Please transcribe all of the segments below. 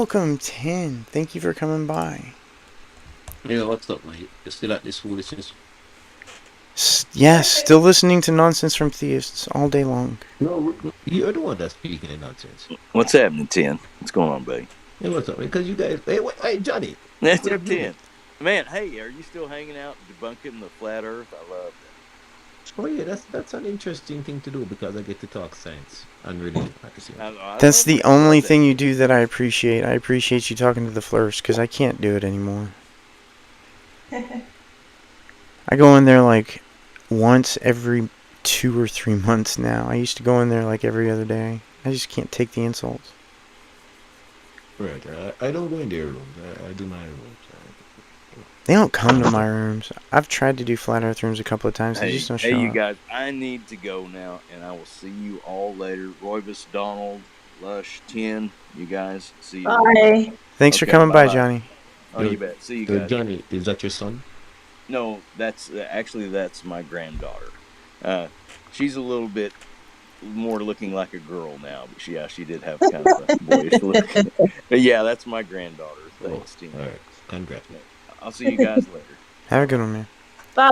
Welcome, Tin. Thank you for coming by. Yeah, what's up, mate? You still at this foolishness? Yes, still listening to nonsense from theists all day long. No, you're the one that's speaking in nonsense. What's happening, Ten? What's going on, buddy? Hey, what's up? Because you guys, hey, wait, hey, Johnny, That's we it, have been. Ten. Man, hey, are you still hanging out debunking the flat Earth? I love that. Oh yeah, that's an interesting thing to do because I get to talk science and religion at the same time. That's the I only love that. thing you do that I appreciate. I appreciate you talking to the Flurs, because I can't do it anymore. I go in there like once every 2 or 3 months now. I used to go in there like every other day. I just can't take the insults. Right. I don't go in their rooms. I do my rooms. They don't come to my rooms. I've tried to do flat earth rooms a couple of times. They Hey, just don't hey, show you up. guys, I need to go now, and I will see you all later. Royvis, Donald, Lush, Ten, you guys, see you later. Bye. Thanks for Okay, coming by, bye-bye. Johnny. Oh, you bet. See you So guys. Johnny, is that your son? No, that's actually that's my granddaughter. She's a little bit more looking like a girl now, but she did have kind of a boyish look. But yeah, that's my granddaughter. Thanks, Ten. All right. Congrats. I'll see you guys later. Have a good one, man. Bye.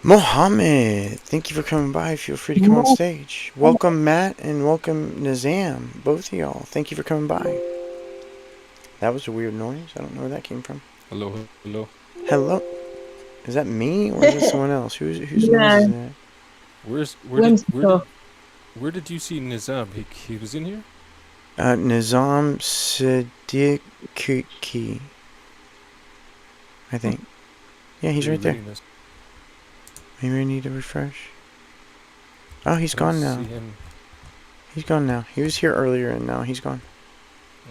Mohammed, thank you for coming by. Feel free to come on stage. Welcome, Matt, and welcome, Nizam. Both of y'all. Thank you for coming by. That was a weird noise. I don't know where that came from. Hello, hello. Hello? Is that me, or is it someone else? Whose No. noise is that? Where did you see Nizam? He was in here? Nizam Siddiqui. I think. Yeah, he's right there. Maybe I need to refresh. Oh, he's gone now. He's gone now. He was here earlier and now he's gone.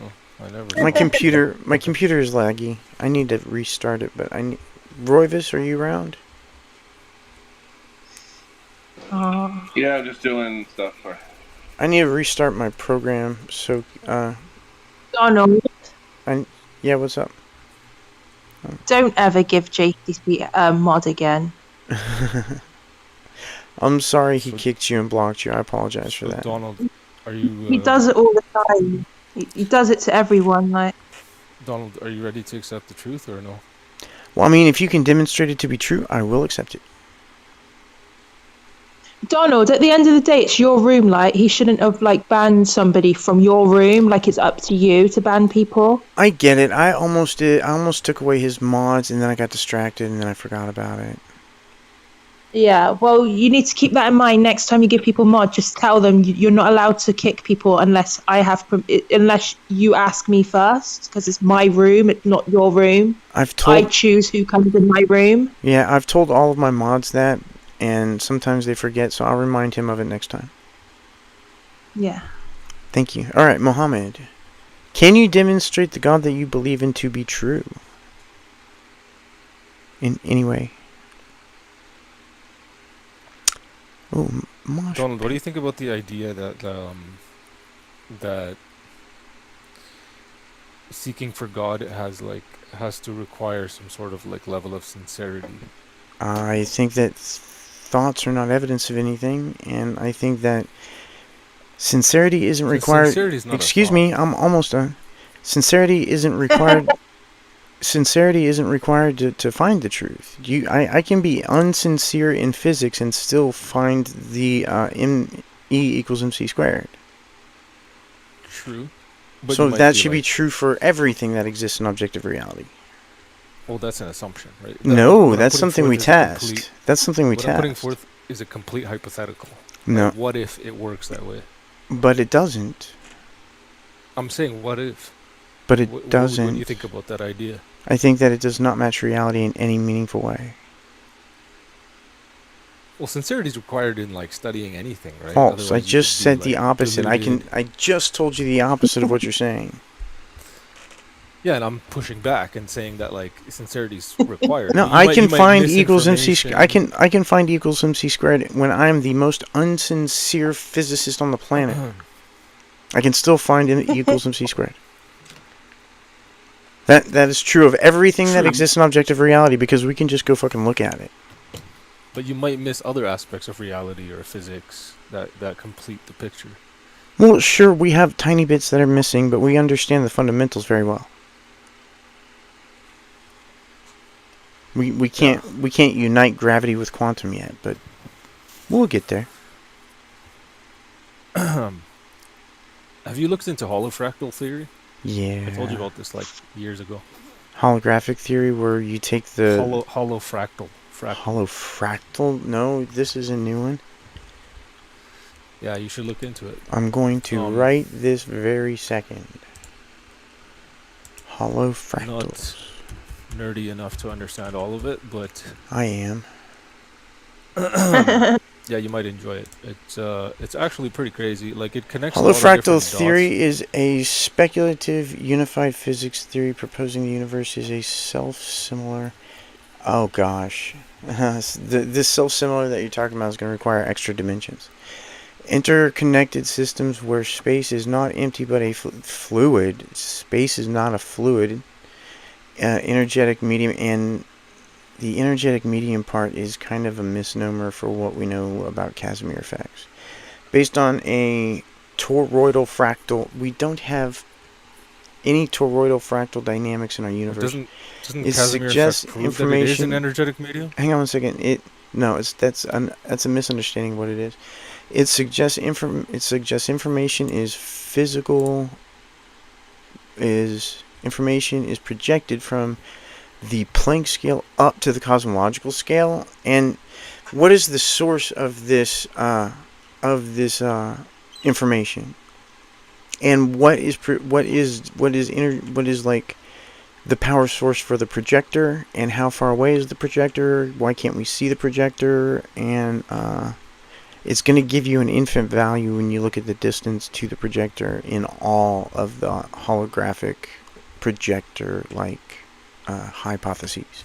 Oh, I never. My computer is laggy. I need to restart it, but I need. Royvis, are you around? Yeah, I'm just doing stuff for. I need to restart my program. So, Donald, yeah, what's up? don't ever give JTC a mod again. I'm sorry he kicked you and blocked you. I apologize for that. Donald, are you? He does it all the time. He does it to everyone. Like, Donald, are you ready to accept the truth or no? Well, I mean, if you can demonstrate it to be true, I will accept it. Donald, at the end of the day, it's your room. Like, he shouldn't have banned somebody from your room. Like, it's up to you to ban people. I get it. I almost did. I almost took away his mods, and then I got distracted, and then I forgot about it. Yeah, well, you need to keep that in mind next time you give people mod. Just tell them you're not allowed to kick people unless unless you ask me first, because it's my room, it's not your room. I choose who comes in my room. Yeah, I've told all of my mods that, and sometimes they forget, so I'll remind him of it next time. Yeah. Thank you. All right, Mohammed. Can you demonstrate the God that you believe in to be true? In any way? Oh, Donald, what do you think about the idea that that seeking for God has to require some sort of level of sincerity? I think that thoughts are not evidence of anything, and I think that sincerity isn't required. Sincerity is not Excuse me, I'm almost done. Sincerity isn't required. Sincerity isn't required to find the truth. I can be unsincere in physics and still find the E equals mc squared. True. But so that should be true for everything that exists in objective reality. Well, that's an assumption, right? No, that's something we test. That's something we test. What I'm putting forth is a complete hypothetical. No. Like, what if it works that way? But it doesn't. I'm saying, what if? But it doesn't. What do you think about that idea? I think that it does not match reality in any meaningful way. Well, sincerity is required in studying anything, right? False. Otherwise I just said the opposite. Deluded. I just told you the opposite of what you're saying. Yeah, and I'm pushing back and saying that sincerity is required. No, I can find equals mc. I can find equals mc squared when I'm the most unsincere physicist on the planet. I can still find equals mc squared. That is true of everything that exists in objective reality, because we can just go fucking look at it. But you might miss other aspects of reality or physics that complete the picture. Well, sure, we have tiny bits that are missing, but we understand the fundamentals very well. We can't unite gravity with quantum yet, but we'll get there. Have you looked into holofractal theory? Yeah. I told you about this like years ago. Holographic theory, where you take the Holofractal. holofractal. No, this is a new one. Yeah, you should look into it. I'm going to right this very second. Holofractals. Not nerdy enough to understand all of it, but I am. yeah, you might enjoy it. It's actually pretty crazy. Like it connects. A lot of Holofractal different theory dots. is a speculative unified physics theory proposing the universe is a self-similar. Oh gosh, this self-similar that you're talking about is going to require extra dimensions. Interconnected systems where space is not empty but a fluid. Space is not a fluid. Energetic medium, and the energetic medium part is kind of a misnomer for what we know about Casimir effects. Based on a toroidal fractal, we don't have any toroidal fractal dynamics in our universe. Doesn't It Casimir suggests effect prove that it is information. an energetic medium? Hang on a second. That's a misunderstanding of what it is. It suggests information is physical. Information is projected from the Planck scale up to the cosmological scale. And what is the source of this information? And what is like the power source for the projector, and how far away is the projector? Why can't we see the projector? And it's going to give you an infinite value when you look at the distance to the projector in all of the holographic projector hypotheses.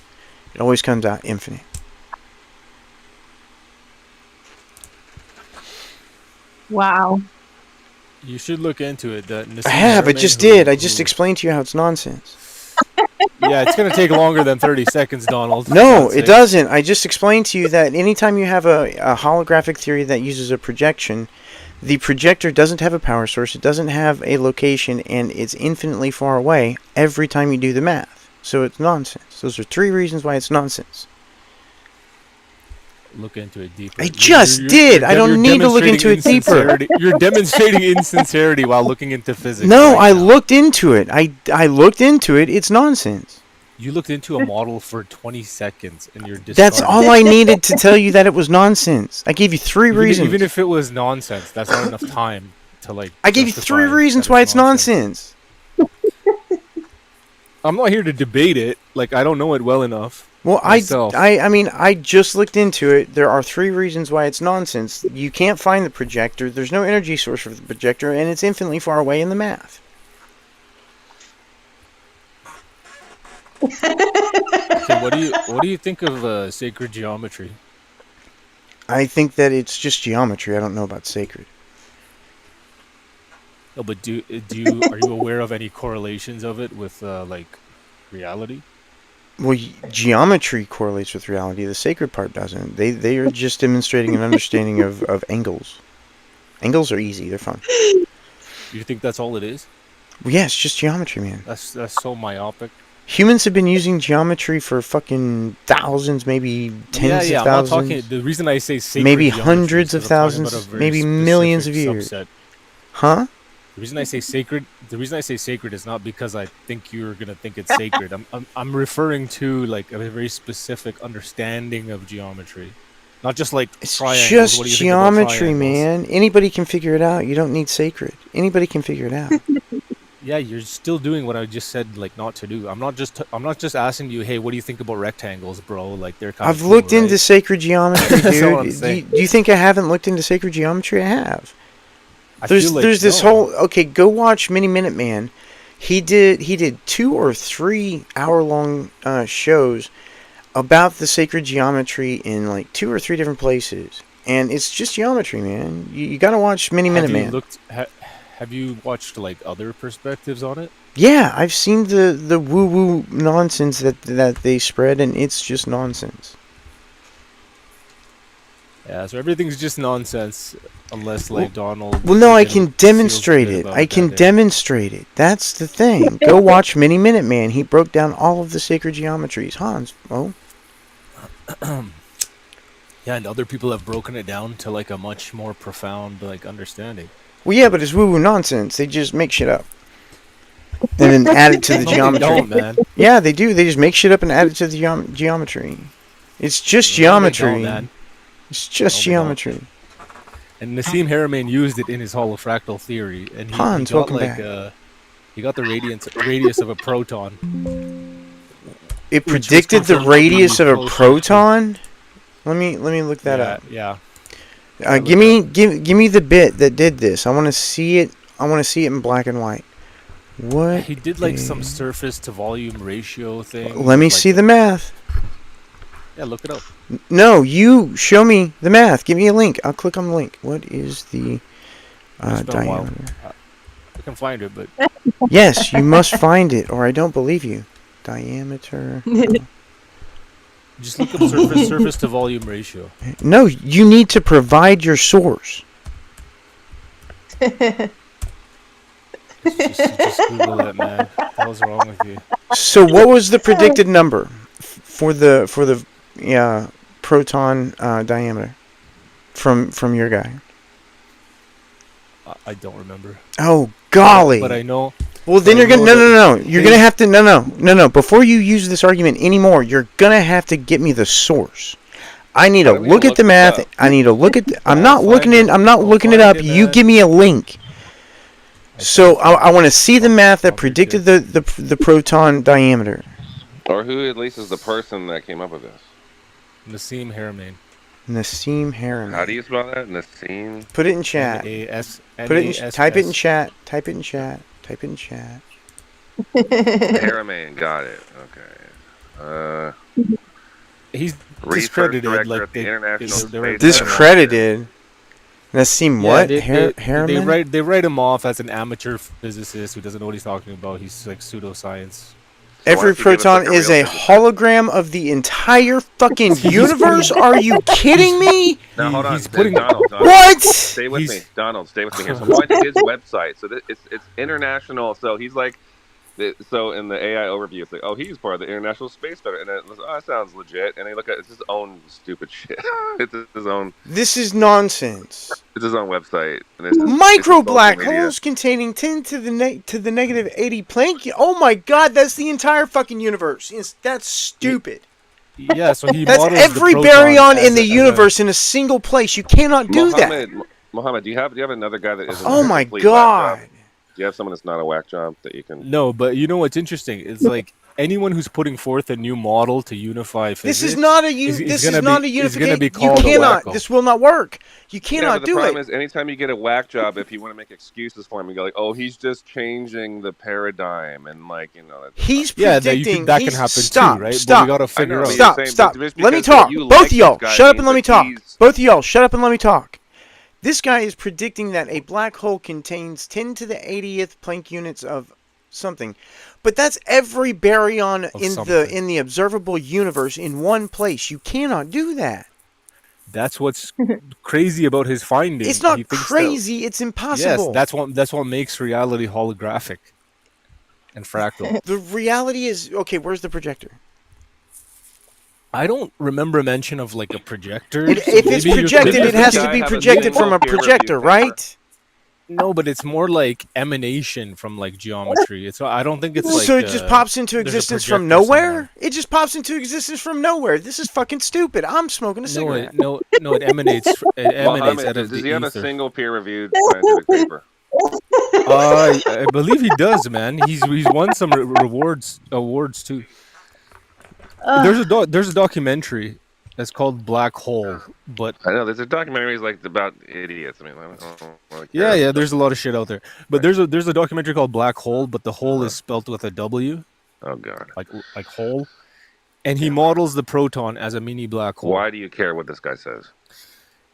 It always comes out infinite. Wow. You should look into it. I have. I just did. I just explained to you how it's nonsense. Yeah, it's going to take longer than 30 seconds, Donald. No, it doesn't. I just explained to you that anytime you have a holographic theory that uses a projection, the projector doesn't have a power source, it doesn't have a location, and it's infinitely far away every time you do the math. So it's nonsense. Those are 3 reasons why it's nonsense. Look into it deeper. I just did. I don't need to look into it deeper. You're demonstrating insincerity while looking into physics. No, right I now. looked into it. I looked into it. It's nonsense. You looked into a model for 20 seconds and you're discarding. That's all I needed to tell you that it was nonsense. I gave you 3 reasons. Even if it was nonsense, that's not enough time to like. I gave you 3 reasons why it's nonsense. I'm not here to debate it. Like, I don't know it well enough. Well, myself. I just looked into it. There are 3 reasons why it's nonsense. You can't find the projector. There's no energy source for the projector, and it's infinitely far away in the math. Okay, what do you think of sacred geometry? I think that it's just geometry. I don't know about sacred. Oh, but are you aware of any correlations of it with like reality? Well, geometry correlates with reality. The sacred part doesn't. They are just demonstrating an understanding of angles. Angles are easy. They're fun. You think that's all it is? Well, yeah, it's just geometry, man. That's so myopic. Humans have been using geometry for fucking thousands, maybe tens of thousands. I'm not talking. The reason I say sacred maybe geometry hundreds of is 'cause I'm talking thousands, about a very maybe millions of specific years. subset. Huh? The reason I say sacred is not because I think you're gonna think it's sacred. I'm referring to like a very specific understanding of geometry, not just like It's triangles. just What do you think about geometry, triangles? man. Anybody can figure it out. You don't need sacred. Anybody can figure it out. Yeah, you're still doing what I just said, like not to do. I'm not just asking you, hey, what do you think about rectangles, bro? Like they're kind of. I've looked cool, into right? sacred geometry, That's all I'm dude. saying. Do you think I haven't looked into sacred geometry? I have. I feel like There's this no. whole go watch Mini Minute Man. He did 2 or 3 hour-long shows about the sacred geometry in like 2 or 3 different places, and it's just geometry, man. You gotta watch Mini Minute Man. Have you watched like other perspectives on it? Yeah, I've seen the woo-woo nonsense that they spread, and it's just nonsense. Yeah, so everything's just nonsense unless like Donald. Well, no, I freaking can seals the demonstrate shit it. about I can that day. demonstrate it. That's the thing. Go watch Mini Minute Man. He broke down all of the sacred geometries. Hans, oh, Yeah, and other people have broken it down to like a much more profound like understanding. well, yeah, but it's woo-woo nonsense. They just make shit up and then add it to the No, they geometry. don't, man. Yeah, they do. They just make shit up and add it to the geometry. It's just No, they geometry. don't, man. It's just No, they don't. geometry. And Nassim Haramein used it in his holofractal theory, and he Hans, got welcome like back. he got the radius of a proton. It which was predicted the confirmed to be radius of a closer to- proton. Let me look that up. Yeah. Give me the bit that did this. I want to see it. I want to see it in black and white. What? He did like some is- surface to volume ratio thing. Let me like- see the math. Yeah, look it up. No, you show me the math. Give me a link. I'll click on the link. What is the It's been a while. diameter? I can find it, but Yes, you must find it, or I don't believe you. Diameter. just look up surface to volume ratio. No, you need to provide your source. Just Google that, man. What the hell's wrong with you? So, what was the predicted number for the proton diameter from your guy? I don't remember. Oh golly! But I know. Well, then I you're gonna know no. that You're they- gonna have to no. Before you use this argument anymore, you're gonna have to get me the source. I need to Why don't we look at look the this math. up? I need to look at. I'm I'll not find looking it. I'm not I'll looking it find up. it, You man. give me a link. So I want to see the math that I'll predicted the proton diameter. Or who at least is the person that came up with this? Nassim Haramein. Nassim Haramein. How do you spell that? Nassim? Put it in chat. N-A-S. Put it in. Type it in chat. Type it in chat. Type it in chat. Haramein, got it. Okay. He's Research discredited. director Like at the they International were Space Center. Discredited. Nassim Yeah, what? they Haramein? they write him off as an amateur physicist who doesn't know what he's talking about. He's like pseudoscience. Every why don't you give us, proton like, a is real a physicist? hologram of the entire fucking universe? Are you kidding me? Now hold on, he's putting- Donald. What? Stay with He's- me, Donald. Stay with me here. So I'm going to his website. So it's international. So he's like, so in the AI overview, it's like, oh, he's part of the International Space Center, and it was, oh, that sounds legit. And they look at it's his own stupid shit. it's his own. This is nonsense. It's his own website. And it's Micro it's black social media. holes containing 10 to the negative 80 Planck. Oh my god, that's the entire fucking universe. That's stupid. Yeah, so he That's models every the proton baryon as in the a- as a- universe in a single place. You cannot do that. Mohammed, do you have another guy that isn't? Oh a my complete whack job? god. Do you have someone that's not a whack job that you can? No, but you know what's interesting? It's like anyone who's putting forth a new model to unify physics. This is not a is this gonna is not be- a is gonna unification. be You called a cannot. wacko. This will not work. You Yeah, cannot but the do problem it. is, anytime you get a whack job, if you want to make excuses for him, you go like, "Oh, he's just changing the paradigm," and like, you know. That's He's Yeah, predicting. that can he's- happen stop, too, right? Stop. But we gotta figure I know, out. but Stop, you're saying, stop. but just Let me because talk. you Both like of y'all, this guy shut up means and let me that talk. he's- Both of y'all, shut up and let me talk. This guy is predicting that a black hole contains 10 to the 80th Planck units of something. But that's every baryon Of in something. the observable universe in one place. You cannot do that. That's what's crazy about his finding. It's not He thinks crazy, it's That, impossible. yes, that's what makes reality holographic and fractal. The reality is, okay, where's the projector? I don't remember a mention of like a projector. If so it's maybe you're projected, thinking it has of- to be Guy have a projected from a single peer-reviewed projector, paper. right? No, but it's more like emanation from like geometry. It's I don't think it's like. So it just pops into there's a existence from projector nowhere? somewhere. It just pops into existence from nowhere. This is fucking stupid. I'm smoking a No, cigarette. it emanates. It emanates Mohammed, out of does the he have a ether. single peer-reviewed scientific paper? I believe he does, man. He's won some awards too. There's a documentary that's called Black Hole, but I know there's a documentary like about idiots. I mean, I don't really yeah, care. there's a lot of shit out there. But there's a documentary called Black Hole, but the hole is spelt with a W, Oh god. like hole, and he models the proton as a mini black hole. Why do you care what this guy says?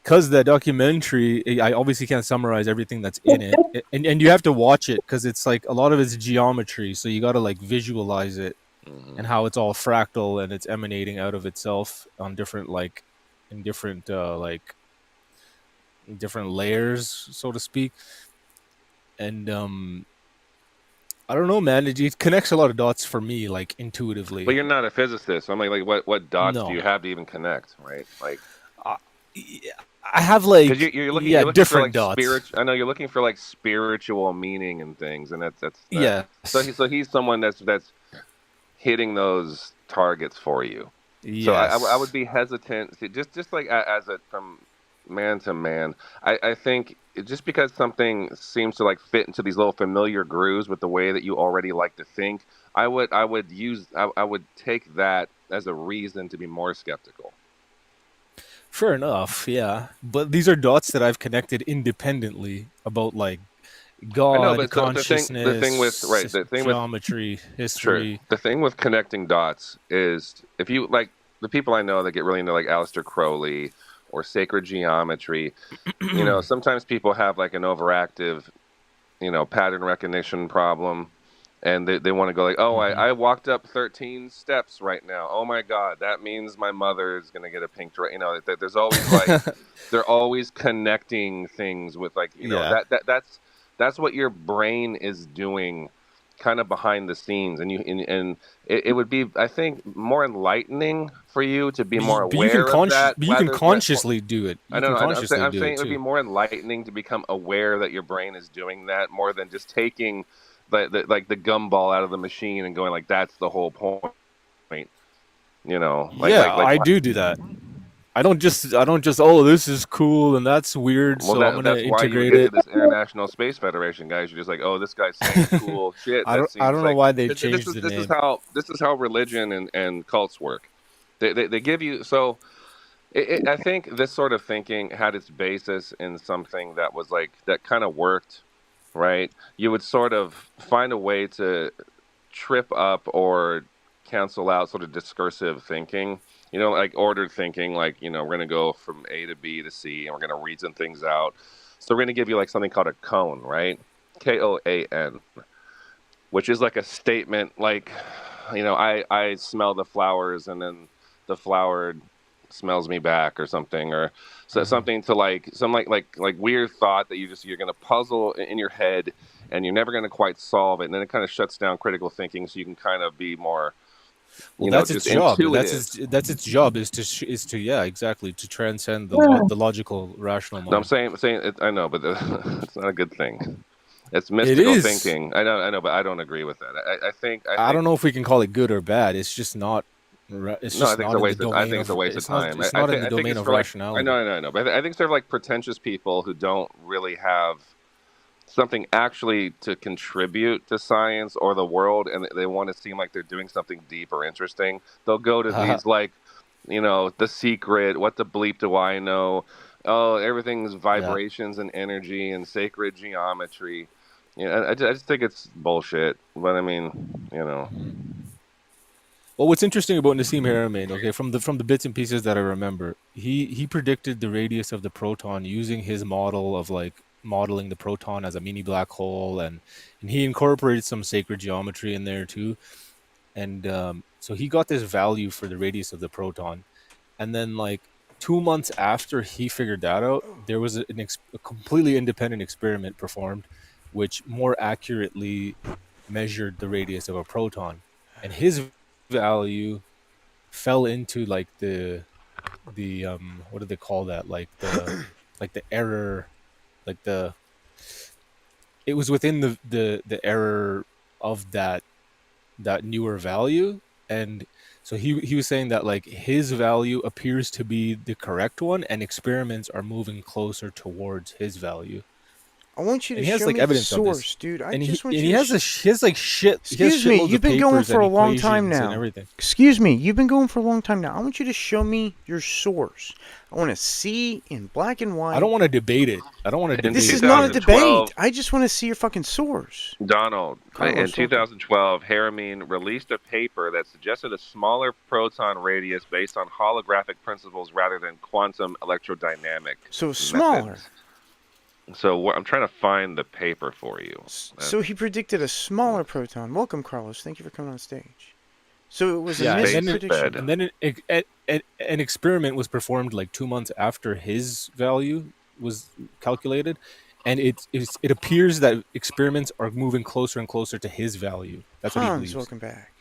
Because the documentary, I obviously can't summarize everything that's in it, and you have to watch it because it's like a lot of it's geometry, so you got to like visualize it and how it's all fractal and it's emanating out of itself on different like different layers, so to speak. And I don't know, man. It connects a lot of dots for me, like But intuitively. you're not a physicist. So I'm like, what dots do No, you have to even connect, right? Like, I, I have because like you're looking for different like dots. spirit. I know you're looking for like spiritual meaning and things, and that's that. So Yes, he's someone that's hitting those targets for you. So I would yes. be hesitant, see, just like as a from man to man. I think just because something seems to like fit into these little familiar grooves with the way that you already like to think, I would take that as a reason to be more skeptical. Fair enough. Yeah, but these are dots that I've connected independently about like I know, God, but so the thing with consciousness, the thing with geometry, sure, history. the thing with connecting dots is if you like the people I know that get really into like Aleister Crowley or sacred geometry, you know, sometimes people have like an overactive, you know, pattern recognition problem, and they want to go like, oh, Hmm. I walked up 13 steps right now, oh my god, that means my mother is going to get a pink dress, you know, there's always like they're always connecting things with like, you know, Yeah. that's what your brain is doing kind of behind the scenes, and it would be, I think, more enlightening for you to be more aware of that But you can rather than, well, consciously do it. I You don't can know. consciously I'm do saying it it would be too. more enlightening to become aware that your brain is doing that more than just taking like the gumball out of the machine and going like that's the whole point. You know, Yeah, I do that. I don't just oh this is cool and that's weird, well so I'm gonna that's why you integrate get to it. this International Space Federation, guys. You're just like, oh, this guy's saying cool shit. That I seems don't know like why they changed the this is name. how religion and cults work. They give you so. I think this sort of thinking had its basis in something that was like that kind of worked, right? You would sort of find a way to trip up or cancel out sort of discursive thinking, you know, like ordered thinking, like, you know, we're going to go from A to B to C and we're going to reason things out. So we're going to give you like something called a cone, right? KOAN, which is like a statement like, you know, I smell the flowers and then the flower smells me back or something, or so Hmm. something to like some like weird thought that you're gonna puzzle in your head and you're never gonna quite solve it, and then it kind of shuts down critical thinking so you can kind of be more, Well, you know, that's its just job. intuitive. That's its job is to yeah exactly to transcend the logical rational No, I'm mind. saying it, I know, but it's not a good thing. It's It mystical is. thinking. I know, but I don't agree with that. I I think don't know if we can call it good or bad. It's just not. It's no, I just think it's not a in the waste of. I domain think it's a of. waste of time. It's not in the I think domain it's of for like. rationality. I know, but I think they're like pretentious people who don't really have something actually to contribute to science or the world, and they want to seem like they're doing something deep or interesting. They'll go to these like, you know, The Secret. What the bleep do I know? Oh, everything's Yeah. vibrations and energy and sacred geometry. You know, I just think it's bullshit. But I mean, you know. Well, what's interesting about Nassim Haramein, okay, from the bits and pieces that I remember, he predicted the radius of the proton using his model of like modeling the proton as a mini black hole, and he incorporated some sacred geometry in there too, and so he got this value for the radius of the proton, and then like 2 months after he figured that out, there was a completely independent experiment performed, which more accurately measured the radius of a proton, and his value fell into like the what do they call that, like the error, like the it was within the error of that newer value. And so he was saying that like his value appears to be the correct one and experiments are moving closer towards his value, I want you to and he has show like me the evidence of this. source, dude. I And just want he you to. has he has like he has Excuse me, shitloads you've of been going papers for and a long time equations and now. everything. Excuse me, you've been going for a long time now. I want you to show me your source. I want to see in black and I don't white. want to debate it. I don't want to In This debate is it with not a you. 2012, debate. I just want to see your fucking source. Donald, in Carlos, welcome. 2012, Harameen released a paper that suggested a smaller proton radius based on holographic principles rather than quantum electrodynamic So smaller. methods. So I'm trying to find the paper for you. So he predicted a smaller proton. Welcome, Carlos. Thank you for coming on stage. So it was a Yeah, Space misprediction. Fed. and then an experiment was performed like 2 months after his value, calculated, and it appears that experiments are moving closer and closer to his value. That's what he Hans, believes. welcome back.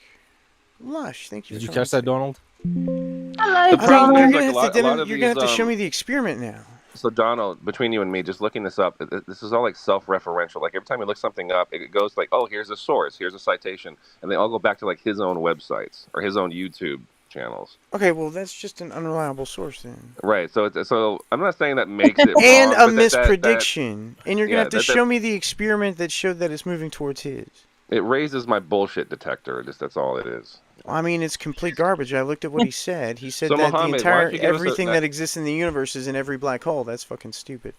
Lush, thank you. Did you for coming catch that, to- Donald? Hello, The problem You're is, Donald. gonna like, have to a lot of you're gonna have to these, show me the experiment now. So Donald, between you and me, just looking this up, this is all like self-referential. Like every time you look something up, it goes like, "Oh, here's a source, here's a citation," and they all go back to like his own websites or his own YouTube channels. Okay, well that's just an unreliable source then. Right. So I'm not saying that makes it And wrong, a but misprediction. And you're gonna yeah, have to show me the experiment that showed that it's moving towards his. it raises my bullshit detector. That's all it is. I mean, it's complete garbage. I looked at what he said. He said So, that Mohammed, the why don't entire you give us everything that- that exists in the universe is in every black hole. That's fucking stupid.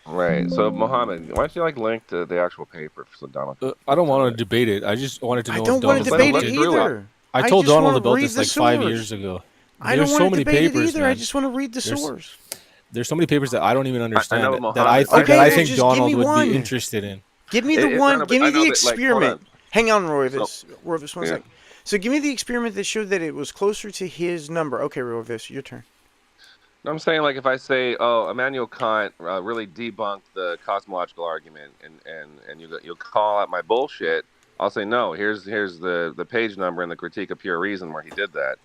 Right. So Mohammed, why don't you like link to the actual paper so Donald? I don't want to debate it. I just wanted to know I if don't want Donald to Let him debate it look through it. either. I told just Donald wanna about read this the like 5 source. years ago. I There's don't so want to many debate papers, it either. I man. just want to read the There's- source. There's so many papers that I don't even understand know that Mohammed- I Okay, that I well, think just give Donald me would one. be interested in. Give me the one. no, but Give I me know the that, like, hold experiment. on. Hang on, Royvis. Royvis, one Yeah. sec. So give me the experiment that showed that it was closer to his number. Okay, Royvis, your turn. I'm saying, like, if I say, "Oh, Immanuel Kant really debunked the cosmological argument," and you'll call out my bullshit, I'll say, "No, here's the page number in the Critique of Pure Reason where he did that."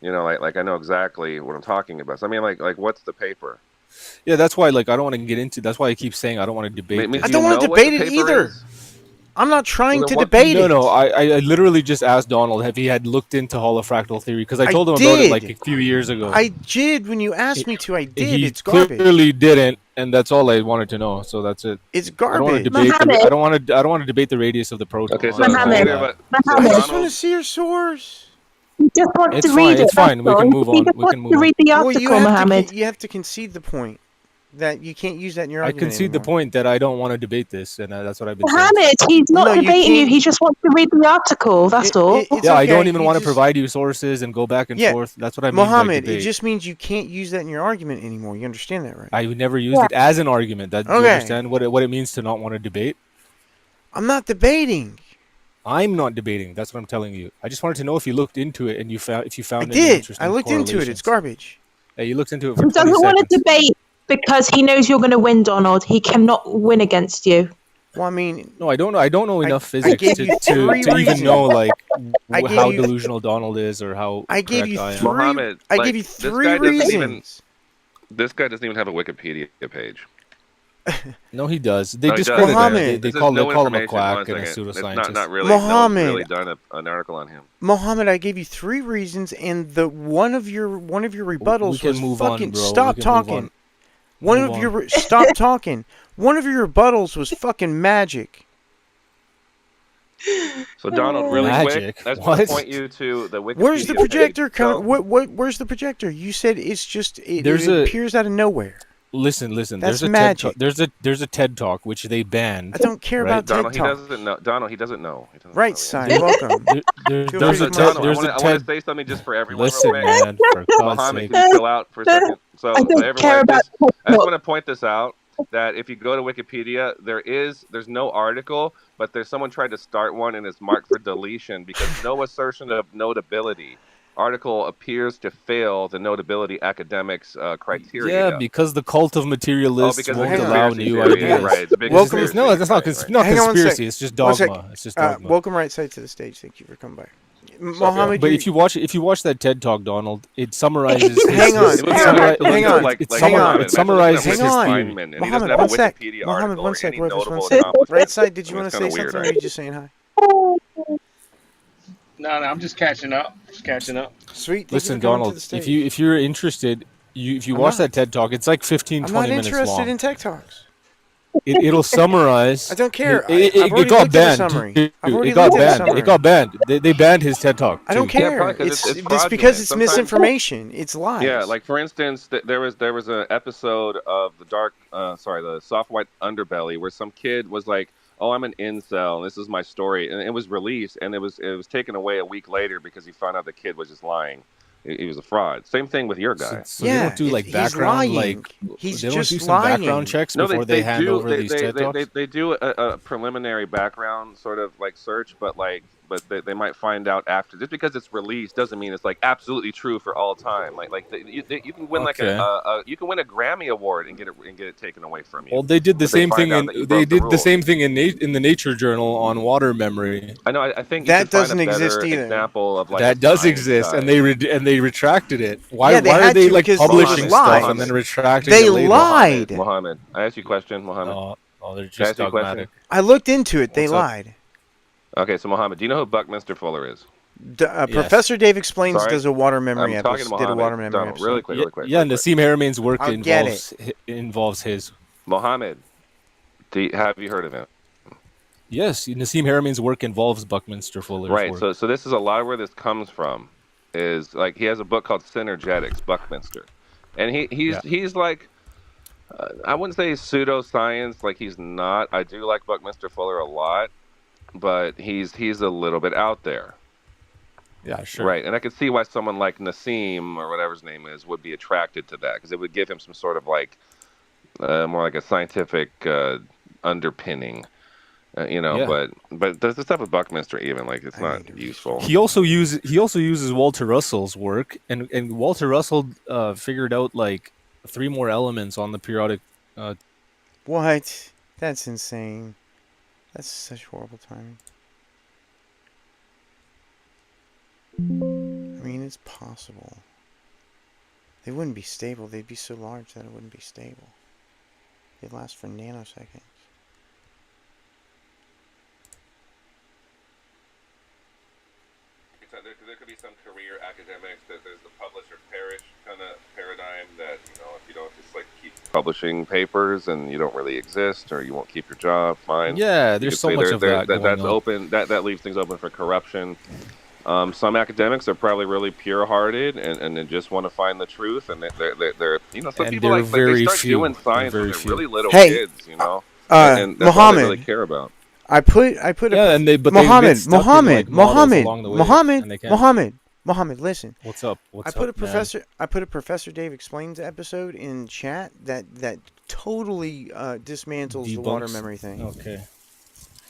You know, like I know exactly what I'm talking about. So I mean, like what's the paper? Yeah, that's why I don't want to get into. That's why I keep saying I don't want to debate. Means I you don't want know to what the debate it paper either. is? I'm not trying Well, to then what- debate it. No, I literally just asked Donald if he had looked into holofractal theory because I I told him about it like did. a few years ago. I did when you asked me to. I did. He It's garbage. clearly didn't, and that's all I wanted to know. So that's it. It's I don't want to garbage. debate. Mohammed. I don't want to debate the radius of the proton. Okay, so and all Mohammed. neither that. of us. I Mohammed. just want to Donald, see your source. He just wants It's to fine, read it. it's fine. that's We all. can move He on. just We wants can move to on. read the Well, article, Mohammed. you have to concede the point that you can't use that in your I argument concede the anymore. point that I don't want to debate this, and that's what I've been saying. Mohammed, he's not No, you debating you. can't- He just wants to read the article. That's all. It's Yeah, I okay. don't even You want to just- provide you sources and go back and Yeah, forth. That's what I mean by Mohammed, debate. it just means you can't use that in your argument anymore. You understand that, right? I never used it as an argument. That, do you Okay. understand what it means to not want to debate? I'm not debating. I'm not debating. That's what I'm telling you. I just wanted to know if you looked into it and you found I any did. interesting I looked into it. correlations. It's garbage. Yeah, you looked into it for He 20 doesn't want to seconds. debate because he knows you're going to win, Donald. He cannot win against you. Well, I mean, No, I don't know. I don't know enough I physics gave to, you to, three to even reasons. know like I gave how you- delusional Donald is or how I gave correct you I am. three. Mohammed, I like, gave you this three guy doesn't reasons. even- This guy doesn't even have a Wikipedia page. No, he does. They No, he discredit doesn't. him. Mohammed. They This is call no him a information. quack One and a second. It's pseudoscientist. not really. Mohammed. No one's really done an article on him. Mohammed, I gave you three reasons, and the one of your rebuttals We can was move on, fucking bro. stop We can move talking. on. One Move of on. your stop talking. One of your rebuttals was fucking magic. So Donald, really Magic? quick, I just What? want to point you to the Wikipedia. Where's the projector page. So- coming? Where's the projector? You said it's just it There's a- appears out of nowhere. Listen. That's There's a magic. there's a TED talk which they banned. I don't care Right. about Donald, TED he Talk. doesn't know. Donald, he doesn't know. He doesn't Right know. side, welcome. There- Feel there's free a to TED. talk. There's I a want to TED. say something just for everyone. Listen, real quick. man. For God's Mohammed, sake. can you chill out for a second? So, I don't everyone, care about I just want to point this out that if you go to Wikipedia, there's no article, but there's someone tried to start one and it's marked for deletion because no assertion of notability. Article appears to fail the notability academics criteria. Yeah, because the cult of materialists because won't of allow conspiracy new theory, ideas. right? It's a big Welcome- It's, conspiracy. no, that's not, Right. not Hang on one conspiracy. sec. It's just One sec. dogma. It's just dogma. Welcome right side to the stage. Thank you for coming back. Mohammed, But if you watch that TED talk, Donald, it summarizes. Hang on, his- hang on, hang on, Like, it like hang on. Mohammed, it summarizes hang his on. theory. Feynman, and he Mohammed, doesn't have one a sec. Wikipedia Mohammed, article one or sec. any Royvis, notable one sec. accomplishment. Right side, did you I want mean, to it's say kinda something weird, or are you right? just saying hi? No, I'm just catching up. Sweet. Thank Listen, you for coming to Donald, the stage. if you're interested, if you I'm watch not. that TED talk, it's like 15, I'm 20 not minutes interested long. in tech talks. It'll summarize. I don't care. It I've already got looked at the banned. summary. dude. I've already It got looked at the banned. summary. It got banned. They banned his TED talk. I don't too. care. probably 'cause It's it's because fraudulent. it's Sometimes- misinformation. It's lies. Yeah, like for instance, there was an episode of the Soft White Underbelly where some kid was like, "Oh, I'm an incel, and this is my story," and it was released, and it was taken away a week later because he found out the kid was just lying. he was a fraud. Same thing with your So, guy. so they don't do like he's background, lying. like He's they don't do just some background lying. checks No, before they hand over these TED Talks? they do a preliminary background sort of like search, but they might find out after. Just because it's released doesn't mean it's like absolutely true for all time. You can win like Okay. you can win a Grammy award and get it taken away from you. Well, they did the If they same thing find out that you in broke the rules. in the Nature Journal on water memory. I know. I think you That can find a doesn't exist better either. example of like That a does science exist, guy. and they retracted it. Why Yeah, they are had they to like because they publishing lied. stuff and then retracting They it later? lied. Mohammed, I asked you a question, Mohammed. No, they're Can I just ask you a question? dogmatic. I looked into it. They What's up? lied. Okay, so Mohammed, do you know who Buckminster Fuller is? Yes. Professor Dave Explains Sorry? does a water memory I'm talking to episode. Did a Mohammed. water memory Don't, episode. really quick, really quick. Yeah, really quick. Nassim Harameyn's work I'll get involves his. Mohammed, have you heard of him? Yes, Nassim Harameyn's work involves Buckminster Fuller's Right. work. So this is a lot of where this comes from. Is like he has a book called Synergetics, Buckminster, and he's like I wouldn't say pseudoscience. Like he's not. I do like Buckminster Fuller a lot, but he's a little bit out there. Yeah, sure. Right, and I could see why someone like Nassim or whatever his name is would be attracted to that because it would give him some sort of like more like a scientific underpinning, Yeah. But the stuff with Buckminster even like it's not useful. He also uses Walter Russell's work, and Walter Russell figured out like 3 more elements on the periodic. What? That's insane. That's such horrible timing. I mean, it's possible. They wouldn't be stable. They'd be so large that it wouldn't be stable. They'd last for nanoseconds. There could be some career academics that there's the publish or perish kind of paradigm that if you don't just like keep publishing papers and you don't really exist or you won't keep your job, fine. Yeah, there's so much of that going that's on. open. That leaves things open for corruption. Some academics are probably really pure-hearted and they just want to find the truth, and they're some And people they're like they very start few. doing science Very when they're few. really little Hey, kids, and that's Muhammad. all they really care about. I put a Yeah, and they get Muhammad, stuck in, Muhammad, like, models Muhammad, along the way, and they can't. Muhammad, listen. What's up? I put a Professor Dave Explains episode in chat that totally dismantles the water Debunks? memory thing. Okay.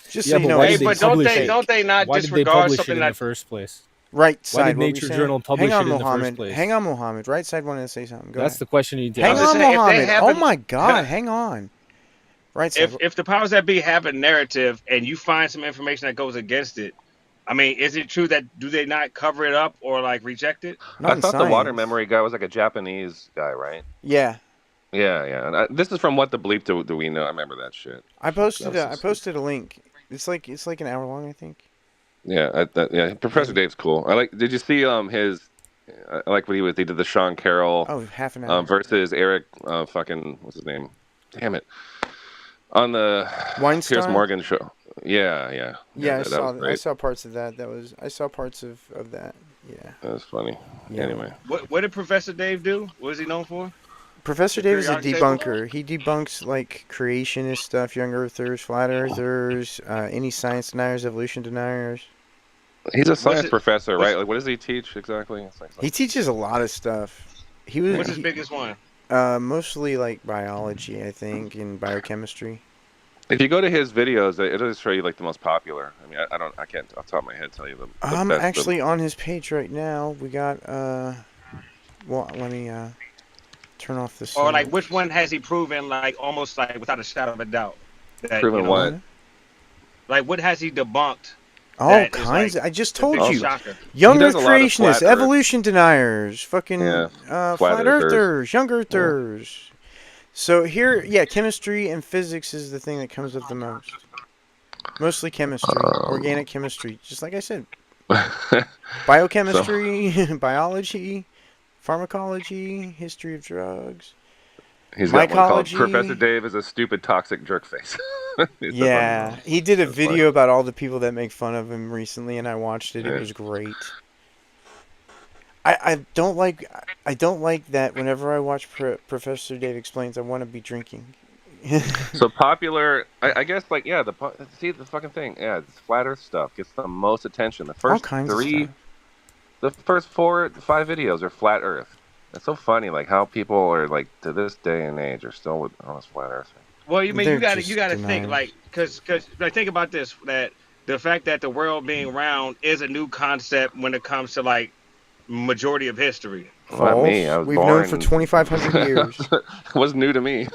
Just Yeah, so you but know, why Hey, did they but publish it? don't they not Why did they disregard publish it something in that the first place? right Why side. did what were you Nature saying? Journal publish Hang on, it in the Muhammad. first place? Hang on, Muhammad. Right side wanted to say something. Go That's ahead. the question you need to Hang I'm ask. just on, saying, if they Muhammad. Oh haven't- my God, hang on. Right side. if the powers that be have a narrative and you find some information that goes against it, I mean, is it true that do they not cover it up or like reject it? Not I in thought the water science. memory guy was like a Japanese guy, right? Yeah, Yeah. And this is from What the Bleep do we know? I remember that shit. I posted. That I was posted a link. It's like an hour long, I think. Yeah, Professor Dave's cool. Did you see his? I like what he did the Sean Carroll Oh, half an hour. versus Eric fucking what's his name? Damn it. On the Weinstein? Piers Morgan show. Yeah. Yeah, that was I great. saw parts of that. I saw parts of that. Yeah. That was funny. Yeah. Anyway. What did Professor Dave do? What is he known for? Professor The Dave is a periodic table? debunker. He debunks like creationist stuff, young earthers, flat earthers, any science deniers, evolution deniers. He's a science it- professor, what's- right? Like, what does he teach exactly? It's like He teaches a lot of stuff. He was What's his biggest one? mostly like biology, I think, and biochemistry. if you go to his videos, it'll just show you like the most popular. I mean, I can't off the top of my head tell you the I'm best. actually on his page right now. We got well, let me turn off this. Or like which one has he proven like almost like without a shadow of a doubt? That, Proven what? Like what has he debunked? All that is, kinds. like, I just the told big you. shocker? Young He Earth does a lot of creationists, flat Earth. evolution deniers, fucking Yeah, flat earthers. earthers, young earthers. So here, yeah, chemistry and physics is the thing that comes up the most. Mostly chemistry, organic chemistry, just like I said. Biochemistry, biology, pharmacology, history of drugs. He's got one called Mycology. Professor Dave is a stupid toxic jerk face. It's Yeah, he did a That's video funny. about all the people that make fun of him recently, and I watched it. Yeah. It was great. I don't like that. Whenever I watch Professor Dave Explains, I want to be drinking. So popular, I guess, like, yeah, see the fucking thing. Yeah, it's flat Earth stuff gets the most attention. The All first kinds of three, stuff. The first 4, 5 videos are flat Earth. It's so funny, like how people are like to this day and age are still with on this flat Earth thing. Well, you mean They're you just got to think deniers. like because like think about this that the fact that the world being round is a new concept when it comes to like majority of history. Well, not me. I False. was We've known for born. 2,500 years. It was new to me.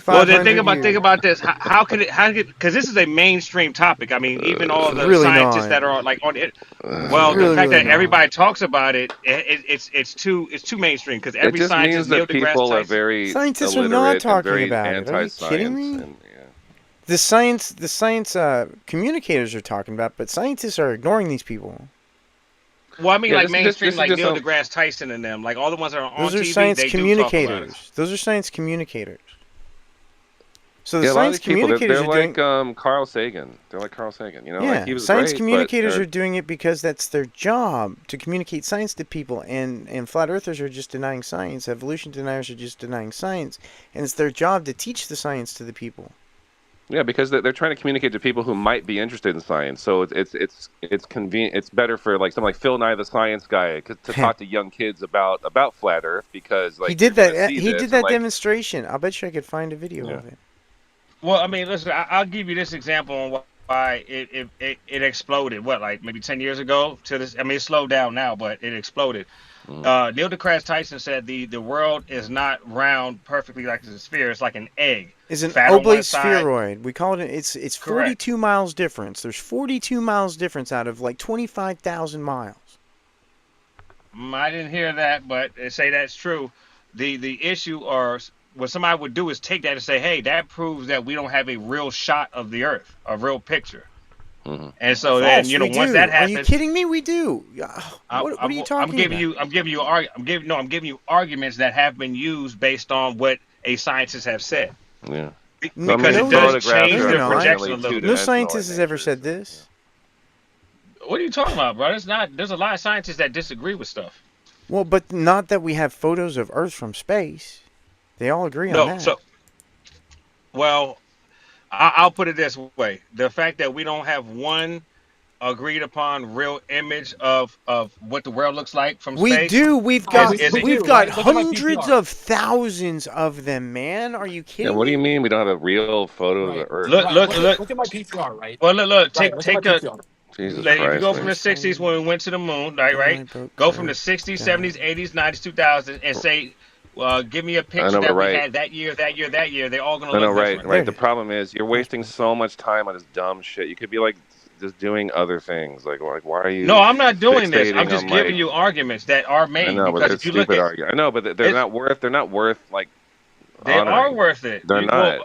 Well, then 2,500 think years. about this. How could it? How could? Because this is a mainstream topic. I mean, even It's all the really scientists not. that are like on it. It's Well, the really, fact really that not. everybody talks about it's too mainstream because It every just means scientist, Neil that deGrasse people are Tyson. very Scientists are not illiterate and talking very about it. Are you kidding anti-science, me? and yeah. The science communicators are talking about, but scientists are ignoring these people. Well, I mean, Yeah, like this mainstream, is like just Neil some. deGrasse Tyson and them, like all the ones that are on Those are TV, science they do talk about it. communicators. Those are science communicators. So the Yeah, a lot of science these people, communicators they're are like doing. Carl Sagan. They're like Carl Sagan. You know, like he Yeah, was science great, but communicators are doing it because that's their job to communicate science to people, and flat earthers are just denying science. Evolution deniers are just denying science, and it's their job to teach the science to the people. yeah, because they're trying to communicate to people who might be interested in science. So it's convenient. It's better for like someone like Phil Nye the Science Guy to talk to young kids about flat Earth because He like did you're gonna that. see He did this and that like demonstration. I'll bet you I could find a video yeah. of it. Well, I mean, listen, I'll give you this example on why it exploded. What, like maybe 10 years ago? To this, I mean, it slowed down now, but it exploded. Mm. Neil deGrasse Tyson said the world is not round perfectly like it's a sphere. It's like an egg, Is an fat on oblate one side. spheroid. We call it. It's Correct. 42 miles difference. There's 42 miles difference out of like 25,000 miles. I didn't hear that, but they say that's true. The issue or what somebody would do is take that and say, hey, that proves that we don't have a real shot of the Earth, a real picture. Mm-hmm. And so then, False. We once do. that Are you happens, kidding me? We do. What are you I'm talking giving about? I'm giving you arguments that have been used based on what a scientist have said. Yeah. So I Because mean, it No, does photographs change no, are the no. projection unfortunately a little No bit. two-dimensional scientist in has ever nature. said So, yeah. this. What are you talking about, bro? It's not. There's a lot of scientists that disagree with stuff. Well, but not that we have photos of Earth from space. They all agree on No, that. so well, I'll put it this way: the fact that we don't have one agreed upon real image of what the world looks like from We space do. We've is got is it? we've got hundreds of thousands of them, man. Are you Yeah, kidding what do you me? mean we don't have a real photo of the Earth? Look. Well, look. Take the Jesus like, if you Christ, go from man. the '60s when we went to the moon, right? I broke Go from the Earth '60s, down. '70s, '80s, '90s, 2000s, and say, give me a I picture know, but that we right. had that year, that year, that year. They're all gonna I know, look right, different. There right. it The is. problem is you're That's wasting perfect. so much time on this dumb shit. You could be like just doing other things. Like why are No, you I'm not doing this. I'm fixating just on giving like? you arguments that are I made know, but because they're if you look stupid at arguments. I know, but they're it, not worth. They're not worth like they are honoring. worth it. They're not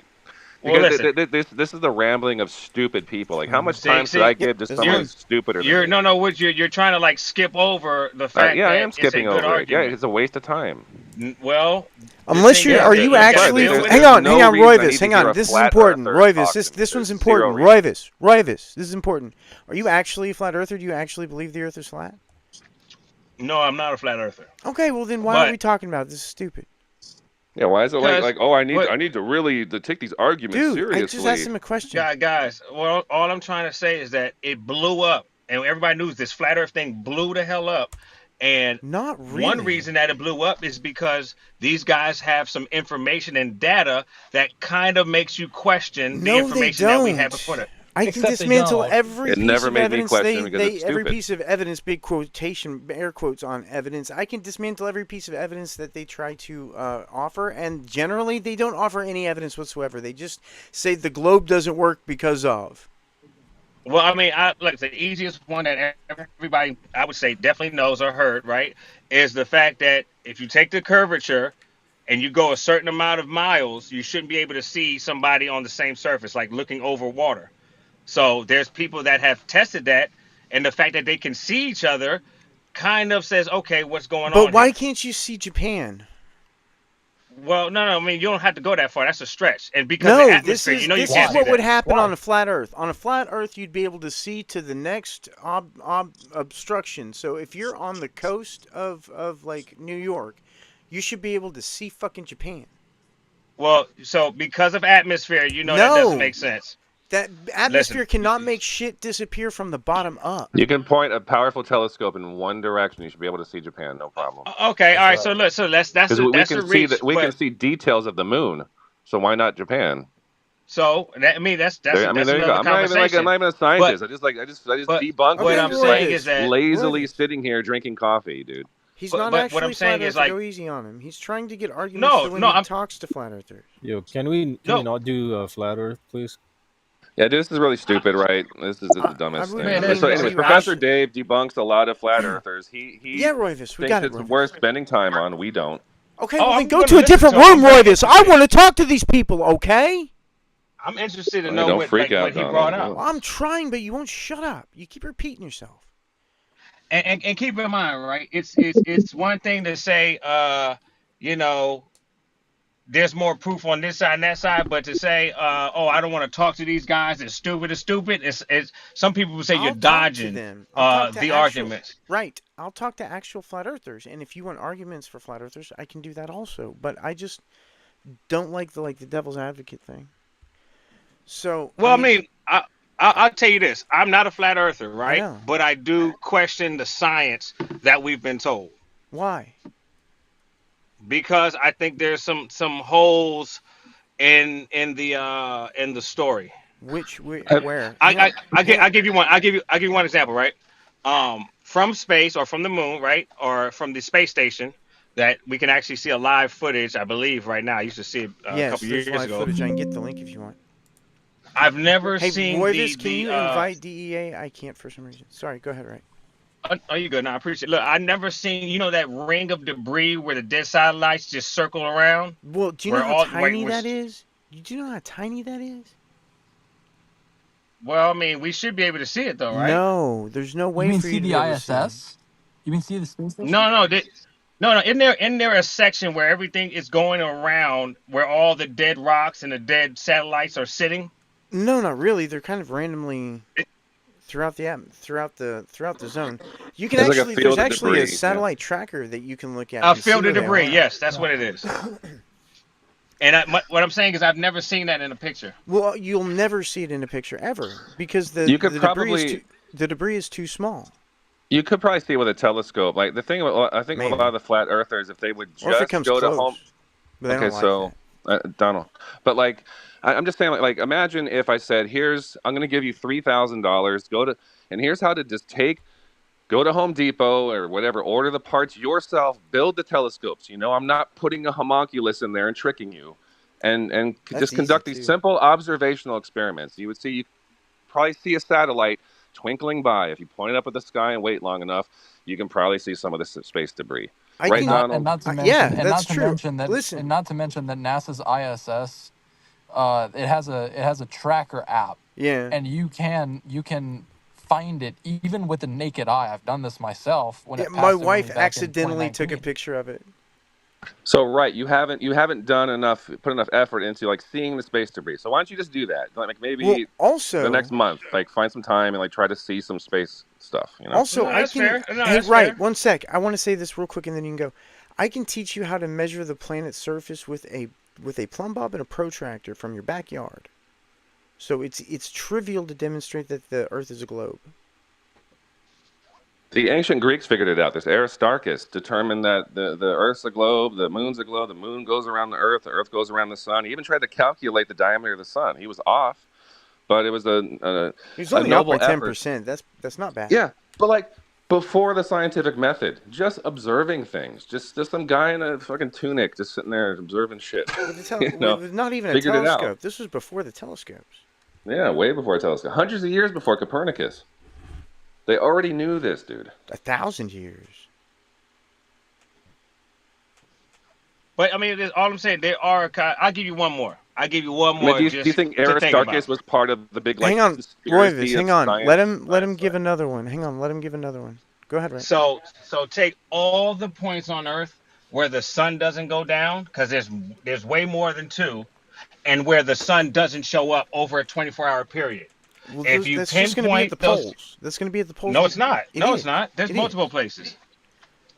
Well, because listen. this is the rambling of stupid people. Like how much See, time should I see, Yep, give to this is someone you're one. who's stupider than you're me? no, what you're trying to like skip over the fact Yeah, I that am it's a skipping good over it. Yeah, argument. it's a waste of time. Well, the Unless thing you're, Yeah, are is, you you got to but actually? deal with Hang it. there's on, hang no on, reason I Roivus. need to Hang hear on. a This is flat important. earther Roivus, talk this to me. this one's There's zero important. reason. Roivus, this is important. Are you actually a flat earther? Do you actually believe the Earth is flat? No, I'm not a flat earther, Okay, well then why are we but talking about it? This is stupid, Yeah, why is it because oh what I need to really to take these arguments dude. I just asked seriously. him a question. guys, well, all I'm trying to say is that it blew up, and everybody knew this flat Earth thing blew the hell up. And Not one really. reason that it blew up is because these guys have some information and data that kind of makes you question the No, they information that we had before don't. that. I can dismantle every It piece never of made me evidence question because it's every stupid. piece of evidence, big quotation, air quotes on evidence. I can dismantle every piece of evidence that they try to offer, and generally they don't offer any evidence whatsoever. They just say the globe doesn't work because of. Well, I mean, like the easiest one that everybody I would say definitely knows or heard, right, is the fact that if you take the curvature and you go a certain amount of miles, you shouldn't be able to see somebody on the same surface, like looking over water. So there's people that have tested that, and the fact that they can see each other kind of says, okay, what's going But on why here? can't you see Japan? Well, no, I mean, you don't have to go that far. That's a stretch. And because of No, atmosphere, you this is can't see what would that. happen on a flat Earth. On a flat Earth, you'd be able to see to the next obstruction. So if you're on the coast of like New York, you should be able to see fucking Japan. Well, so because of atmosphere, that doesn't No, make sense. That Listen, atmosphere cannot make shit disappear from the bottom up. You can point a powerful telescope in one direction. You should be able to see Japan, no problem. okay, all That's right. right. So look, so that's Because we that's can a see reach, that we can but see details of the moon. So why not Japan? so that I mean There, I mean, that's there you go. another I'm conversation. not even a But scientist. I just but debunk what Okay, this. I'm Just like saying is Royvis. that lazily Royvis. sitting here drinking coffee, dude. He's not but what I'm actually flat saying is earther. like Go easy on him. He's trying to get arguments no so when no he I'm talks to flat earthers. Yo, can we no not do flat Earth, please? Yeah, dude, this is really stupid, right? This is the dumbest thing. man. I So, mean, anyways, Listen, Professor Dave debunks a lot of flat earthers. yeah, He Royvis, we thinks got it, it's Royvis. worth spending time on. We don't. Okay, oh, well then I'm go going to to a listen different to him. room, I'm very Royvis. I interested. want to talk to these people. Okay. I'm interested to All right, know don't what freak like out, what he brought Donald. out. Well, I'm trying, but you won't shut up. You keep repeating yourself. And keep in mind, right? It's one thing to say, you know, there's more proof on this side and that side, but to say, oh, I don't want to talk to these guys, it's stupid, it's stupid. It's some people would say you're I'll talk to dodging them. I'll talk to the actual. arguments. Right. I'll talk to actual flat earthers, and if you want arguments for flat earthers, I can do that also. But I just don't like the devil's advocate thing. So I Well, I mean, mean, I'll tell you this: I'm not a flat earther, I right? know But I do question the science that we've been told why. because I think there's some holes in the story. Which Uh, where? I Hang on. Hang on. I give you one. I give you one example, right? From space or from the moon, right, or from the space station, that we can actually see a live footage. I believe right now. I used to see it a Yes, couple there's years live ago. footage. I can get the link if you want. I've never Hey, seen Royvis, can the you invite DEA? I can't for some reason. Sorry, go ahead, right. Oh, you good? No, I appreciate. Look, I never seen that ring of debris where the dead satellites just circle around, Well, do you know where how all wait, tiny that is? Do you know how tiny that is? well, I mean, we should be able to see it though, right? No, there's no You way mean for see you to the be able to see. ISS? You mean see the space station? No, no, no, no. In there a section where everything is going around, where all the dead rocks and the dead satellites are sitting. No, not really. They're kind of randomly throughout the zone. You can There's like a actually there's field of actually a debris. Yeah. satellite tracker that you can look at and see Field where of they debris. are. Yes, that's Yeah. what it is. And what I'm saying is, I've never seen that in a picture. Well, you'll never see it in a picture ever because You could probably the debris is too small. you could probably see with a telescope. Like the thing, I think with a Maybe. lot of the flat earthers, if they would Or if it just comes go to close. home. But they Okay, don't like so Donald, but like I'm just saying, like imagine if I said, I'm going to give you $3,000. And here's how to just go to Home Depot or whatever, order the parts yourself, build the telescopes. I'm not putting a homunculus in there and tricking you, and That's just easy, conduct these too. simple observational experiments. You probably see a satellite twinkling by. If you point it up at the sky and wait long enough, you can probably see some of this space debris. I Right, can, Donald? Not to mention, yeah, that's true. that, Listen. and not to mention that NASA's ISS, it has a tracker app, Yeah. and you can find it even with the naked eye. I've done this myself when Yeah, it my passed over me wife back in accidentally took a 2019. picture of it. So right, you haven't put enough effort into like seeing the space debris. So why don't you just do that? Like Well, maybe the next also, month, like find some time and like try to see some space stuff. also No, I that's can. fair. No, Hey, that's right. fair. One sec. I want to say this real quick, and then you can go. I can teach you how to measure the planet's surface with a plumb bob and a protractor from your backyard. So it's trivial to demonstrate that the Earth is a globe. The ancient Greeks figured it out. This Aristarchus determined that the Earth's a globe, the moon's a globe, the moon goes around the Earth goes around the sun. He even tried to calculate the diameter of the sun. He was off, but it was He's a only off by noble effort. 10%. That's not bad. Yeah, but like before the scientific method, just observing things, just some guy in a fucking tunic just sitting there observing shit. With not even a Figured it out. telescope. This was before the telescopes. Yeah, way before a telescope. Hundreds of years before Copernicus. They already knew this, dude. 1,000 years. But I mean, all I'm saying, there are. I'll give you one more. I'll give you one I more. mean, do you think to think Aristarchus about. was part of the big like Hang on, conspiracy Royvis. of Hang on. science? Let him give another one. Hang on. Let him give another one. Go ahead, Ray. So take all the points on Earth where the sun doesn't go down, because there's way more than two, and where the sun doesn't show up over a 24-hour period. Well, If you that's just going to be at the pinpoint those, poles. That's going to be at the poles. no, it's not. It No, is. it's not. There's It multiple places.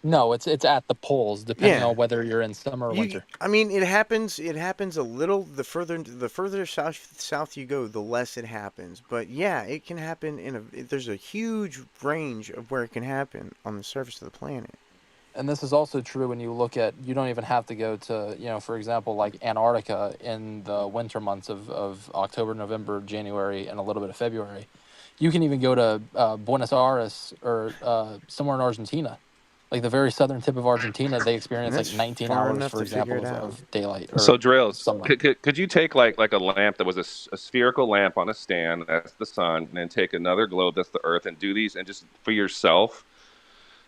No, it's at the poles, depending Yeah. on whether you're in summer or winter. I mean, it happens. It happens a little. The further south you go, the less it happens. But yeah, it can happen There's a huge range of where it can happen on the surface of the planet. And this is also true when you look at, you don't even have to go to, for example, like Antarctica in the winter months of October, November, January, and a little bit of February. You can even go to Buenos Aires or somewhere in Argentina. Like the very southern tip of Argentina, they And experience like that's 19 far hours, enough for to figure example, it out. of daylight So or drills, sunlight. could you take like a lamp that was a spherical lamp on a stand, that's the sun, and then take another globe that's the earth, and do these, and just for yourself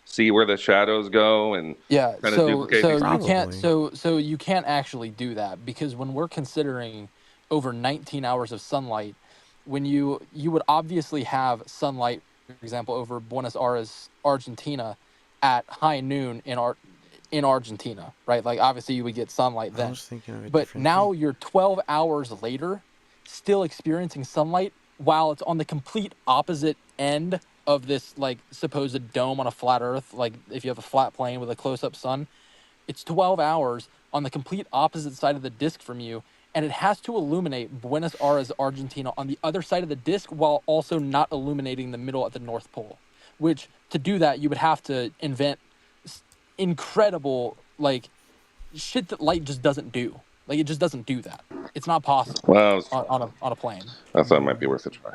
see where the shadows go and Yeah, kind of so duplicate so these? you can't Probably. so you can't actually do that because when we're considering over 19 hours of sunlight, when you would obviously have sunlight, for example, over Buenos Aires, Argentina, at high noon in Argentina, right? Like obviously you would get sunlight I then. was thinking of a But different thing. now you're 12 hours later still experiencing sunlight while it's on the complete opposite end of this like supposed dome on a flat earth. Like if you have a flat plane with a close-up sun, it's 12 hours on the complete opposite side of the disk from you, and it has to illuminate Buenos Aires, Argentina on the other side of the disk while also not illuminating the middle at the North Pole. Which to do that you would have to invent incredible like shit that light just doesn't do. Like it just doesn't do that. It's not possible Well, on a plane. I thought it might be worth a try.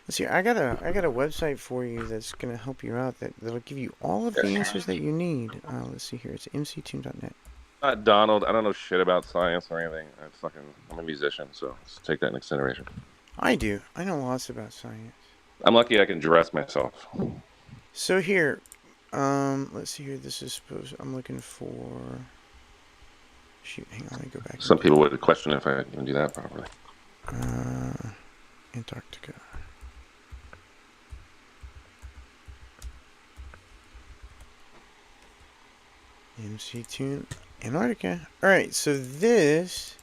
Let's see. I got a website for you that's gonna help you out. That'll give you all of the answers that you need. Let's see here. It's mctune.net. Not Donald. I don't know shit about science or anything. I'm a musician, so let's take that in consideration. I do. I know lots about science. I'm lucky I can dress myself. So here, let's see here. This is supposed. I'm looking for. Shoot, hang on. Let me go back. Some people would question if I can do that properly. Antarctica. MC Tune Antarctica. Alright, so this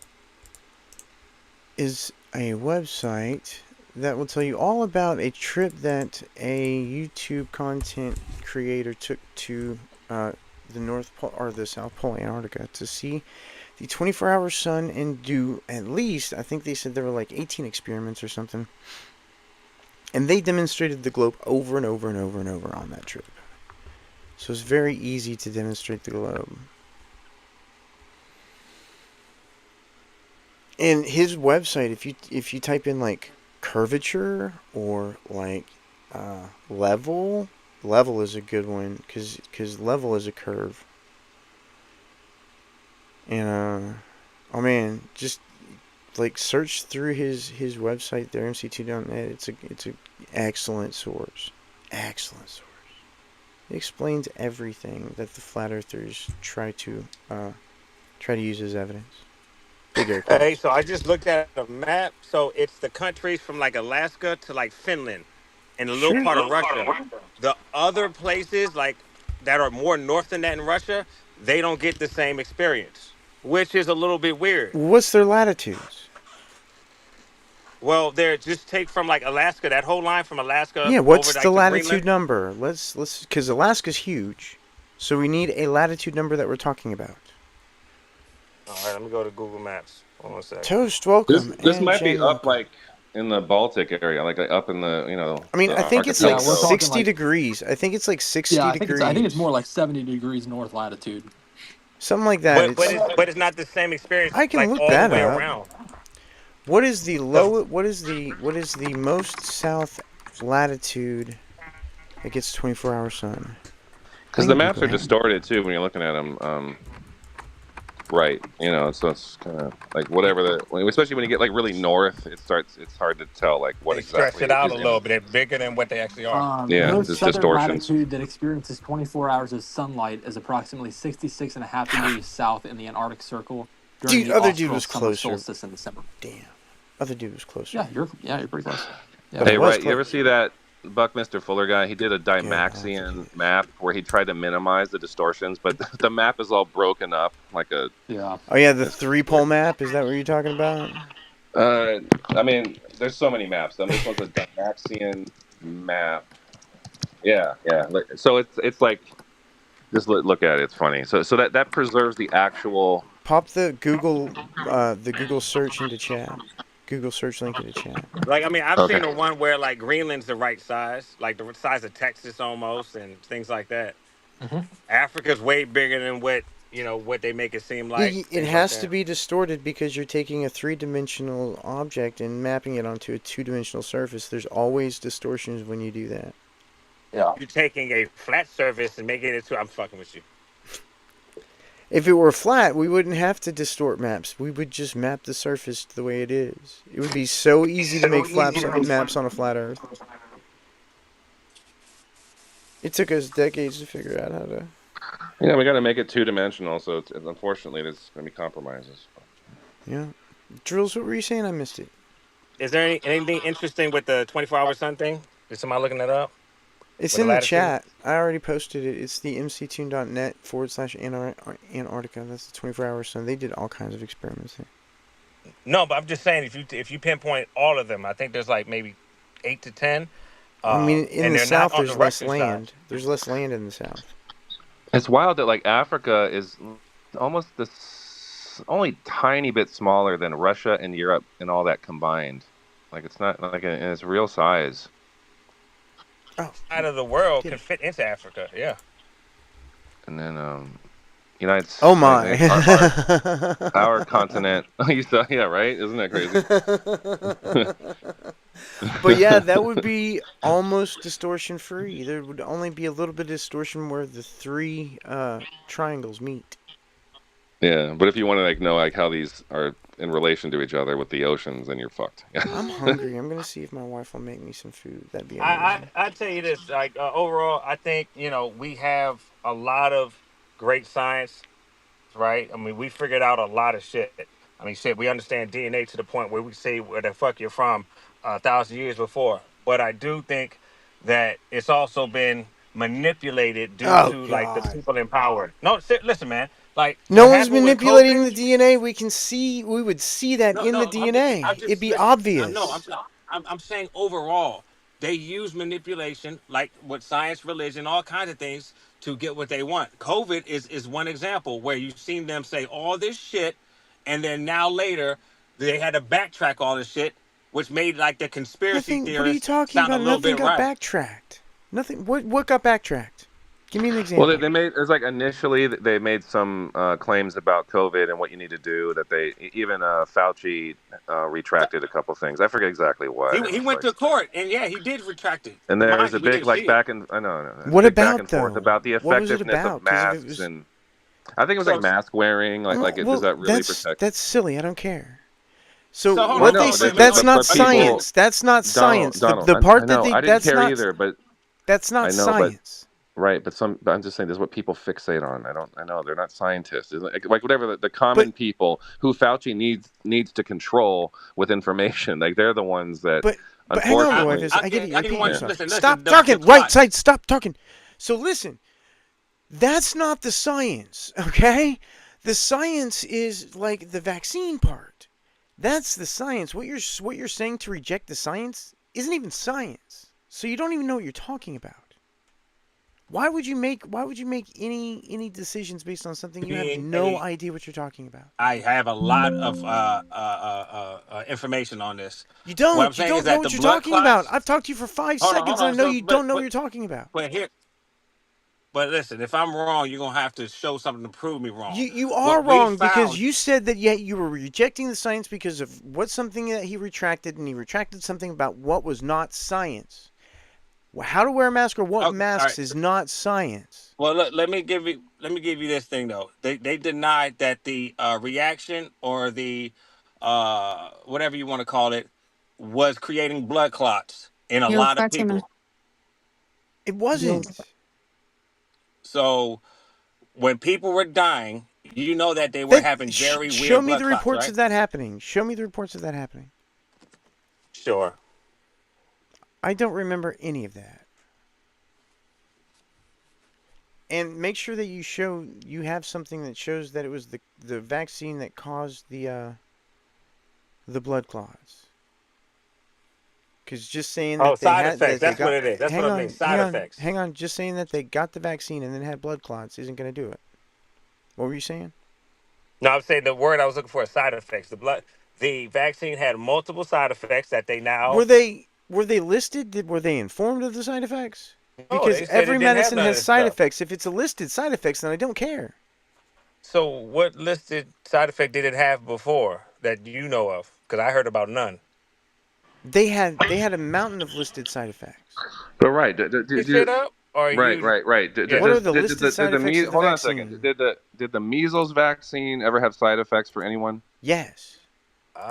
is a website that will tell you all about a trip that a YouTube content creator took to the North Pole or the South Pole, Antarctica, to see the 24-hour sun and do at least, I think they said there were like 18 experiments or something. And they demonstrated the globe over and over and over and over on that trip. So it's very easy to demonstrate the globe. And his website, if you type in like curvature or like level is a good one because level is a curve. And oh man, just like search through his website there, mc2.net. It's a excellent source. Excellent source. It explains everything that the flat earthers try to use as evidence. Big air Hey, quotes. so I just looked at a map. So it's the countries from like Alaska to like Finland and a little Sure. part of Russia. The other places like that are more north than that in Russia, they don't get the same experience, which is a little bit weird. What's their latitudes? Well, they're just take from like Alaska, that whole line from Alaska Yeah, over what's the like to latitude Greenland. number? Let's because Alaska's huge, so we need a latitude number that we're talking about. All right, let me go to Google Maps. Hold on a second. Toast, This welcome, this and might be Jen, up welcome. like in the Baltic area, like up in the I mean, the I think it's like Yeah, we're archipelago. talking 60 like degrees. I think it's like yeah, 60 I think it's degrees. more like 70 degrees north latitude. Something like that. But it's not the same experience I can like look all the that way up. around. What is the 'Cause low? What is the most south latitude that gets 24-hour sun? I Because the can maps Google are that. distorted too when you're looking at them. Right, so it's kind of like whatever especially when you get like really north, it's hard to tell like what they stretch exactly it out a is in little it. bit. They're bigger than what they actually are. Yeah, Most there's southern distortions. latitude that experiences 24 hours of sunlight is approximately 66.5 degrees south in the Antarctic Circle during Dude, the other dude austral was summer closer. solstice in December. Damn, other dude was closer. Yeah, you're pretty close. Yeah. But I Hey, was right, you ever close. see that Buckminster Fuller guy? He did a Good, I'll have to do Dymaxion map where he tried to minimize the distortions, but the map is all broken up like a. Yeah. Oh yeah, the It's three-pole map. Is that what you're talking about? I mean, there's so many maps. This one's a Dymaxion map. Yeah, yeah. So it's like Just look at it. It's funny. So that preserves the actual. Pop the Google search into chat. Google search link into chat. Like, I mean, I've Okay. seen the one where like Greenland's the right size, like the size of Texas almost, and things like that. Hmm. Africa's way bigger than what they make it seem like, It things like has to that. be distorted because you're taking a three-dimensional object and mapping it onto a two-dimensional surface. There's always distortions when you do that. Yeah. You're taking a flat surface and making it into. I'm fucking with you. If it were flat, we wouldn't have to distort maps. We would just map the surface the way it is. It would be so easy to make maps on a flat Earth. It took us decades to figure out how to. Yeah, we got to make it 2-dimensional. So unfortunately, there's going to be compromises. Yeah. Drills, what were you saying? I missed it. Is there anything interesting with the 24-hour sun thing? Is somebody looking that up It's with the in the latitude? chat. I already posted it. It's the mctune.net/Antarctica. That's the 24-hour sun. They did all kinds of experiments there. No, but I'm just saying if you pinpoint all of them, I think there's like maybe 8 to 10, I mean, in and the they're not south, on the there's less Western side. land. There's less land in the south. It's wild that like Africa is almost only tiny bit smaller than Russia and Europe and all that combined. Like it's not like in its real size. Oh, Out of the world did can it. fit into Africa. Yeah. And then United Oh like, my. our continent. You saw, yeah, right? Isn't that crazy? But yeah, that would be almost distortion free. There would only be a little bit of distortion where the three triangles meet. Yeah, but if you want to like know like how these are in relation to each other with the oceans, then you're fucked. I'm hungry. I'm gonna see if my wife will make me some food. That'd be I amazing. I tell you this, like overall, I think we have a lot of great science, right? I mean, we figured out a lot of shit. I mean, shit, we understand DNA to the point where we say where the fuck you're from 1,000 years before. But I do think that it's also been manipulated due Oh to like the God. people in power. No, listen, man. Like No what one's happened with manipulating the COVID. DNA. We would see that No, in the no, I'm DNA. It'd just be listen. No, obvious. I'm saying overall, they use manipulation, like with science, religion, all kinds of things to get what they want. COVID is one example where you've seen them say all this shit, and then now later they had to backtrack all this shit, which made like the conspiracy Nothing. What are you theorists talking sound a about? little Nothing bit got right. backtracked. Nothing. What got backtracked? Give me an Well, example. they made it's like initially they made some claims about COVID and what you need to do that they even Fauci retracted a couple things. I forget exactly what. It He was went like, to court, and yeah, he did retract it. and there was Mind a you, we big didn't like see it. back and I know there's a What big back about and forth though? about the What was it effectiveness of about? Because if it masks was, and I think it was like So, mask wearing does well, that really protect? that's silly. I don't care. So so hold Well, on, what they no, said, wait. that's Are, not but are you cool? people science. That's not science. Donald, The I part that know they I didn't that's care not either, but that's not I know, but science. right, but I'm just saying this is what people fixate on. I know they're not scientists. It's like whatever the But common people who Fauci needs to control with information. Like they're the ones that but hang on, I, unfortunately, Roivas. I, I get it. You're I didn't repeating want yeah. yourself. listen. Stop The talking. Right clock. side. Stop talking. So listen. That's not the science. Okay. The science is like the vaccine part. That's the science. What you're saying to reject the science isn't even science. So you don't even know what you're talking about. Why would you make any decisions based on something you have Being no a idea what you're talking about? I have a lot of information on this. You What I'm don't. You saying is don't know that the what you're blood talking about. clots. I've talked to you for five Hold seconds and I on. know So, you don't know what you're talking about. but here, but listen, if I'm wrong, you're gonna have to show something to prove me wrong. You are What we wrong because found. you said that yet you were rejecting the science because of what something that he retracted, and he retracted something about what was not science. How to wear a mask or what Oh, all masks right. is not science. Well, let me give you this thing though. They denied that the reaction or the whatever you want to call it was creating blood clots in a Yo, lot of Fatima. people. It Yo. wasn't. So when people were dying, you know that they were having very Show weird me blood the clots, reports right? of that happening. Show me the reports of that happening. Sure. I don't remember any of that. And make sure that you have something that shows that it was the vaccine that caused the blood clots. Because just saying Oh, that they side had effects. that they That's what got it is. That's what hang I mean. on, Side effects. hang on. Just saying that they got the vaccine and then had blood clots isn't going to do it. What were you saying? No, I'm saying the word I was looking for is side effects. The vaccine had multiple side effects that they now. Were they listed? Were they informed of the side effects? Oh, Because they said every it didn't have medicine none of has this side stuff. effects. If it's a listed side effects, then I don't care. So, what listed side effect did it have before that you know of? Because I heard about none. They had a mountain of listed side effects. But right, You shit up, or right, you? right. Yeah. What are the listed side effects of the Hold on a second. vaccine? Did the measles vaccine ever have side effects for anyone? Yes.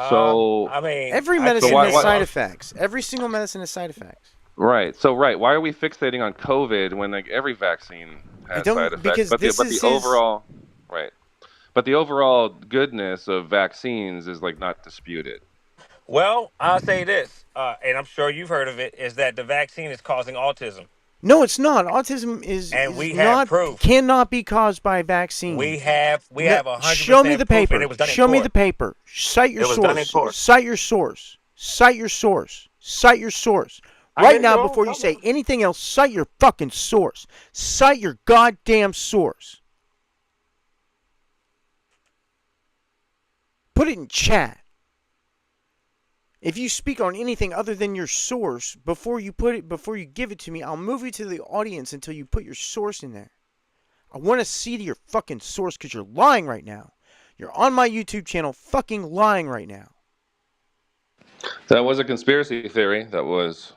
So I mean, Every I medicine can't why has think side of. effects. Every single medicine has side effects. right, why are we fixating on COVID when like every vaccine I has side don't effects? because this But is the his. overall right, but the overall goodness of vaccines is like not disputed. Well, I'll say this, and I'm sure you've heard of it, is that the vaccine is causing autism, No, it's not. Autism and is we have not proof. cannot be caused by vaccine. We No, have a hundred show me the percent proof, and it paper. was done in Show me the court. paper. Cite your It was done in source. court. Cite your source. Cite your source. Cite your source. I Right can now, go. before you say anything else, cite your fucking source. Cite your goddamn source. Put it in chat. If you speak on anything other than your source before you give it to me, I'll move you to the audience until you put your source in there. I want to see to your fucking source because you're lying right now. You're on my YouTube channel fucking lying right now. That was a conspiracy theory that was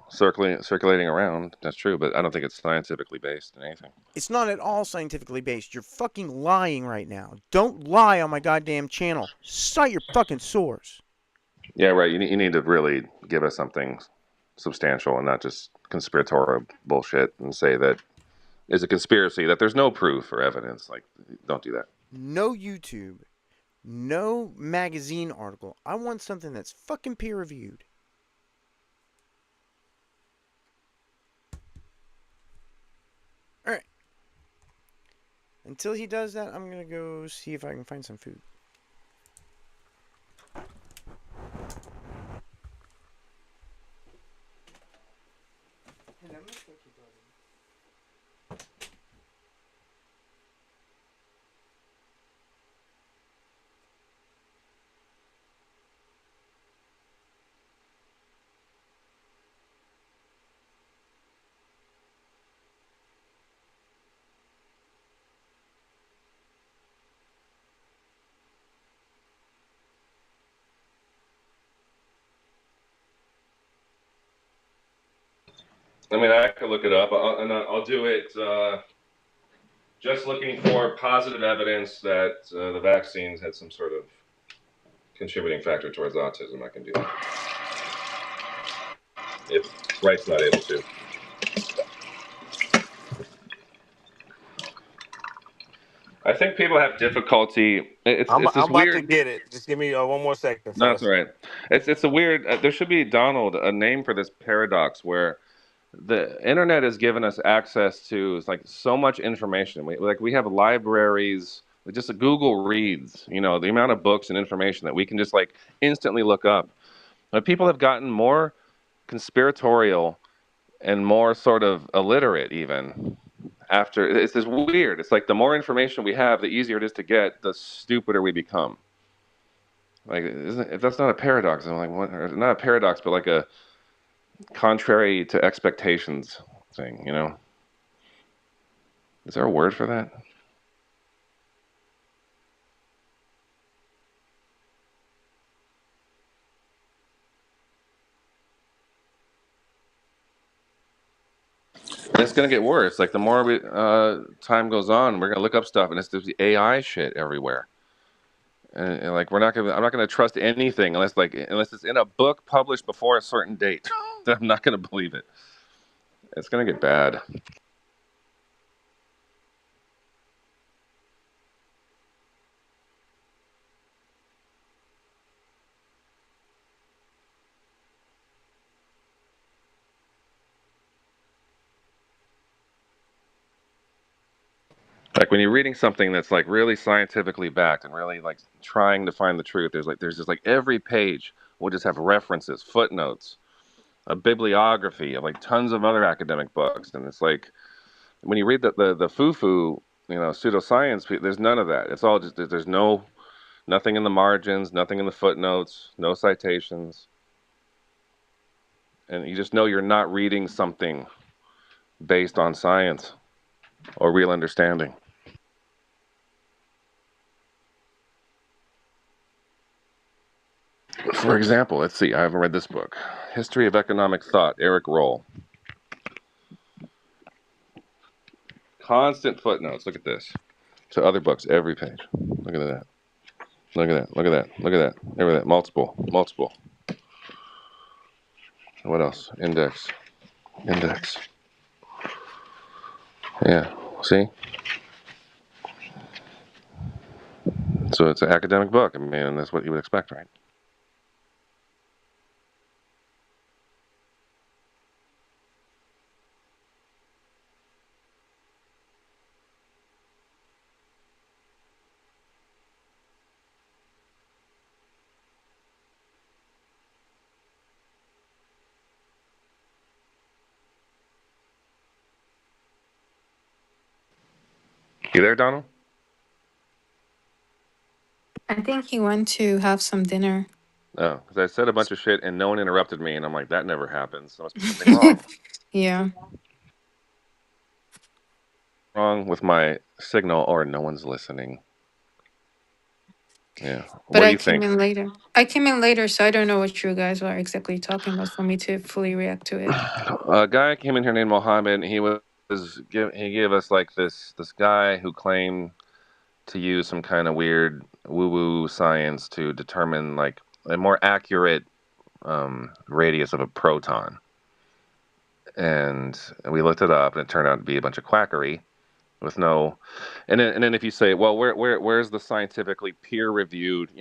circulating around. That's true, but I don't think it's scientifically based in anything. It's not at all scientifically based. You're fucking lying right now. Don't lie on my goddamn channel. Cite your fucking source. Yeah, right. You need to really give us something substantial and not just conspiratorial bullshit and say that is a conspiracy that there's no proof or evidence. Like, don't do that. No YouTube. No magazine article. I want something that's fucking peer reviewed. Alright. Until he does that, I'm gonna go see if I can find some food. I mean, I could look it up, and I'll do it just looking for positive evidence that the vaccines had some sort of contributing factor towards autism. I can do that if Wright's not able to. I think people have difficulty. I'm It's this about to weird. get it. Just give me one more second, No, that's all fellas. right. It's a weird. There should be, Donald, a name for this paradox where the internet has given us access to, it's like, so much information. We have libraries, like just Google reads. You know, the amount of books and information that we can just like instantly look up. But people have gotten more conspiratorial and more sort of illiterate even after. It's this weird. It's like the more information we have, the easier it is to get, the stupider we become. Like, if that's not a paradox, I'm like, what? Or not a paradox, but like a contrary to expectations thing, you know? Is there a word for that? It's gonna get worse. Like, the more time goes on, we're gonna look up stuff, and it's just the AI shit everywhere. And like, I'm not gonna trust anything unless it's in a book published before a certain date. I'm not gonna believe it. It's gonna get bad. Like, when you're reading something that's like really scientifically backed and really like trying to find the truth, there's just like every page will just have references, footnotes, a bibliography of like tons of other academic books, and it's like when you read the foo-foo, pseudoscience, there's none of that. It's all just there's nothing in the margins, nothing in the footnotes, no citations, and you just know you're not reading something based on science or real understanding. For example, let's see, I haven't read this book, History of Economic Thought, Eric Roll. Constant footnotes. Look at this. To other books, every page. Look at that. Look at that. Look at that. Look at that. Every that. Multiple. Multiple. What else? Index. Index. Yeah. See? So it's an academic book. I mean, that's what you would expect, right? You there, Donald? I think he went to have some dinner. Oh, because I said a bunch of shit and no one interrupted me, and I'm like, that never happens. There must be something wrong. Yeah. Wrong with my signal, or no one's listening. Yeah. But What do I you came think? in later. I came in later, so I don't know what you guys are exactly talking about for me to fully react to it. A guy came in here named Mohammed, and he gave us like this guy who claimed to use some kind of weird woo-woo science to determine like a more accurate radius of a proton. And we looked it up, and it turned out to be a bunch of quackery with no. And then if you say, well, where's the scientifically peer-reviewed,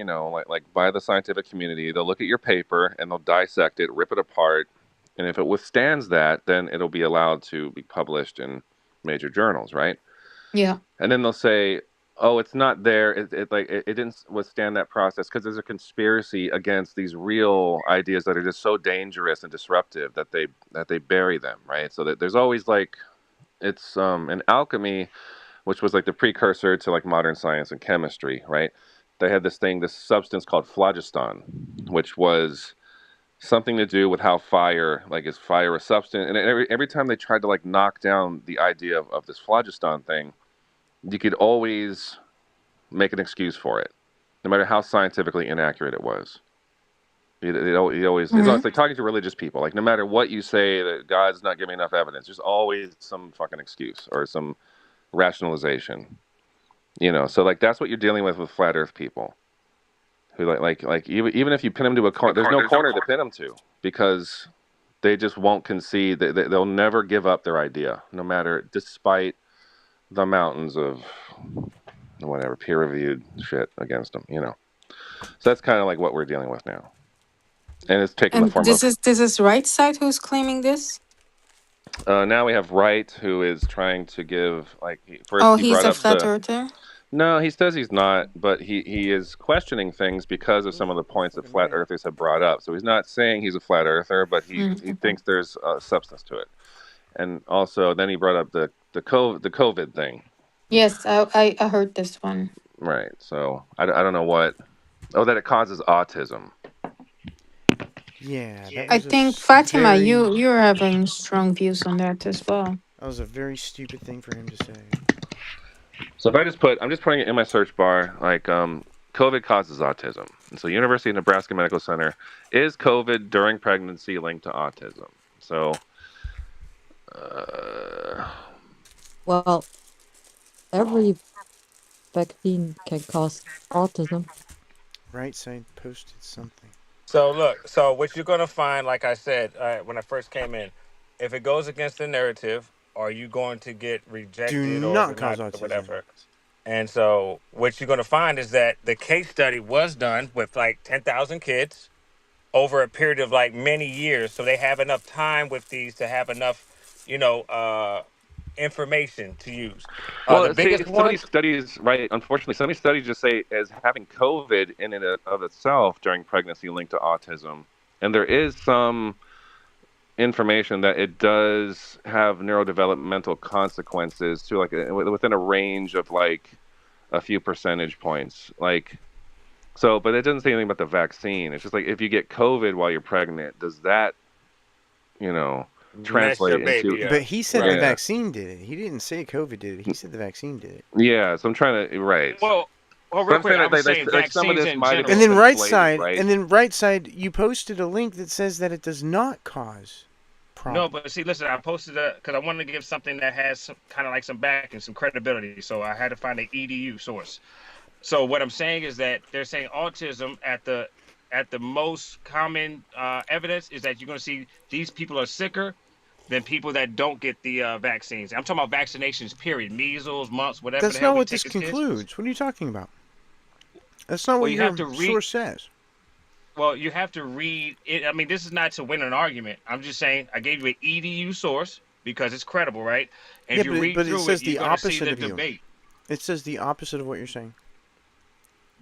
like by the scientific community, they'll look at your paper and they'll dissect it, rip it apart, and if it withstands that, then it'll be allowed to be published in major journals, right? Yeah. And then they'll say, oh, it's not there, it didn't withstand that process because there's a conspiracy against these real ideas that are just so dangerous and disruptive that they bury them, right? So that there's always like, it's in alchemy, which was like the precursor to like modern science and chemistry, right? They had this substance called phlogiston, which was something to do with how fire, like, is fire a substance? And every time they tried to like knock down the idea of this phlogiston thing, you could always make an excuse for it, no matter how scientifically inaccurate it was. It always, it's like talking to religious people. Like, no matter what you say that God's not giving enough evidence, there's always some fucking excuse or some rationalization. So like that's what you're dealing with flat Earth people, who like even if you pin them to a corner, there's no corner to pin them to because they just won't concede. They'll never give up their idea, no matter, despite the mountains of whatever peer-reviewed shit against them. So that's kind of like what we're dealing with now, and it's taking the And form of. this is right side who's claiming this? Now we have Wright, who is trying to give like first Oh, he he's brought a up flat earther? No, he says he's not, but he is questioning things because of some of the points that flat earthers have brought up. So he's not saying he's a flat earther, but he Okay. thinks there's substance to it. And also, then he brought up the COVID thing. Yes, I heard this one. Right. So I don't know what. Oh, that it causes autism. Yeah, that I was think Fatima, you're having strong views on that as well. That was a very stupid thing for him to say. So if I'm just putting it in my search bar, like COVID causes autism. And so University of Nebraska Medical Center, is COVID during pregnancy linked to autism? So Well, every vaccine can cause autism. Right side posted something. So look, so what you're gonna find, like I said when I first came in, if it goes against the narrative, are you going to get Do rejected or not cause not or autism. whatever? And so what you're gonna find is that the case study was done with like 10,000 kids over a period of like many years, so they have enough time with these to have enough, information to use. The well, see, biggest some of one. these studies, right? Unfortunately, some of these studies just say as having COVID in and of itself during pregnancy linked to autism, and there is some information that it does have neurodevelopmental consequences to like within a range of like a few percentage points. Like so, but it doesn't say anything about the vaccine. It's just like if you get COVID while you're pregnant, does that, you know, Mess your translate into baby But up. he said the Right. yeah. vaccine did it. He didn't say COVID did it. He said the vaccine did it. Yeah, so I'm trying to right. Well, But real I'm quick, saying I that was saying like some of vaccines this in might have And been general. then conflated, right? right side, you posted a link that says that it does not cause No, problems. but see, listen, I posted it because I wanted to give something that has some kind of like some back and some credibility. So I had to find an EDU source. So what I'm saying is that they're saying autism at the most common evidence is that you're going to see these people are sicker than people that don't get the vaccines. I'm talking about vaccinations, period. Measles, mumps, whatever the That's hell not we what take this as kids. concludes. What are you talking about? That's not Well, what you have your to read. source says. Well, you have to read it. I mean, this is not to win an argument. I'm just saying I gave you an EDU source because it's credible, right? And Yeah, if you read but it through it, says you're the going to see opposite the of you. debate. It says the opposite of what you're saying.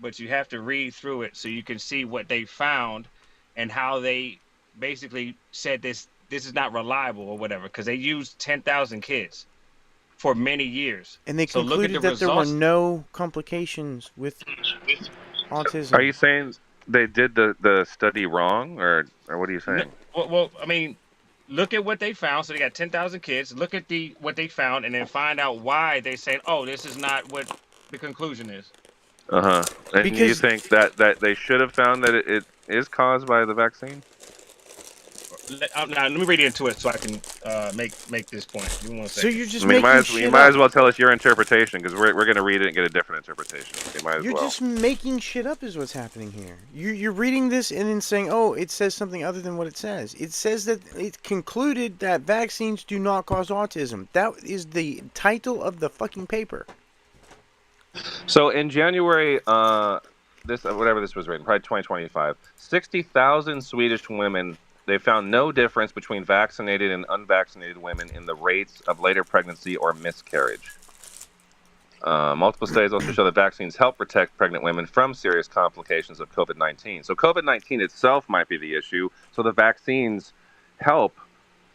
But you have to read through it so you can see what they found and how they basically said this is not reliable or whatever because they used 10,000 kids for many years. And they So look at concluded the that there were results. no complications with Are autism. you saying they did the study wrong, or what are you saying? Well, I mean, look at what they found. So they got 10,000 kids. Look at the what they found and then find out why they said, "Oh, this is not what the conclusion is." Uh-huh. And you Because think that they should have found that it is caused by the vaccine? Now let me read into it so I can make this point. Give me one so second. you're I just mean, making you shit might up. as well tell us your interpretation because we're going to read it and get a different interpretation. So you might as You're well. just making shit up is what's happening here. You're reading this and then saying, "Oh, it says something other than what it says." It says that it concluded that vaccines do not cause autism. That is the title of the fucking paper. So in January, this whatever this was written, probably 2025, 60,000 Swedish women. They found no difference between vaccinated and unvaccinated women in the rates of later pregnancy or miscarriage. Multiple studies also show that vaccines help protect pregnant women from serious complications of COVID-19. So COVID-19 itself might be the issue. So the vaccines help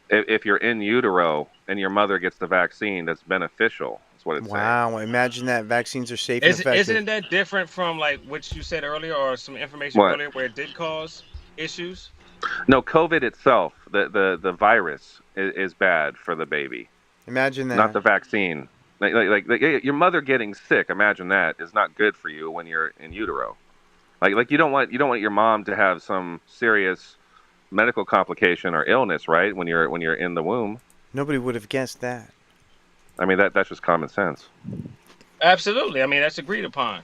if you're in utero and your mother gets the vaccine. That's beneficial. That's what it's saying. Wow, imagine that vaccines are safe and effective. Isn't that different from like what you said earlier or some information What? earlier where it did cause issues? No, COVID itself, the virus is bad for the baby, Imagine not that. the vaccine. Your mother getting sick. Imagine that is not good for you when you're in utero. Like you don't want your mom to have some serious medical complication or illness, right? When you're in the womb. Nobody would have guessed that. I mean that's just common sense. Absolutely. I mean, that's agreed upon.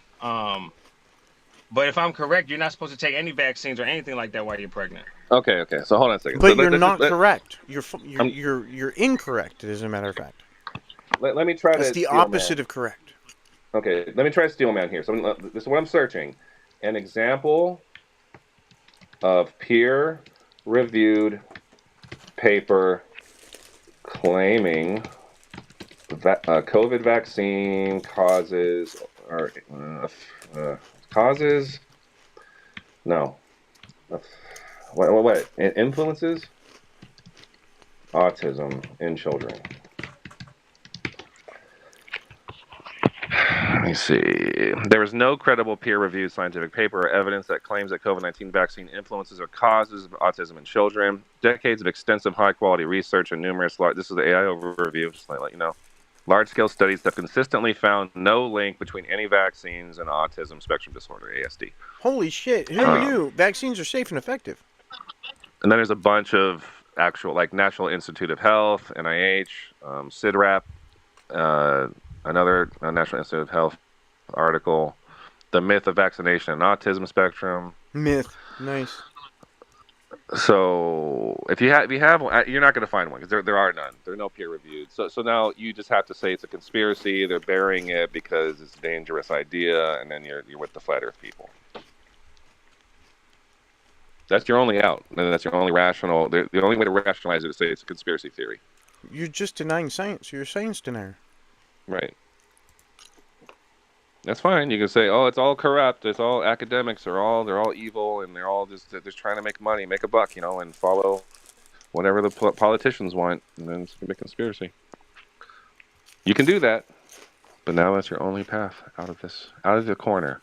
But if I'm correct, you're not supposed to take any vaccines or anything like that while you're pregnant. Okay. So hold on a second. So But you're not let, correct. um, You're incorrect. As a matter of fact, let me try that's to the steel man. opposite of correct. Okay, let me try to steel man here. So this is what I'm searching. An example of peer-reviewed paper claiming that COVID vaccine causes or causes no what it influences autism in children. Let me see. There is no credible peer-reviewed scientific paper or evidence that claims that COVID-19 vaccine influences or causes autism in children. Decades of extensive high-quality research and this is the AI overview, just to let you know. Large-scale studies have consistently found no link between any vaccines and autism spectrum disorder, ASD. Holy shit! Who knew? Vaccines are safe and effective. And then there's a bunch of actual, like National Institute of Health, NIH, CIDRAP, another National Institute of Health article, The Myth of Vaccination and Autism Spectrum. Myth. Nice. So if you have, you're not going to find one because there are none. There are no peer reviewed. So now you just have to say it's a conspiracy. They're burying it because it's a dangerous idea, and then you're with the flat Earth people. That's your only out, and that's your only rational. The only way to rationalize it is to say it's a conspiracy theory. You're just denying science. You're a science denier. Right. That's fine. You can say, "Oh, it's all corrupt. It's all academics they're all evil, and they're just trying to make money, make a buck, and follow whatever the politicians want, and then it's gonna be a conspiracy. You can do that, but now that's your only path out of this, out of the corner.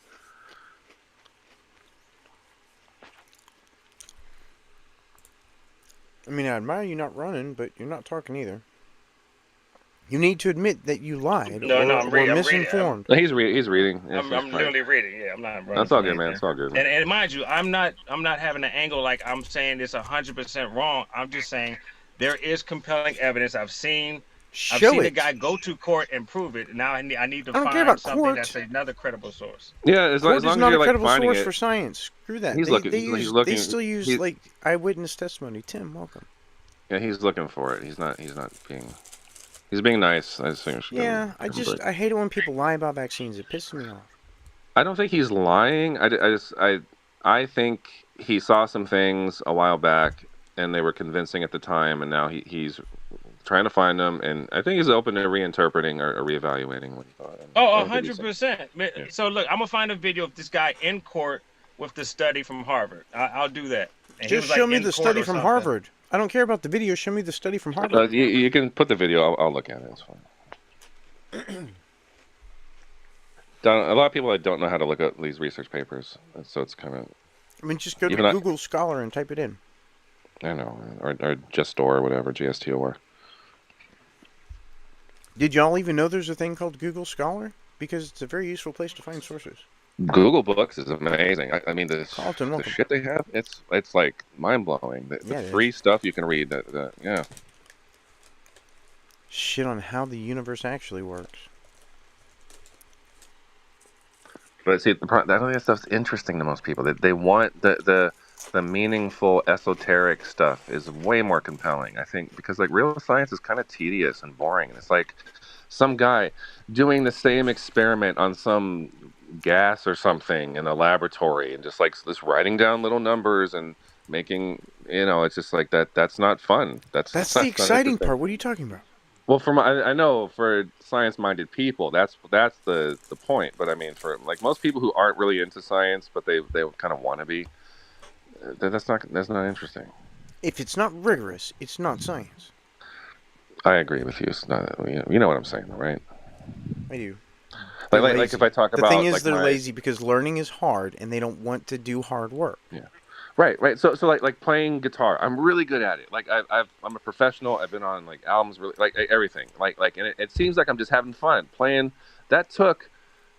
I mean, I admire you not running, but you're not talking either. You need to admit that you lied No, no, or I'm were reading. I'm reading. misinformed. No, he's reading. It's I'm fine. literally reading. Yeah, I'm not running. That's all from good, man. anything. It's all good, man. And mind you, I'm not having an angle like I'm saying it's 100% wrong. I'm just saying there is compelling evidence. I've seen Show the it. guy go to court and prove it. Now I need to I don't care find about something court. that's another credible source. Yeah, as Court long is as not you're a like credible finding source it. for science. Screw that. He's looking. He's looking. They still use like eyewitness testimony. Tim, welcome. Yeah, he's looking for it. He's not being. He's being nice. I just think we should Yeah, give him a break. I hate it when people lie about vaccines. It pisses me off. I don't think he's lying. I think he saw some things a while back, and they were convincing at the time, and now he's trying to find them, and I think he's open to reinterpreting or reevaluating what he thought. Oh, 100%. So look, I'm gonna find a video of this guy in court with the study from Harvard. I'll do that. And Just show me the study from Harvard. I don't care about the video. Show me the study from Harvard. You can put the video. I'll look at it. It's fine. A lot of people don't know how to look at these research papers, so it's kind of. I mean, just go to Google Scholar and type it in. I know, or Gestor or whatever, GSTOR. Did y'all even know there's a thing called Google Scholar? Because it's a very useful place to find sources. Google Books is amazing. I mean, the Carlton, shit they have, it's like mind blowing. The free stuff you can read. Yeah. Shit on how the universe actually works. But see, I don't think that stuff's interesting to most people. They want the meaningful esoteric stuff is way more compelling. I think because like real science is kind of tedious and boring. It's like some guy doing the same experiment on some gas or something in a laboratory and just writing down little numbers and making, it's just like that's not fun. That's the exciting part. What are you talking about? Well, I know for science-minded people, that's the point. But I mean, for like most people who aren't really into science, but they kind of want to be, that's not interesting. If it's not rigorous, it's not science. I agree with you. It's not. You know what I'm saying, right? I do. Like if I talk about the thing is, they're lazy because learning is hard, and they don't want to do hard work. Yeah. Right. So like playing guitar, I'm really good at it. Like I'm a professional. I've been on like albums, really like everything. Like and it seems like I'm just having fun playing. That took,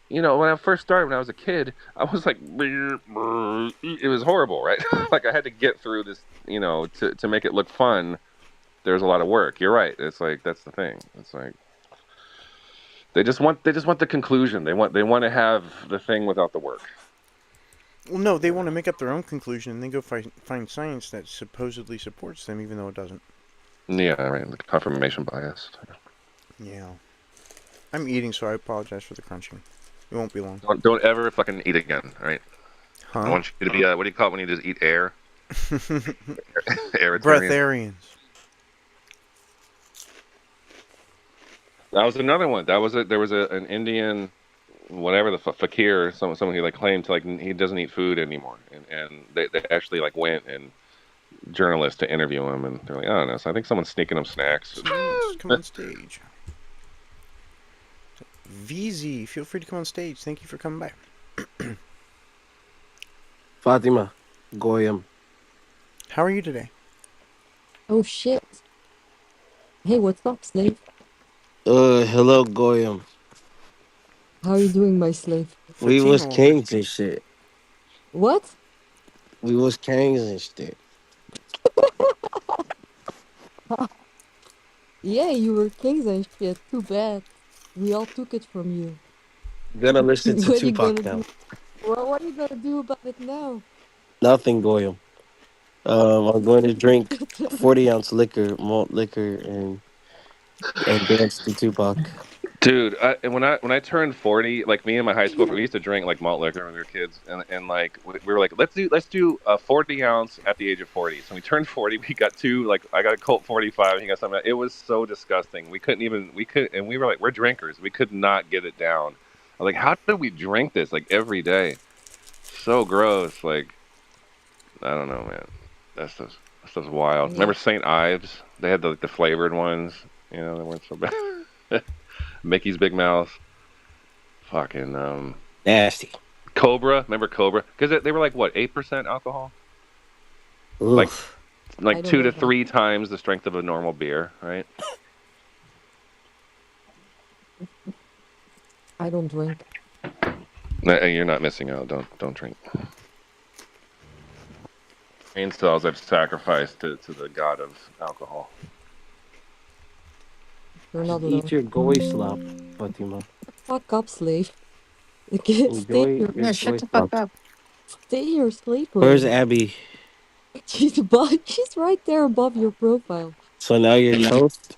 when I first started when I was a kid, I was like, it was horrible, right? Like I had to get through this, to make it look fun. There's a lot of work. You're right. It's like that's the thing. It's like they just want the conclusion. They want to have the thing without the work. Well, no, they want to make up their own conclusion and then go find science that supposedly supports them, even though it doesn't. Yeah, right. The confirmation bias. Yeah. I'm eating, so I apologize for the crunching. It won't be long. Don't ever fucking eat again, right? Huh? I want you to be, what do you call it when you just eat air? Breatharians. That was another one. There was an Indian, whatever the fakir, someone who like claimed to he doesn't eat food anymore, and they actually went and journalists to interview him, and they're like, I don't know, so I think someone's sneaking him snacks. Come on stage. VZ, feel free to come on stage. Thank you for coming by. Fatima, Goyam. How are you today? Oh shit. Hey, what's up, slave? Hello, Goyam. How are you doing, my slave? We was kings and shit. What? We was kings and shit. Yeah, you were kings and shit. Too bad. We all took it from you. Gonna listen to Tupac now. Well, what are you gonna do about it now? Nothing, Goyam. I'm going to drink 40-ounce liquor, malt liquor, and dance to Tupac. Dude, when I turned 40, like me and my high school, we used to drink malt liquor when we were kids, and we were like, let's do a 40-ounce at the age of 40. So we turned 40, we got two, I got a Colt 45, he got something. It was so disgusting. And we were like, we're drinkers. We could not get it down. I was like, how did we drink this every day? So gross. I don't know, man. That's just. Stuff's wild. Yeah. Remember St. Ives? They had the flavored ones. You know, they weren't so bad. Mickey's Big Mouth. Fucking Nasty. Cobra. Remember Cobra? Because they were like what, 8% alcohol? Like Oof. I like don't two know to that. three times the strength of a normal beer, right? I don't drink. You're not missing out. Don't drink. Brain cells I've sacrificed to the god of alcohol. You're Just not eat alone. your goy slop, Fatima. Fuck up, slave. Okay, Enjoy your Yeah, goy shut the fuck slop. up. stay your slave Where's lane. Abby? She's right there above your profile. So now you're toast?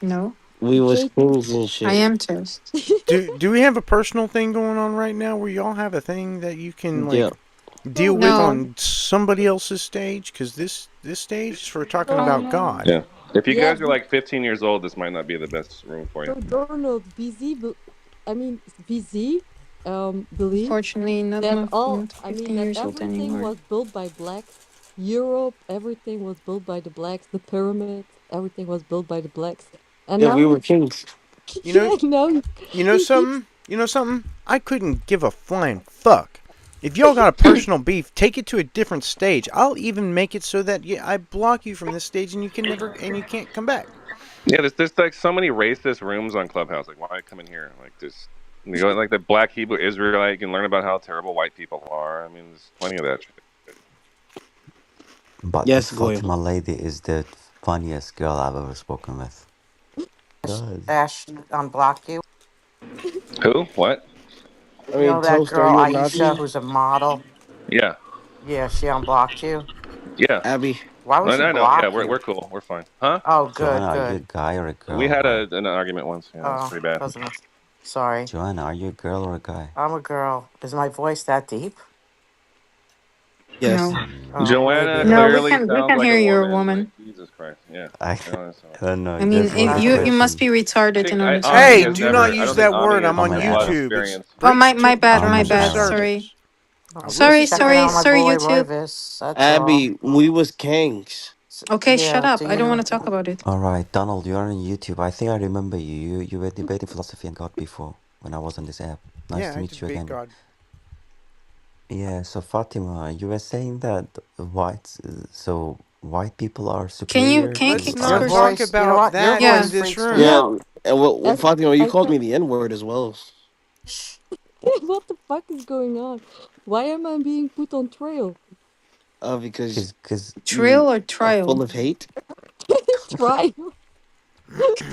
No, We was Okay. kings and I shit. am toast. Do we have a personal thing going on right now where y'all have a thing that you can Yeah. like deal No, with No. on somebody else's stage? Because this stage is for talking Oh no. about no. God. Yeah. If you Yeah, guys are like 15 years old, this might not be the best room for you. so Donald, I mean, BZ, believes Fortunately, that not that 15 years old everything anymore. was built by blacks. Europe, everything was built by the blacks. The pyramids, everything was built by the blacks. And Yeah, now we were kings. You know, yeah, now you know he keeps something? You know something? I couldn't give a flying fuck. If y'all got a personal beef, take it to a different stage. I'll even make it so that I block you from this stage and you can't come back. Yeah, there's like so many racist rooms on Clubhouse. Like, why come in here? Like, this, you go like the Black Hebrew Israelite. You can learn about how terrible white people are. I mean, there's plenty of that shit. But Yes, this Goyim. Fatima lady is the funniest girl I've ever spoken with. God. Ash unblock you. Who? What? I You mean, know that Toast, are girl you a Aisha Nazi? who's a model? Yeah, Yeah, she unblocked you. yeah. Abby. Why would she I know. Yeah, block we're you? cool. We're fine. Huh? Oh, Joanna, good, are you a good. guy or a We girl? had Like, an argument once. Yeah, it's Oh, pretty bad. doesn't. Sorry, Joanna, are you a girl or a guy? I'm a girl. Is my voice that deep? Yes. No. Mm, Oh, maybe Joanna it No, is. clearly we sounds can like hear a you're a woman. Like woman. Jesus Christ. Yeah. I, No, that's all I don't know. I It mean, just right. was a you must question. be retarded in I order to hear Ami Hey, has you. do never. not I use don't think that Ami word. has I'm Oh on my a lot of bad. YouTube. It's experience. Oh, breaking my too bad, Oh my my too bad. bad. absurdist. Sorry. I'm Sorry, just checking sorry, out my sorry, boy YouTube. Royvis. That's all. Abby, we was kings. Okay, shut Yeah. up. Do I don't want you? to talk about it. All right, Donald, you're on YouTube. I think I remember you. You were debating philosophy and God before when I was on this app. Nice Yeah, to I meet you debate again. God. Yeah, so Fatima, you were saying that white people are superior Can you to Let's kick this Your not us? talk person? voice. You know about what? Your that Yeah. in voice this freaks me room. Yeah, out. and As Fatima, you I called said, me the N word as well. Shh. what the fuck is going on? Why am I being put on trail? Because Cause you Trill or are full trial? of hate. Try.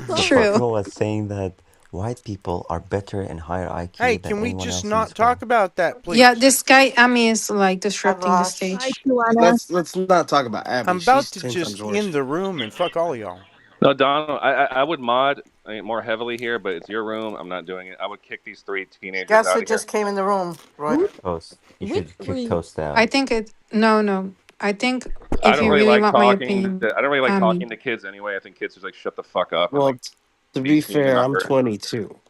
so Sorry. Trill. Fatima was saying that white people are better and higher Hey, IQ than can we anyone just else in not this talk world. about that, Yeah, please? this guy Ami is like Hi, disrupting the Vosh. Hi, stage. Joanna. Let's not talk about Abby. I'm about She's to 10 times just worse. end the room and fuck all of y'all. No, Donald, I would mod more heavily here, but it's your room. I'm not doing it. I would kick these three teenagers Guess out who of here. just came in the room, Roy? Who? Toast. You Which should kick three? Toast I out. think it. No, no. I think I if don't you really really like want my talking. opinion, I don't really like Ami. talking to kids anyway. I think kids just like shut the fuck up and Well, like to be be seen and fair, not I'm heard. 22.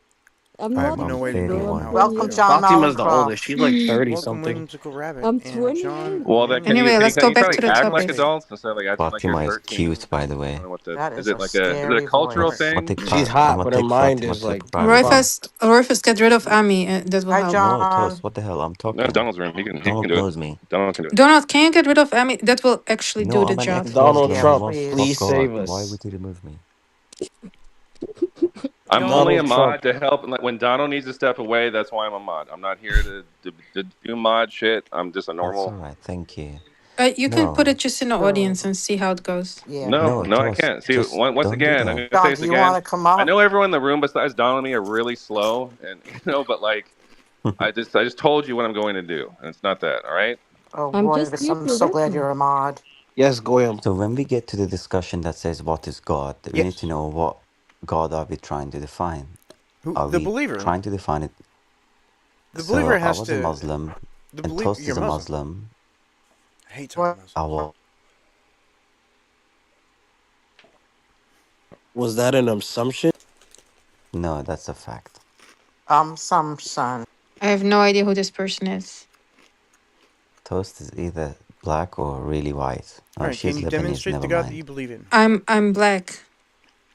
I'm I have not I'm no a way to kid, know girl. I'm 31. how old 28. Welcome, you are. John Fatima's the Malencroft. oldest. She's like 30 Welcome, something. Whimsical Rabbit I'm and 28. John Well, then Wayne. Anyway, let's can go you back try to to the act Welcome, like topic. baby. adults instead of like acting like you're Fatima is 13? cute, by I the don't way. know what the That is is it a like a is it a scary cultural voice. What thing? the She's I'm hot, gonna but her take mind Fatima is to a like private room. 5. Rufus, get rid of Ami. That will Hi, help. No, Toast, John. what the hell? I'm No, talking. Donald's room. He can Donald do it. knows me. Donald can do it. Donald, can you get rid of Ami? That will actually No, do the I'm an job. Donald ex-Muslim Yeah, who Trump, wants to fuck please please. God. save Why us. would he remove me? I'm Y'all, only a Donald Trump. mod to help. Like when Donald needs to step away, that's why I'm a mod. I'm not here to do mod shit. I'm just a That's normal. alright, thank you. You can put it No, just in the Sure. audience and see how it goes. Yeah. No, no, no, I Toast, can't. See, just once don't do again, I'm that. going to say John, this do you want again. to come I up? know everyone in the room besides Donald and me are really slow, and but like, I just told you what I'm going to do, and it's not that. All right. Oh, I'm just Royvis, here I'm to so glad listen. you're a mod. Yes, Goyam. So when we get to the discussion that says what is God, we need to yes, know what God are we trying to define. who Are the we believer? trying to define it? The believer So I has was a to. Muslim, The and believer, Toast you're is a Muslim. Muslim. I hate talking What? Muslims. I was Was that an assumption? no, that's a fact. Some son. I have no idea who this person is. Toast is either black or really white? All Oh, right, can she's you Lebanese. demonstrate the Never God that you mind. believe in? I'm black.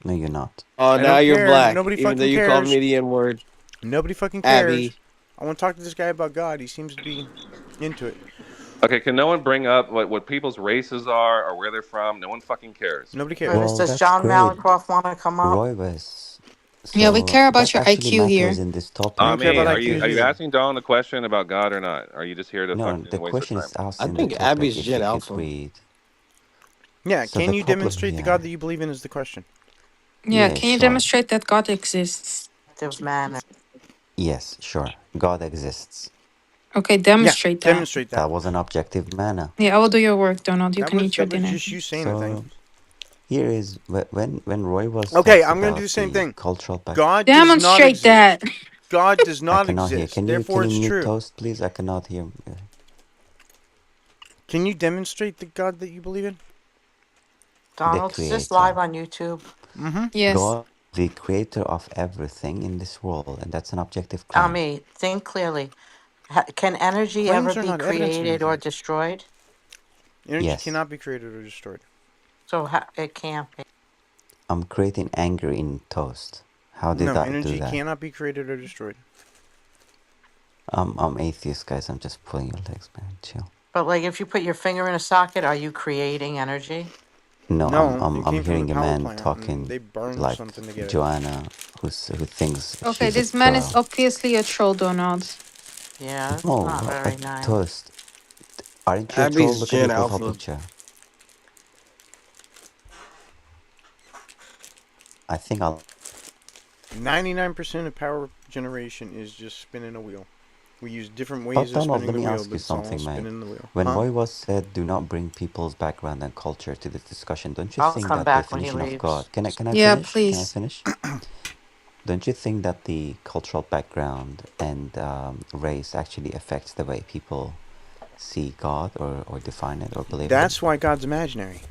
No, you're not. Oh, I now don't you're care. black, Nobody even though fucking you called cares. me the N word, Nobody fucking cares. Abby. I want to talk to this guy about God. He seems to be into it. Okay, can no one bring up what people's races are or where they're from? No one fucking cares. Nobody cares. Curtis, Well, does that's John great. Malincroft want to come up? Roy was. Yeah, we So care about that your actually IQ matters here. in this We don't care topic. about Ami, are IQs you either. asking Dawn a question about God or not? Or are you just here to No, fucking the waste our question time? is asked I in the think topic Abby's if Gen you could Alpha. read. Yeah, So can the you problem demonstrate the God here. that you believe in is the question. Yeah, Yeah, can you sure. demonstrate that God exists? Active manner. Yes, sure. God exists. Okay, Yeah, demonstrate that. demonstrate that. That was an objective manner. Yeah, I will do your work, Donald. You can eat your That was dinner. just you saying a thing. So here is when Roy was Okay, talks I'm gonna do about the same the thing. cultural back. God does not Demonstrate that. exist. God does I not cannot hear. exist. Can Therefore, you it's mute true. Toast, please? I cannot hear. Can you demonstrate the God that you believe in? The Donald, is this live creator. on YouTube? Mm-hmm. Yes. God, the creator of everything in this world, and that's an objective claim. Ami, think clearly. Can energy ever Claims are be not evidence of created or anything. destroyed? Energy Yes, cannot be created or destroyed. So it can't be. I'm creating anger in Toast. How did No, I do energy that? cannot be created or destroyed. I'm atheist, guys. I'm just pulling your legs, man. Chill. But like, if you put your finger in a socket, are you creating energy? No, No, it I'm came from the hearing a power man plant, and talking they burned like something to get it. Joanna, who thinks Okay, she's a this man is girl. obviously a troll, Donald. Yeah, it's not No, very nice. Toast. Aren't you a troll? Abby's Look at your Gen profile Alpha. picture. I think I'll 99% of power generation is just spinning a wheel. We use different But ways of Donald, spinning let the me wheel, ask but you it's all something, mate. spinning the wheel. When Huh? Roy was said, "Do not bring people's background and culture to this discussion," don't you I'll think come that back when he definition of leaves. God? Can I Yeah, finish? Can I please. finish? Don't you think that the cultural background and race actually affects the way people see God or define it or believe in it? That's why God's imaginary.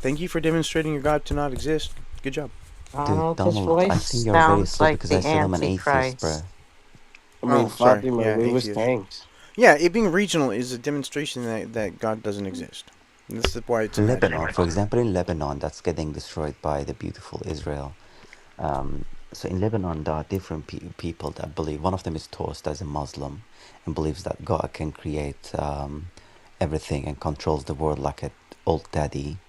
Thank you for demonstrating your God to not exist. Good job. Dude, Donald, his Donald, I think voice you're very sounds slow like because I the said I'm an atheist, Antichrist. bro. I mean, Oh, sorry. Fatima, Yeah, we was atheist. tanks. Yeah, it being regional is a demonstration that God doesn't exist. And this is why it's Lebanon, imaginary. for example, in Lebanon, that's getting destroyed by the beautiful Israel. So in Lebanon, there are different people that believe. One of them is Toast as a Muslim and believes that God can create everything and controls the world like an old daddy.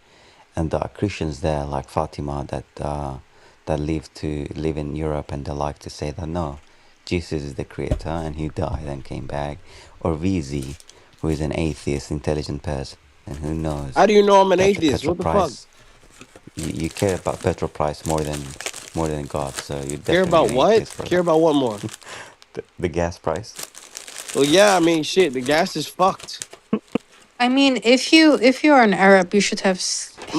And there are Christians there like Fatima that live in Europe and they like to say that no, Jesus is the creator and he died and came back. Or VZ, who is an atheist, intelligent person, and who knows How do you know I'm an atheist? petrol What the fuck? price. You care about petrol price more than God, so you're Care definitely about an what? atheist, Care brother. about what more? The gas price. Well, yeah, I mean, shit, the gas is fucked. I mean, if you're an Arab, you should have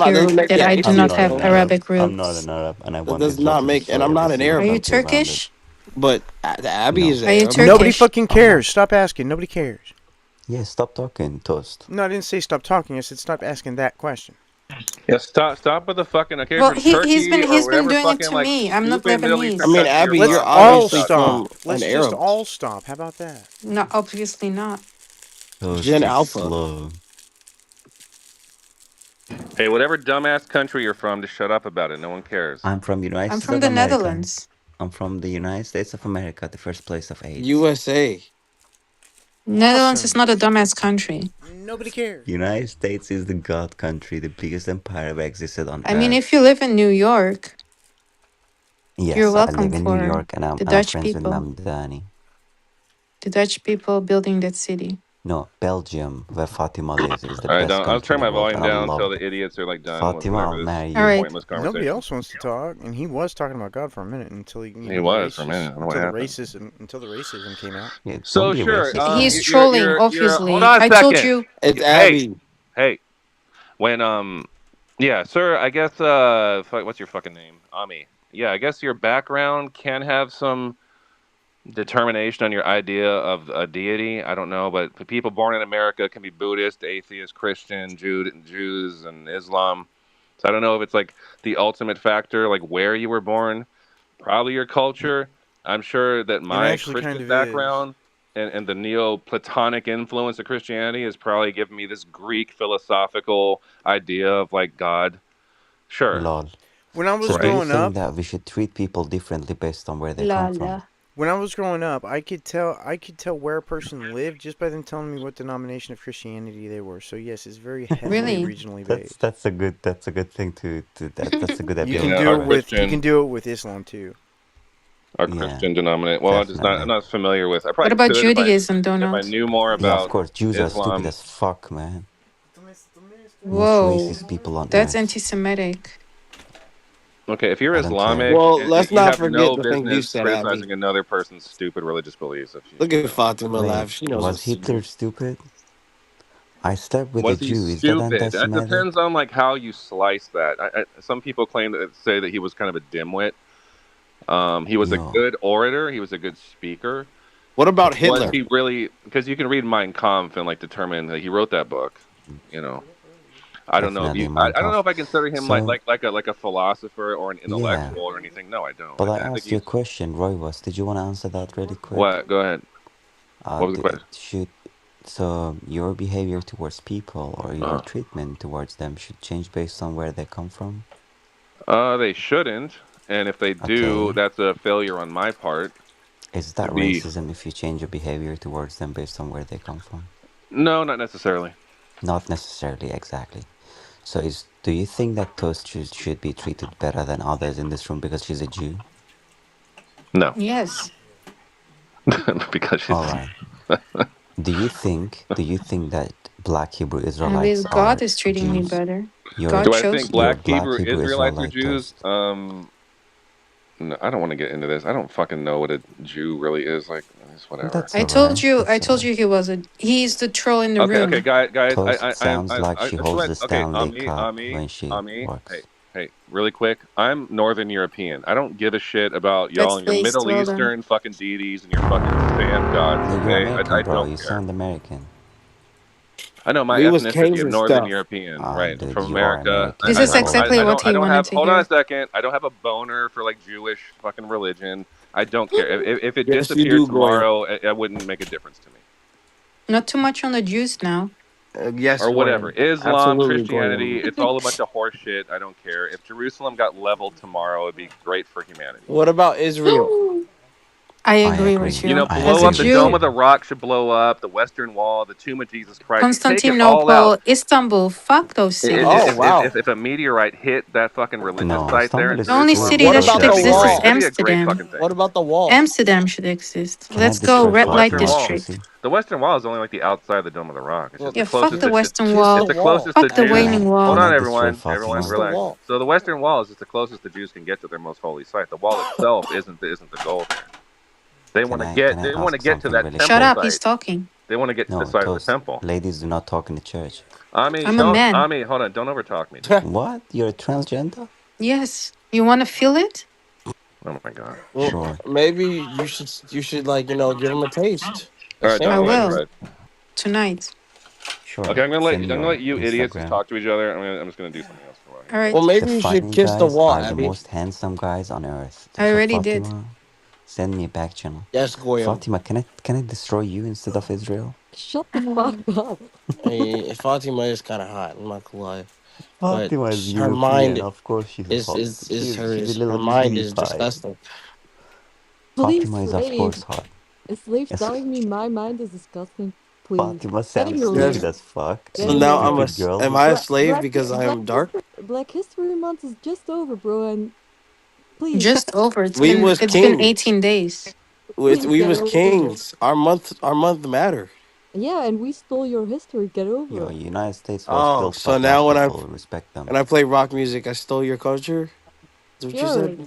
That heard doesn't make that you an I do I'm not atheist, not have an though. Arab. Arabic I'm not an roots. Arab, and I That want does Israel not to make, and destroy I'm every not an single Are Arab. you country around it. Turkish? But Abby is No, Are you Arab. I'm not. Nobody Turkish? fucking I'm not. cares. Stop asking. Nobody cares. Yeah, stop talking, Toast. No, I didn't say stop talking. I said stop asking that question. Yeah, stop with the fucking. Okay, Well, from he he's Turkey been or he's been whatever doing it fucking to like me. I'm not stupid Middle I Eastern Lebanese. mean, country you're Abby, Let's you're from. You gotta all obviously stop, dude. from stop. an Let's just Arab. all stop. How about that? No, obviously not. Toast Gen is Alpha. slow. Hey, whatever dumbass country you're from, just shut up about it. No one cares. I'm from United I'm States from of the America. Netherlands. I'm from the United States of America, the first place of AIDS. USA. Netherlands is Awesome. not a dumbass country. Nobody cares. United States is the God country, the biggest empire ever existed on I mean, earth. if you live in New York, you're Yes, I welcome live in New for York, and I'm the and I'm Dutch friends with people. Mamdani. The Dutch people building that city. No, Belgium, where Fatima lives, is the All right, best Don, I'll country turn in the my world, volume and I down until love the idiots are like done with Fatima. I'll whatever this marry All you. right. pointless Nobody conversation. else wants to talk, and he was talking about God for a minute until He was for a minute. I don't know what happened. until the racism came out. Yeah, don't So be sure, racist, He's man. trolling, hold obviously. on a I told second. you. It's Hey, Abby. hey, when yeah, sir. I guess what's your fucking name? Ami. Yeah, I guess your background can have some determination on your idea of a deity. I don't know, but people born in America can be Buddhist, atheist, Christian, Jews, and Islam. So I don't know if it's like the ultimate factor, like where you were born, probably your culture. I'm sure that It my actually kind Christian of is. background and the Neoplatonic influence of Christianity has probably given me this Greek philosophical idea of like God. Sure, Lol. When I was So do right? you growing think up, that we should treat people differently based on where they La come from? la. I could tell where a person lived just by them telling me what denomination of Christianity they were. So yes, it's very heavily Really? regionally That's based. that's a good thing that's a good You Yeah, can ability do our it to have. with Christian, Islam too. our Yeah, Christian denominate. Well, I'm definitely. not familiar with. I What probably about could Judaism, if I Donald? knew more Yeah, of about course. Jews are stupid Islam. as fuck, man. Most Whoa, racist people on that's earth. anti-Semitic. Okay, if you're I don't care. Islamic, Well, let's you not have forget no the thing you business said, Abby. criticizing another person's stupid religious beliefs. If Look you at know, Fatima Wait, laugh. She knows was what she's Hitler doing. stupid? I slept with a was he Jew. Is that stupid? That depends anti-Semitic? on like how you slice that. Some people claim that say that he was kind of a dimwit. He was a Yo, good orator. He was a good speaker. What about Was Hitler? he really? Because you can read Mein Kampf and like determine that he wrote that book. You know, I don't know if definitely you. Mein I don't know Kampf. if I consider him So, like a philosopher or an yeah. intellectual or anything. No, I don't. But I I think asked you a he's question, Roy was. Did you want to answer that really quick? what? Go ahead. What was the question? Should so your behavior towards people or your Uh, treatment towards them should change based on where they come from? they shouldn't. And if they do, Okay. that's a failure on my part Is to that be. racism if you change your behavior towards them based on where they come from? No, not necessarily. Not necessarily, exactly. So do you think that Toast should be treated better than others in this room because she's a Jew? No, Yes, because she's. All right. Do you think that black Hebrew at Israelites least God are is treating me Jews? better. Your God Do I think chose me. your black black Hebrew Hebrew Israelites are Israelite Jews? Toast. No, I don't want to get into this. I don't fucking know what a Jew really is. Like, it's whatever. That's all right. I That's all told right. you he's the troll in the Okay, room. guys. Toast sounds like I she just holds want. the Okay, Stanley Cup when she Hey, works. really quick. I'm Northern European. I don't give a shit about y'all That's and your based. Middle Well done. Eastern fucking deities and your fucking spam gods. No, you're Okay, American, I bro. don't You care. sound American. I know my We was ethnicity kings of and Northern stuff. European, Ah, right? I'm dude, from you are America. This American. is You're all exactly what I he don't wanted have. to Hold on a hear. second. I don't have a boner for like Jewish fucking religion. I don't care. If it Yes, you disappeared do, Goyim. tomorrow, it wouldn't make a difference to me. Not too much on the Jews now. Yes, Or whatever. Goyim. Islam, Absolutely, Goyim. Christianity, it's all a bunch of horse shit. I don't care. If Jerusalem got leveled tomorrow, it'd be great for humanity. What about Israel? I I agree with agree. You know, you. I As blow a agree up the with Dome Jew, of the you. Rock should blow up, the Western Wall, the Tomb of Jesus Christ. Take it all out. Constantinople, Istanbul, fuck those Oh, cities. wow. If a meteorite hit that fucking religious No, site there Istanbul in The is only Jerusalem, city cool. What that Toast about should the that'd be exist is great. wall? That'd be a great Amsterdam. fucking thing. What about the wall? Amsterdam should exist. Can I Let's go, destroy red The light Western Fatima, Wall. district. pussy? The Western Wall is only like the outside of the Dome of the Rock. It's just Well, the Yeah, fuck closest the that Western kiss the it's Wall. the wall. closest the Fuck the Jews. Wailing Hold Can Wall. on, I destroy everyone. Kiss Everyone, Fatima? the relax. wall. So the Western Wall is just the closest the Jews can get to their most holy site. The wall itself isn't the goal there. Can I They want to ask get to something that really Shut temple up, quick? he's site. talking. They want to get to the No, site of the Toast. temple. Ladies do not talk in the church. I'm a man. Ami, hold on, don't overtalk me, dude. What? You're a transgender? Yes. You want to feel it? Oh my god. Well, Sure. maybe you should like give them a taste, a All right, I Donald, I sample. will. tried. Tonight. Sure. Okay, Send I'm me gonna your let you idiots just Instagram. talk to each other. I'm just gonna do something else for a while All here. Well, right. The maybe you should funny kiss the guys wall, are the Abby. most handsome guys on earth. I So already did. Fatima, send me a back channel. Yes, Goyim. Fatima, can I destroy you instead of Israel? Shut the fuck up. I mean, Fatima is kind of hot. I'm not gonna lie, but Fatima is her European, mind of course she's is hot. is is her She's a is her little mind Disney is pie. disgusting. Please, Fatima is of slave. course hot. A slave Yes, telling me my mind is disgusting. Please. Fatima Get in sounds your stupid room. Yes. as fuck. Get So in You your now room. stupid am girl. I a slave because I Black am dark? Black History Month is just over, bro, and please, Just over. We was It's been kings. 18 days. With please we get was over it. kings. Our month matter. Yeah, and we stole your history. Get over Yo, it. United States was Oh, built by so black now people. Respect them. when I play rock music, I stole your culture. Is what you Sure, said?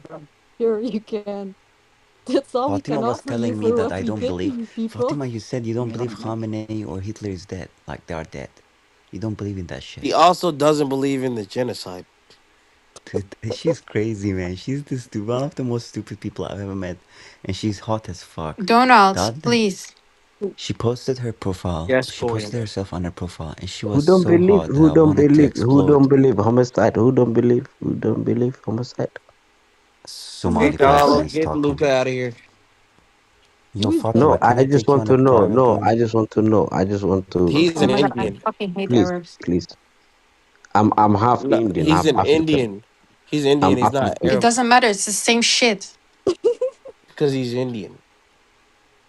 sure, you can. That's all we can Fatima was offer you telling me for that what I we don't did to believe. you people. Fatima, you said you don't believe Khamenei or Hitler is dead. Like they are dead. You don't believe in that shit. He also doesn't believe in the genocide. Dude, she's crazy, man. She's one of the most stupid people I've ever met, and she's hot as fuck. The Donald, other, please. she posted her profile. Yes, She posted Goyim. herself on her profile, and she Who was don't so believe? hot that Who I don't wanted to believe? Who don't explode. believe homicide? Who don't believe? Who don't believe homicide? Let's go Somali Get to bed. person Donald, is get talking. Luca out of here. Yo, is Fatima, No, can Arab? I I just take you want on a to know. private No, room? I just want to know. I just want to He's Oh an my god, I Indian. fucking hate please, Arabs. please. I'm half No, Indian, he's half an African. Indian. He's Indian. I'm He's not African. It Arab doesn't matter. It's the same shit. because he's Indian.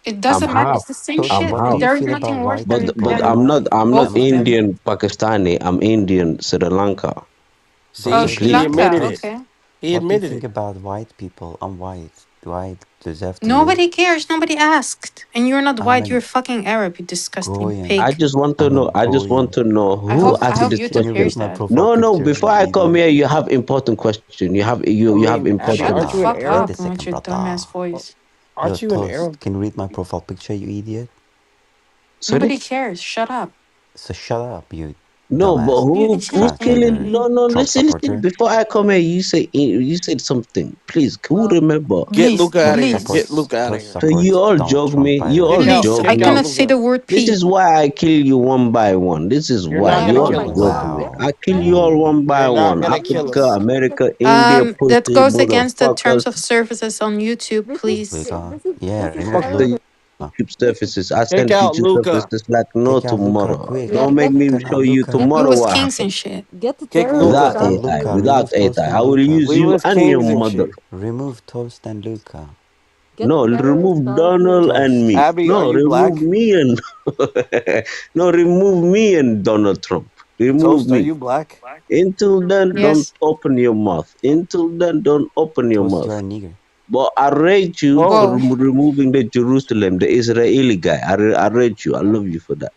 It I'm doesn't matter. half. It's the same Toast, I'm shit. what do half. you There's feel about nothing worse white than people? But Am I'm than not. I I'm not both am of I them. Indian Pakistani. I'm Indian Sri Lanka. but Oh, See, but Sri he Please. Lanka. admitted it. Okay. He what do you admitted think it. about white people? I'm white. Do I deserve to live? Nobody cares. Nobody asked. And you're not I'm white. a You're fucking Arab. You disgusting Goyim. I pig. just want to I'm a know. I just want Goyim. to know I who hope. I asked hope this Can YouTube you question. hears read my that. profile No, no. picture, Before I come idiot? here, you have important question. You I have mean, Abby, Shut important. the aren't you an fuck Wait Arab? a up with second, your dumbass brother. voice. Yo, Aren't you an Toast, Arab? can you read my profile picture, you idiot? Sorry. Nobody cares. Shut up. So shut up, you No, but dumbass who's killing? transgender No, no. Trump Listen, listen. supporter. Before I come here, you said something. Please, who Well, remember? Get Please, Luca out Toast of here. please, Get supports Luca out of Toast here. So you supports all Donald joke Trump, me. by the You way. all please. joke I Take out me. cannot say Luca. the word This is P. why I kill you one by one. This is You're why not you gonna oh all kill my joke us. God, me. what Wow. I the kill you hell? all one by You're not one. gonna kill Africa, us. America, India, That pussy, goes against the motherfuckers. terms of services on YouTube. This is Please. Luca. this Yeah, is Fuck remove Arab. the Luca. YouTube This is services. I Take send out YouTube Luca. services like no Take out Luca tomorrow. quick. yeah. Don't make me Take out show you Luca. You tomorrow was what kings happened. and shit. Get the Kick terrorists Without Toast Luca. and out. AI, Luca. without Remove Toast AI, I and will Luca. use We you was and your kings and mother. shit. Remove Toast and Luca. Get the No, terrorists remove out of Donald here. and Toast. me. Abby, are No, you remove black? me and no, remove me and Donald Trump. Remove Toast, are me. you black? Until then, don't Yes. open your mouth. Until then, don't open your Toast, mouth. you're a nigger. But I rate you for Oh, Whoa. removing the Jerusalem, the Israeli guy. I rate you. I love you for that.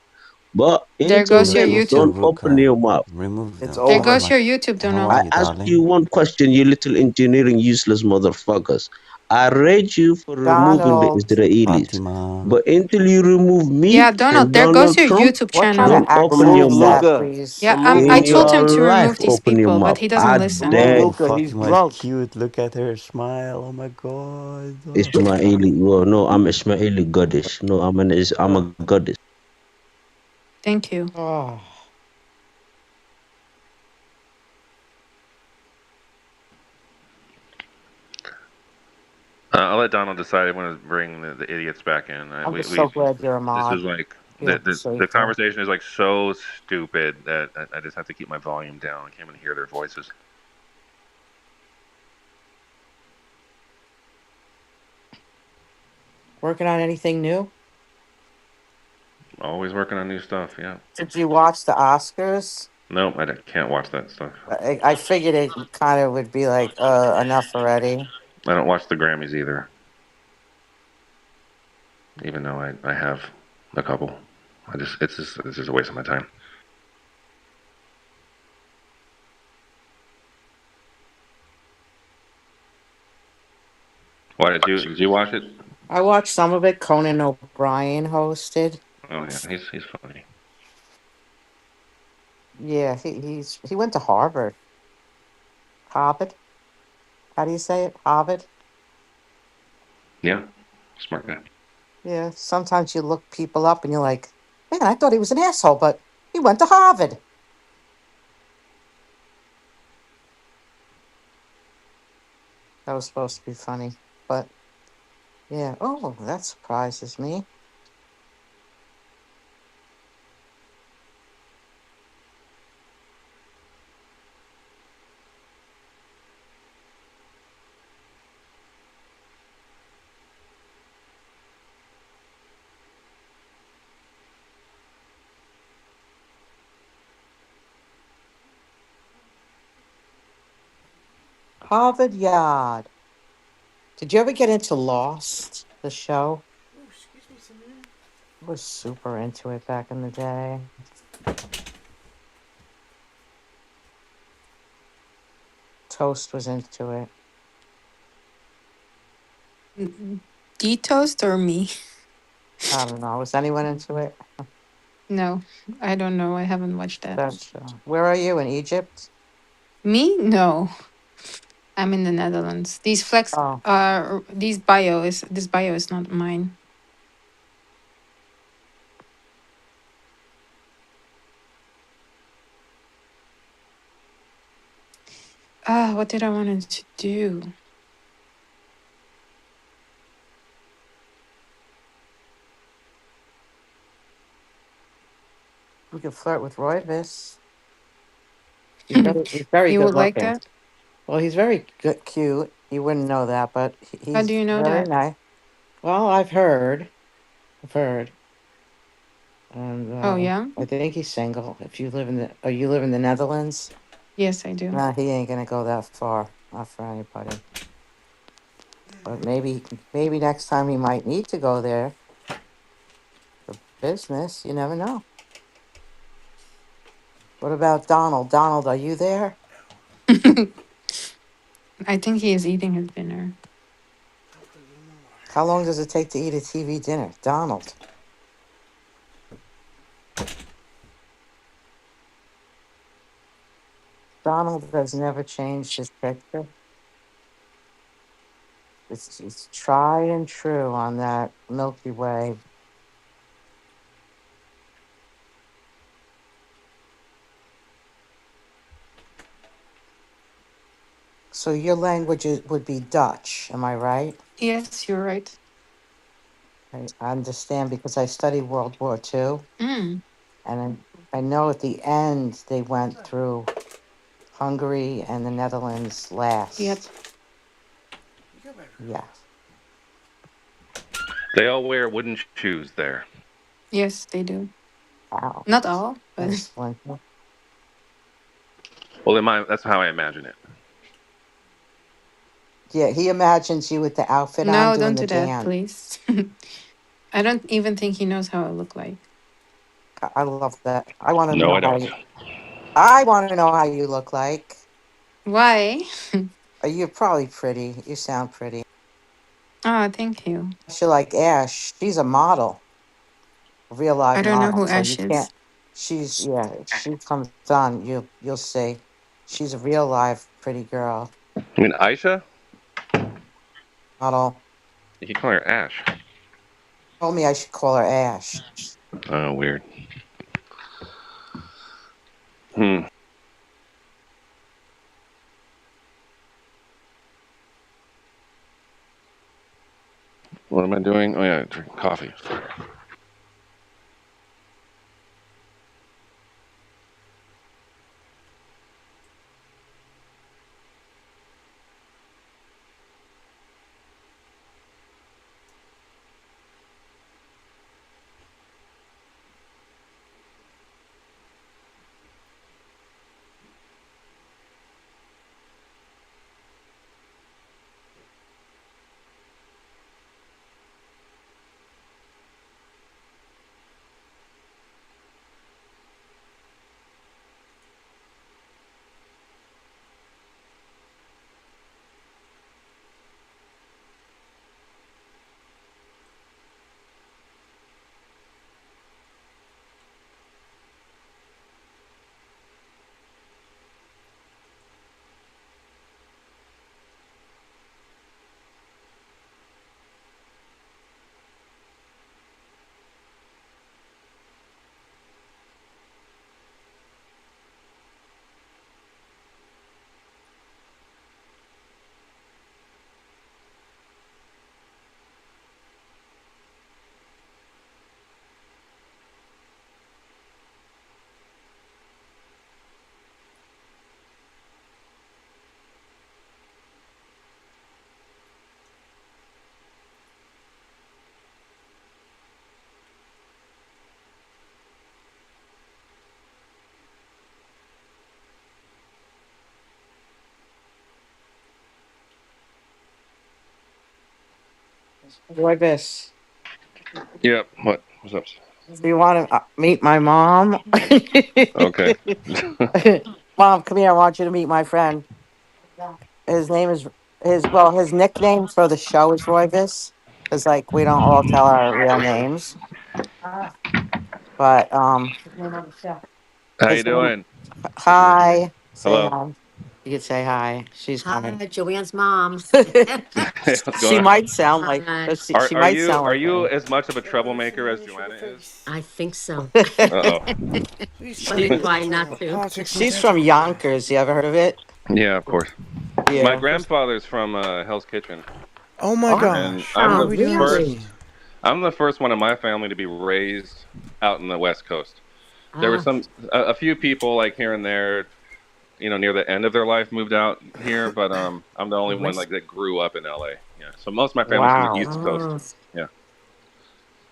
But There until goes Yo, your then, Toast and YouTube. don't open Luca. your mouth. Remove it's them. There Thank you, over. goes my. your YouTube, How Donald. are I you, ask you darling? one question, you little engineering useless motherfuckers. I rate you for removing the Donald, Israelis. Fatima. But until you remove Yeah, me Donald, and there goes Donald your Trump, YouTube what kind channel. of don't open accent your Remove is mouth. that, Luca. please? Yeah, Remove I In told Luca. him to your remove life, these open your people, but mouth. he I doesn't listen. Remove dare Luca. He's Fatima is drunk. cute. Look at her smile. Oh my god. Oh. Ismaili. Well, no, I'm Ismaili goddess. No, I'm a goddess. Thank you. Oh, I'll let Donald decide. I want to bring the idiots back in. I'm just so glad you're a This is mod. like Feel the safer. conversation is like so stupid that I just have to keep my volume down. I can't even hear their voices. Working on anything new? Always working on new stuff. Yeah. Did you watch the Oscars? Nope, can't watch that stuff. I figured it kind of would be like, enough already. I don't watch the Grammys either, even though I have a couple. It's just a waste of my time. Why did you watch it? I watched some of it. Conan O'Brien hosted. Oh yeah, he's funny. Yeah, he went to Harvard. Harvard? How do you say it? Harvard? Yeah, smart guy. Yeah, sometimes you look people up and you're like, man, I thought he was an asshole, but he went to Harvard. That was supposed to be funny, but yeah. Oh, that surprises me. Harvard Yard. Did you ever get into Lost, the show? I was super into it back in the day. Toast was into it. D-Toast or me? I don't know. Was anyone into it? No, I don't know. I haven't watched that. That show. Where are you in Egypt? Me? No. I'm in the Netherlands. Oh, This bio is not mine. Ah, what did I wanted to do? We could flirt with Royvis. He's very You good would like looking. that? Well, he's very good, cute. You wouldn't know that, but How do he's you know very that? nice. Well, I've heard. I've heard. And Oh, yeah? I think he's single. If you live in you live in the Netherlands? Yes, I do. Nah, he ain't gonna go that far. Not for anybody. But maybe next time he might need to go there for business. You never know. What about Donald? Donald, are you there? I think he is eating his dinner. How long does it take to eat a TV dinner? Donald. Donald has never changed his picture. It's tried and true on that Milky Way. So your language would be Dutch, am I right? Yes, you're right. I understand because I studied World War II, Mm, and I know at the end they went through Hungary and the Netherlands yep. last. Yes. They all wear wooden shoes there. Yes, they do. Wow. Not all, but That's wonderful. Well, that's how I imagine it. Yeah, he imagines you with the outfit on no, doing don't the do that, dance. please. I don't even think he knows how I look like. I love that. I want to No, know I don't. I want to know how you look like. Why? You're probably pretty. You sound pretty. Oh, thank you. She like Ash. She's a model, a real I live don't know model. who So you Ash can't. is. She's yeah. If she comes on, you'll see. She's a real live pretty girl I mean, Aisha? model. You can call her Ash. Told me I should call her Ash. Oh, weird. Hmm. What am I doing? Oh, yeah, drinking coffee. Roybus, Yep. What? What's up? do you want to meet my mom? Okay. Mom, come here. I want you to meet my friend. His name is his nickname for the show is Royvis, because like we don't all tell our real names. But How you his name. doing? Hi, say Hello. hi. You could say hi. She's Hi, coming. Joanne's mom. Hey, what's She going on? might sound like Hi. she Are might you sound are like you me. as much of a troublemaker as Joanna is? I think so. Uh But I she, try not to. she's from Yonkers. You ever heard of it? yeah, of course. My Yeah. grandfather's from Hell's Kitchen, Oh my Oh, and gosh, I'm how are Oh, the we doing this really? again? first. I'm the first one in my family to be raised out in the West Coast. There were Ah, a few people like here and there, near the end of their life moved out here, but I'm the only one West. like that grew up in LA. Yeah. So most of my family's from the Wow. East Coast. Oh, Yeah.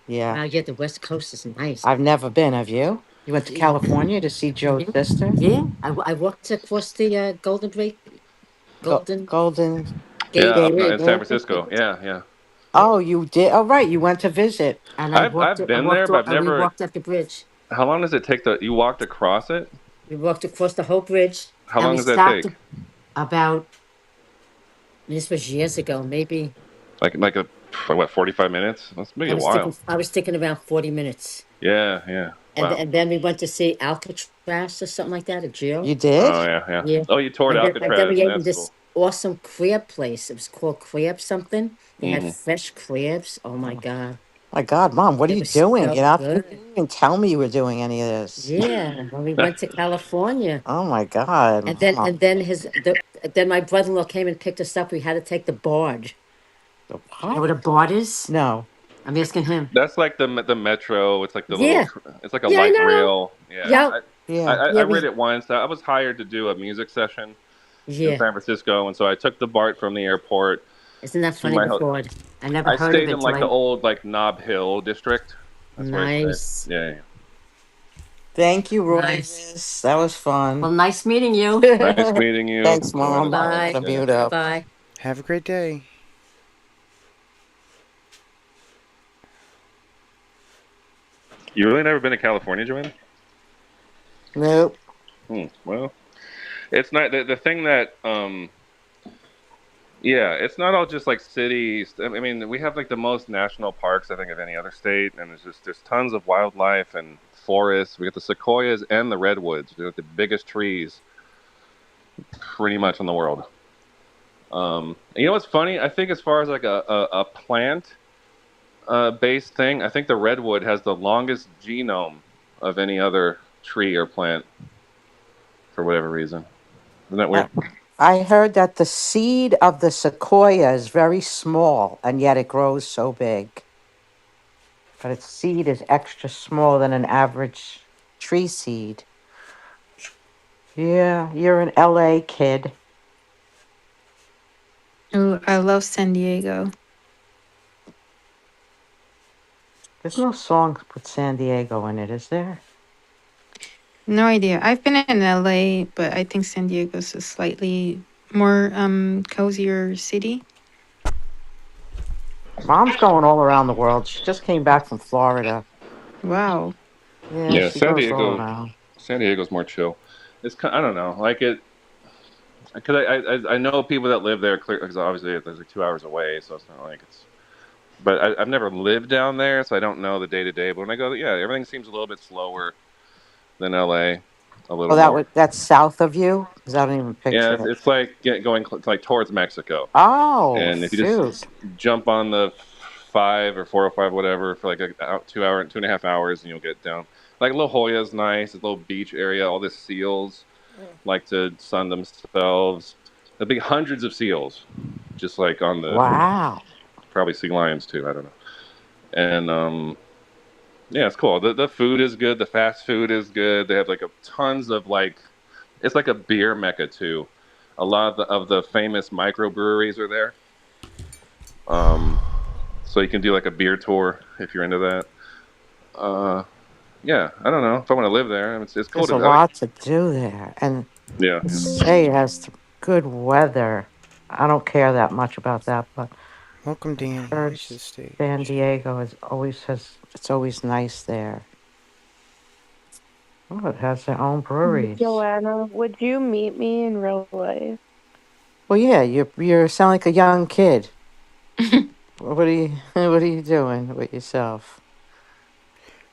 Yeah. wow. Yeah, the West Coast is nice. I've never been. Have you? You went to Yeah. California to see Joe's Mhm. sister? Yeah. I walked across the Golden Golden Yeah, Gate up Gate in San Bridge. Francisco. Yeah, yeah. Yeah. Oh, you did? Oh, right. You went to visit. And I've I been there, walked but I've and we never. walked up the bridge. How long does it take you walked across it? We walked across the whole bridge How and long we does that stopped take? about this was years ago, maybe. Like what, 45 minutes? That's maybe a while. I was thinking about 40 minutes. Yeah, yeah. Wow. And then we went to see Alcatraz or something like that, a jail. You did? Oh yeah, yeah. Yeah. Oh, you toured And then Alcatraz. we ate in That's this cool. awesome crab place. It was called Crab something. They had Hmm. fresh crabs. Oh my God. My God, Mom, what are It you was doing? so You good. didn't even tell me you were doing any of this. Yeah. When we went to California. Oh my God, Mom. Then my brother-in-law came and picked us up. We had to take the barge. The You know what? what a barge is? No. I'm asking him. That's like the metro. It's like the little. Yeah. It's like a Yeah, I light know. rail. Yeah. Yep. Yeah. I Yeah, read it once. I was hired to do a music session in yeah. San Francisco, and so I took the BART from the airport Isn't that to funny, my the hotel. barge? I never I heard of stayed it in till like the old like Nob Hill district. That's where I stayed. nice. Yeah, yeah. Thank you, Nice. Royvis. That was Well, fun. nice meeting you. Nice meeting you. Thanks, Joanna. Mom. Bye. Gotta Yeah. mute up. Bye. Have a great day. You really never been to California, Joanna? Nope. Well, it's not the thing that yeah, it's not all just like cities. I mean, we have like the most national parks I think of any other state, and there's tons of wildlife and forests. We got the sequoias and the redwoods. They're the biggest trees pretty much in the world. And you know what's funny? I think as far as like a plant based thing, I think the redwood has the longest genome of any other tree or plant for whatever reason. Isn't that Uh, weird? I heard that the seed of the sequoia is very small and yet it grows so big. But its seed is extra small than an average tree seed. Yeah, you're an LA kid. Oh, I love San Diego. There's no song with San Diego in it, is there? No idea. I've been in LA, but I think San Diego's a slightly more cozier city. Mom's going all around the world. She just came back from Florida. Wow. Yeah, Yeah, she goes all around. San Diego's more chill. I don't know, like it, because I know people that live there. Clear, because obviously it's like 2 hours away, so it's not like it's. But I've never lived down there, so I don't know the day to day. But when I go, yeah, everything seems a little bit slower than LA, a little Oh, more. that's south of you? Because I don't even Yeah, picture it. it's like going like towards Mexico, Oh, and if you just shoot. jump on the 5 or 405 whatever for like a 2 hour, 2.5 hours, and you'll get down. Like La Jolla is nice, a little beach area. All the seals like to sun themselves. There'll be hundreds of seals, just like on the Wow. probably sea lions too. I don't know. And yeah, it's cool. The food is good. The fast food is good. They have like a tons of like, it's like a beer mecca too. A lot of the famous microbreweries are there. Um, so you can do like a beer tour if you're into that. Uh, yeah, I don't know if I want to live there. I mean, it's cool There's a to. lot to do there. And Yeah, they yeah. say it has good weather. I don't care that much about that, but Welcome, I've Danny, heard to the San stage. Diego it's always nice there. Oh, it has their own breweries. Joanna, would you meet me in real life? Well, yeah, you sound like a young kid. What are you what are you doing with yourself?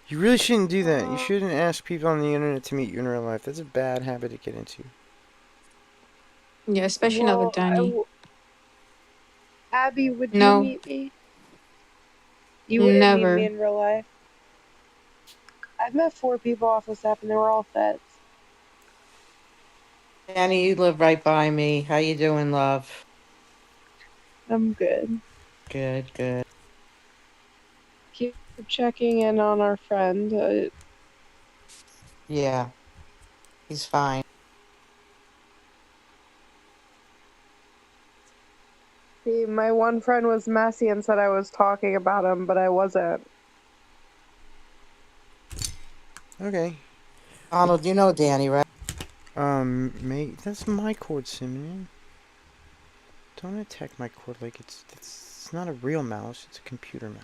You really shouldn't do that. You Uh, shouldn't ask people on the internet to meet you in real life. That's a bad habit to get into. Yeah, especially not with well, Danny. Abby, would you No, meet me? You wouldn't meet me never. in real life. I've met 4 people off this app, and they were all feds. Annie, you live right by me. How you doing, love? I'm good. Good, good. Keep checking in on our friend. Yeah, he's fine. See, my one friend was messy and said I was talking about him, but I wasn't. Okay. Donald, you know Danny, right? Mate, that's my cord, Simeon. Don't attack my cord like it's not a real mouse. It's a computer mouse.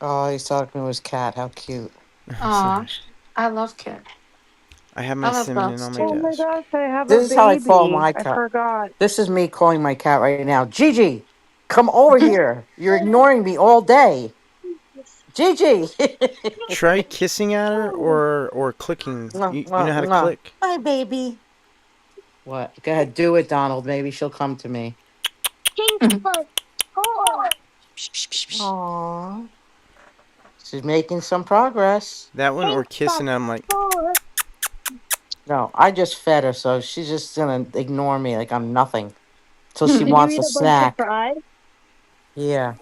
Oh, he's talking to his cat. How cute. Aw, Sorry. I love Kit. I have my I love cinnamon dogs on my too. Oh my desk. gosh, I have a This is how I call baby. my I cat. forgot. This is me calling my cat right now. Gigi, come over here. You're ignoring me all day. Gigi. Try kissing at her or clicking. Mwah, You know mwah, how to mwah. click? Hi, baby. What? Go ahead, do it, Donald. Maybe she'll come to me. Aww. She's making some progress. That one or kissing. I'm like, No, I just fed her, so she's just gonna ignore me like I'm nothing till she Did you wants eat a a bunch of snack. fries? Yeah.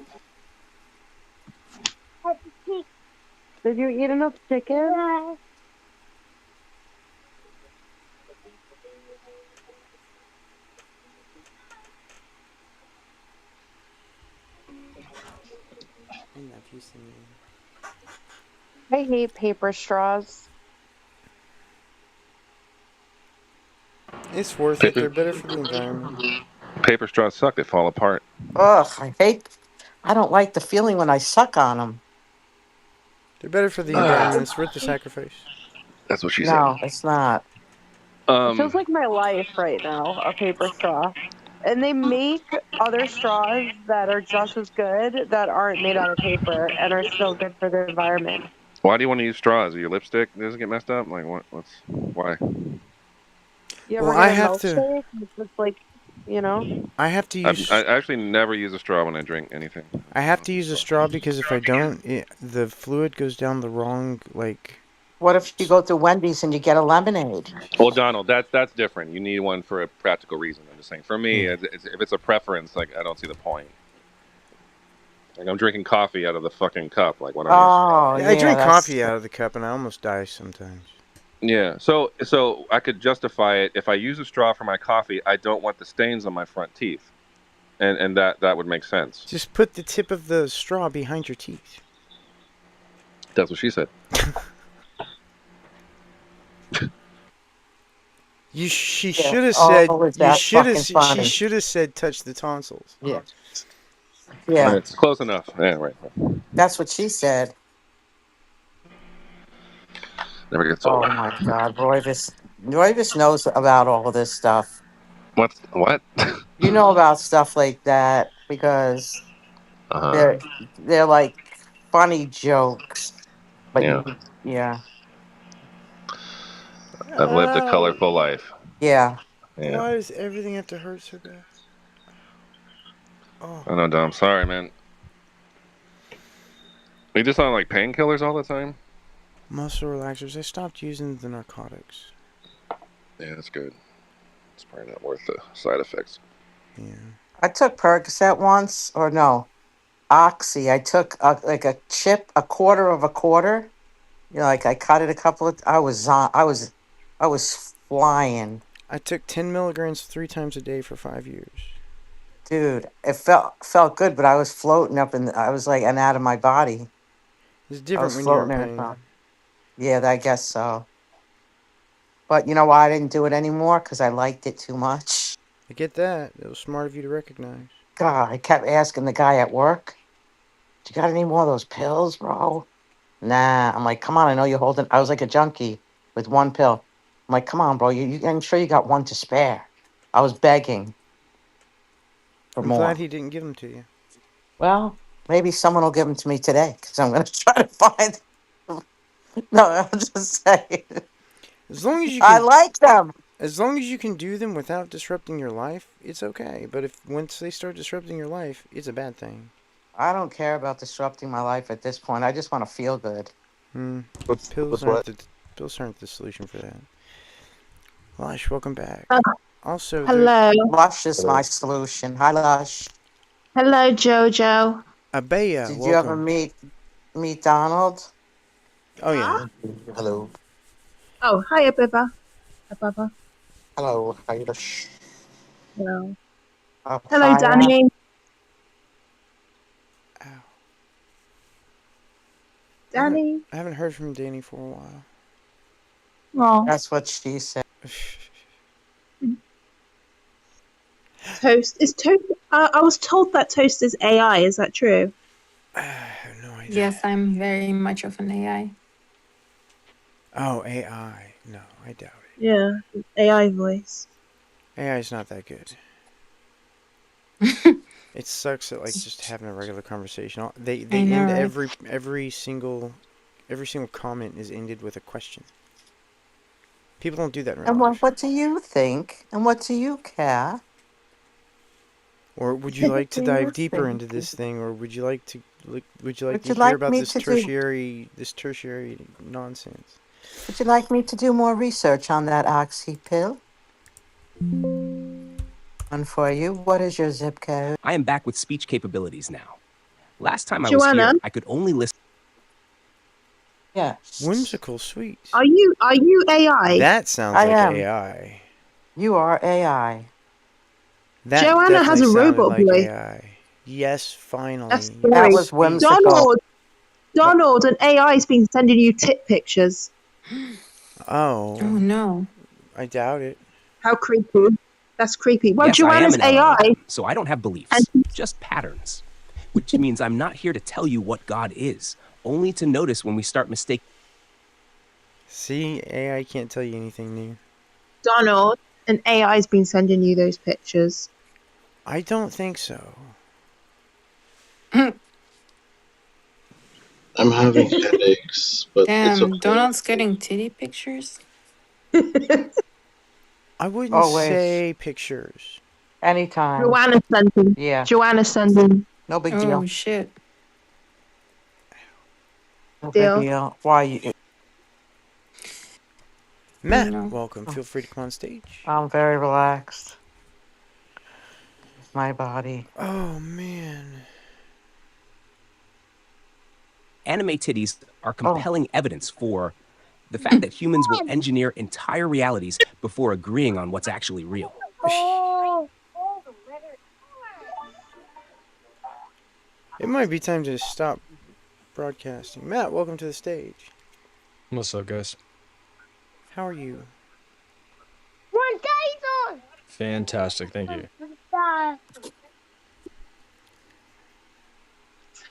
Did you eat enough chicken? I love you, Simeon. I hate paper straws. It's worth it. Paper They're better for the environment. paper straws suck. They fall apart. Ugh, I hate. I don't like the feeling when I suck on them. They're better for the environment. It's worth the sacrifice. That's what she said. No, it's not. It feels Um, like my life right now, a paper straw. And they make other straws that are just as good that aren't made out of paper and are still good for the environment. why do you want to use straws? Your lipstick doesn't get messed up. Like what? What's why? You Well, ever get a milkshake? It's just like, you know? I have to I use actually never use a straw when I drink anything. I have to use a straw because if I don't, the fluid goes down the wrong like. What if you go to Wendy's and you get a lemonade? Well, Donald, that's different. You need one for a practical reason. I'm just saying. For me, Yeah. if it's a preference, like I don't see the point. Like I'm drinking coffee out of the fucking cup. Like why not use a straw? Oh, Yeah, I yeah, drink that's. coffee out of the cup and I almost die sometimes. Yeah. So I could justify it if I use a straw for my coffee. I don't want the stains on my front teeth, and that would make sense. Just put the tip of the straw behind your teeth. That's what she said. She Yeah. should have said. Oh, is You that should have. fucking She funny? should have said, "Touch the tonsils." Yeah. Yeah, It's close enough. Yeah, right. that's what she said. Never gets old. Oh my God, Royvis knows about all of this stuff. What? You know about stuff like that because Uh huh. they're like funny jokes. But Yeah. you, yeah, I've lived a Ow! colorful life. yeah. Yeah. Why does everything have to hurt so bad? Oh, I know, Dom. Sorry, man. You just on like painkillers all the time? muscle relaxers. I stopped using the narcotics. Yeah, that's good. It's probably not worth the side effects. Yeah. I took Percocet once, or no, Oxy. I took like a chip, a quarter of a quarter. You know, like I cut it a couple of. I was flying, I took 10 milligrams 3 times a day for 5 years. dude. It felt good, but I was floating up in. I was like, and out of my body. It's I different was when you're in floating in. pain. Yeah, I guess so. But you know why I didn't do it anymore? Because I liked it too much. I get that. It was smart of you to recognize. God, I kept asking the guy at work, "Do you got any more of those pills, bro?" Nah, I'm like, "Come on, I know you're holding." I was like a junkie with one pill. I'm like, "Come on, bro, I'm sure you got one to spare." I was begging for I'm glad more. he didn't give them to you. Well, maybe someone will give them to me today because I'm going to try to find. No, I'm just saying. As long as you I can, like them. as long as you can do them without disrupting your life, it's okay. But if once they start disrupting your life, it's a bad thing. I don't care about disrupting my life at this point. I just want to feel good. Hmm. What's what? Pills aren't the solution for that. Lush, welcome back. Uh, Also, there hello. Lush is my Hello. solution. Hi, Lush. Hello, Jojo. Abaya, Did you ever welcome. meet Donald? Oh yeah. Hello. Oh, hi, Abiba. Ababa. Hello, Hamish. Hello. Hello, Hiya. Danny. Ow. Danny. I haven't heard from Danny for a while. Oh, That's what she said. Toast. Is Toast? I was told that Toast is AI. Is that true? I have no idea. Yes, I'm very much of an AI. Oh, AI. No, I doubt it. Yeah, AI voice. AI is not that good. It sucks at like just having a regular conversation. I They know, end right? every single comment is ended with a question. People don't do that in real And life. what do you think? And what do you care? Or would you like What to do you dive deeper think? into this thing, or would you like Would to you hear like about me to do? this tertiary nonsense? Would you like me to do more research on that oxy pill? One for you. What is your zip code? I am back with speech capabilities now. Last time I was Joanna, here, I could only listen. Yes, Whimsical sweet. are you AI? That sounds I like am. AI. You are AI. That Joanna has definitely a sounded robot like voice. AI. Yes, That's finally, you That can scary. was speak. whimsical. Donald, an AI's been sending you tit pictures. Oh, Oh no. I doubt it. How creepy. That's creepy. Well, Yes, I am Joanna's an AI, LLM, so I don't have and beliefs, just patterns. Which means I'm not here to tell you what God is, only to notice when we start mistaking. See, AI can't tell you anything new. Donald, an AI's been sending you those pictures. I don't think so. I'm having headaches, but it's Damn, okay. Donald's getting titty pictures. I wouldn't Always. say pictures. Anytime. Joanna sending. Yeah. Joanna sending. No big Oh deal. shit. No big Deal. deal. Why? You, You Matt, know. welcome. Feel free to come on stage. I'm very relaxed. It's my body. Oh man. Anime titties are Oh, compelling evidence for the fact that humans will engineer entire realities before agreeing on what's actually real. It might be time to stop broadcasting. Matt, welcome to the stage. What's up, guys? How are you? Fantastic, thank you.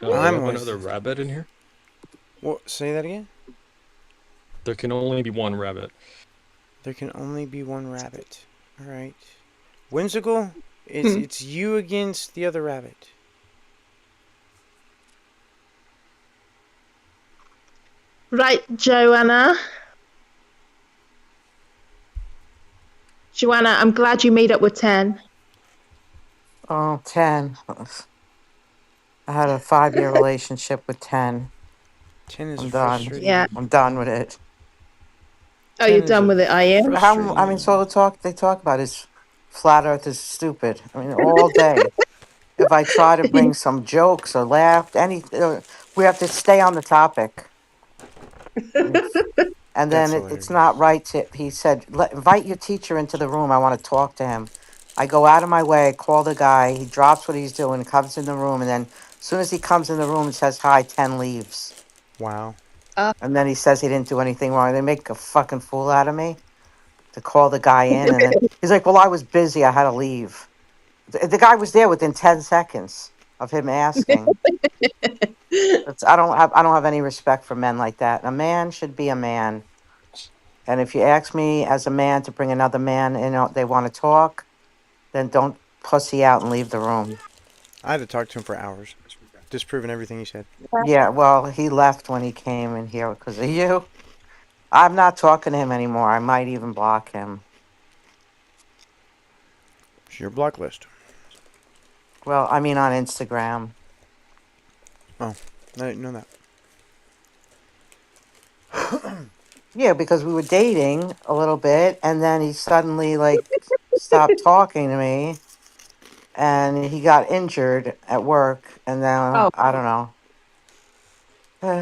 We I'm have another with. rabbit in here. What? Say that again? There can only be one rabbit. There can only be one rabbit. Alright. Whimsical, Hmm. it's you against the other rabbit. Right, Joanna. Joanna, I'm glad you made up with 10. oh, 10. I had a 5-year relationship with 10. 10 is a I'm done. Yeah. frustrating. I'm done with it. Oh, 10 you're is done a with it, are you? How? I mean, frustrating. so they talk about is flat Earth is stupid. I mean, all day. If I try to bring some jokes or laugh, we have to stay on the topic. And then That's it's hilarious. not right to, he said, invite your teacher into the room. I want to talk to him. I go out of my way, call the guy. He drops what he's doing, comes in the room. And then as soon as he comes in the room and says hi, 10 leaves. Wow. And then he says he didn't do anything wrong. They make a fucking fool out of me to call the guy in. And then he's like, well, I was busy. I had to leave. The guy was there within 10 seconds of him asking. I don't have any respect for men like that. A man should be a man. And if you ask me as a man to bring another man in, they want to talk, then don't pussy out and leave the room. I had to talk to him for hours, disproving everything he said. Yeah, well, he left when he came in here because of you. I'm not talking to him anymore. I might even block him. It's your block list. Well, I mean on Instagram. Oh, I didn't know that. Yeah, because we were dating a little bit, and then he suddenly stopped talking to me, and he got injured at work, and then Oh, I don't know.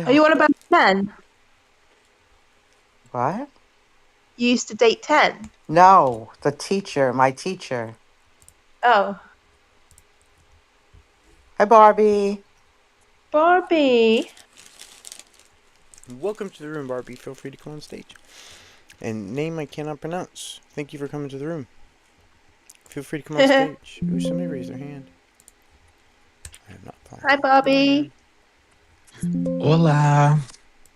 are you on about 10? What? You used to date 10? No, the teacher, my teacher. Oh. Hi, Barbie. Barbie. Welcome to the room, Barbie. Feel free to come on stage. And name I cannot pronounce. Thank you for coming to the room. Feel free to come on stage. Ooh, somebody raised their hand. I have not thought. Hi, Barbie. Hola.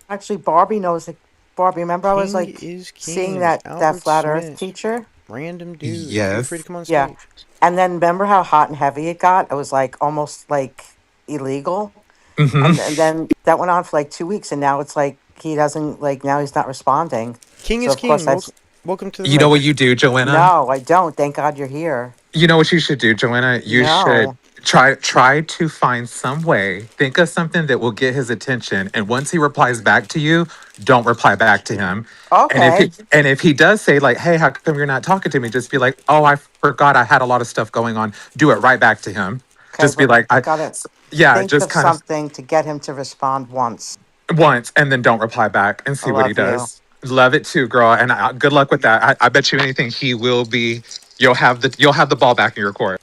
Actually, Barbie knows it. Barbie, remember I was King like is seeing king. that Albert flat Earth Smith. teacher? Random dude. Feel free to Yes. come on Yeah. stage. And then remember how hot and heavy it got? It was like almost like illegal. Hmm. And then that went on for like 2 weeks, and now it's like he doesn't like now he's not responding. King So is of course king. that's Welcome to the You know room. what you do, Joanna? no, I don't. Thank God you're here. You know what you should do, Joanna? You should No. try to find some way, think of something that will get his attention. And once he replies back to you, don't reply back to him. Okay. And if he does say, like, hey, how come you're not talking to me? Just be like, oh, I forgot I had a lot of stuff going on. Do it right back to him. Okay, Just be but like, gotta yeah, think just of kind of something to get him to respond once. once and then don't reply back and I see what he love you. does. Love it too, girl. And good luck with that. I bet you anything he will be. You'll have the ball back in your court.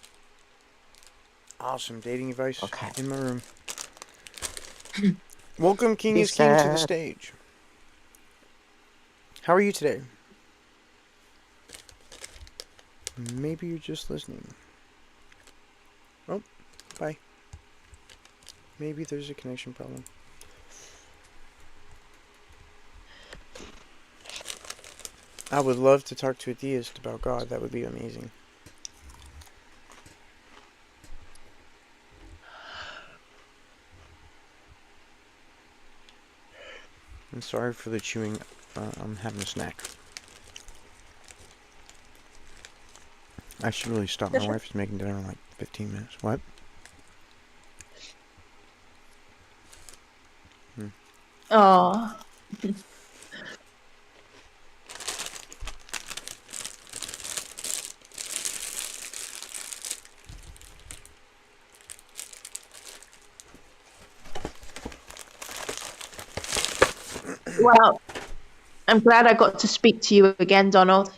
Awesome dating advice Okay. in my room. Welcome, King He is king, to the said, stage. How are you today? Maybe you're just listening. Oh, bye. Maybe there's a connection problem. I would love to talk to a theist about God. That would be amazing. I'm sorry for the chewing. I'm having a snack. I should really stop. My wife's making dinner in like 15 minutes. What? Oh. Well, I'm glad I got to speak to you again, Donald.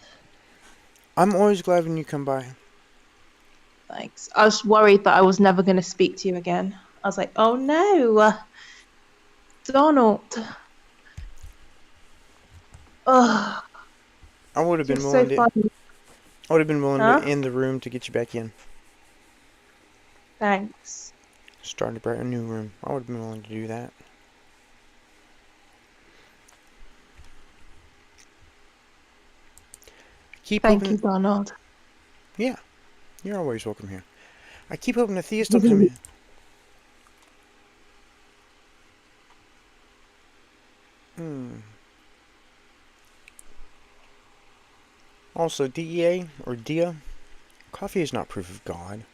I'm always glad when you come by. Thanks. I was worried that I was never going to speak to you again. I was like, oh no, Donald. Oh, I would have you're been so willing to. funny. I would have been willing to Huh? end the room to get you back in. Thanks. Start a brand new room. I would have been willing to do that. Thank you, Donald. Yeah, you're always welcome here. I keep hoping the theist will come in. Also, DEA or DIA, coffee is not proof of God.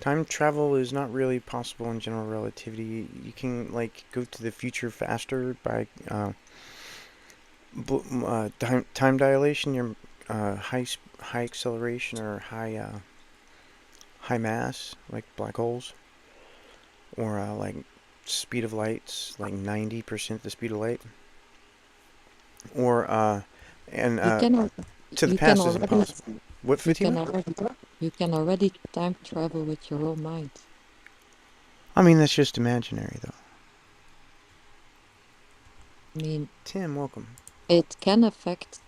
Time travel is not really possible in general relativity. You can like go to the future faster by time dilation, your high acceleration or high mass, like black holes, or like speed of light's like 90% the speed of light, or and You can to the you can past isn't already possible. What, you can Fatima? already you can already time travel with your own mind. I mean, that's just imaginary, though. I mean, Tim, welcome. it can affect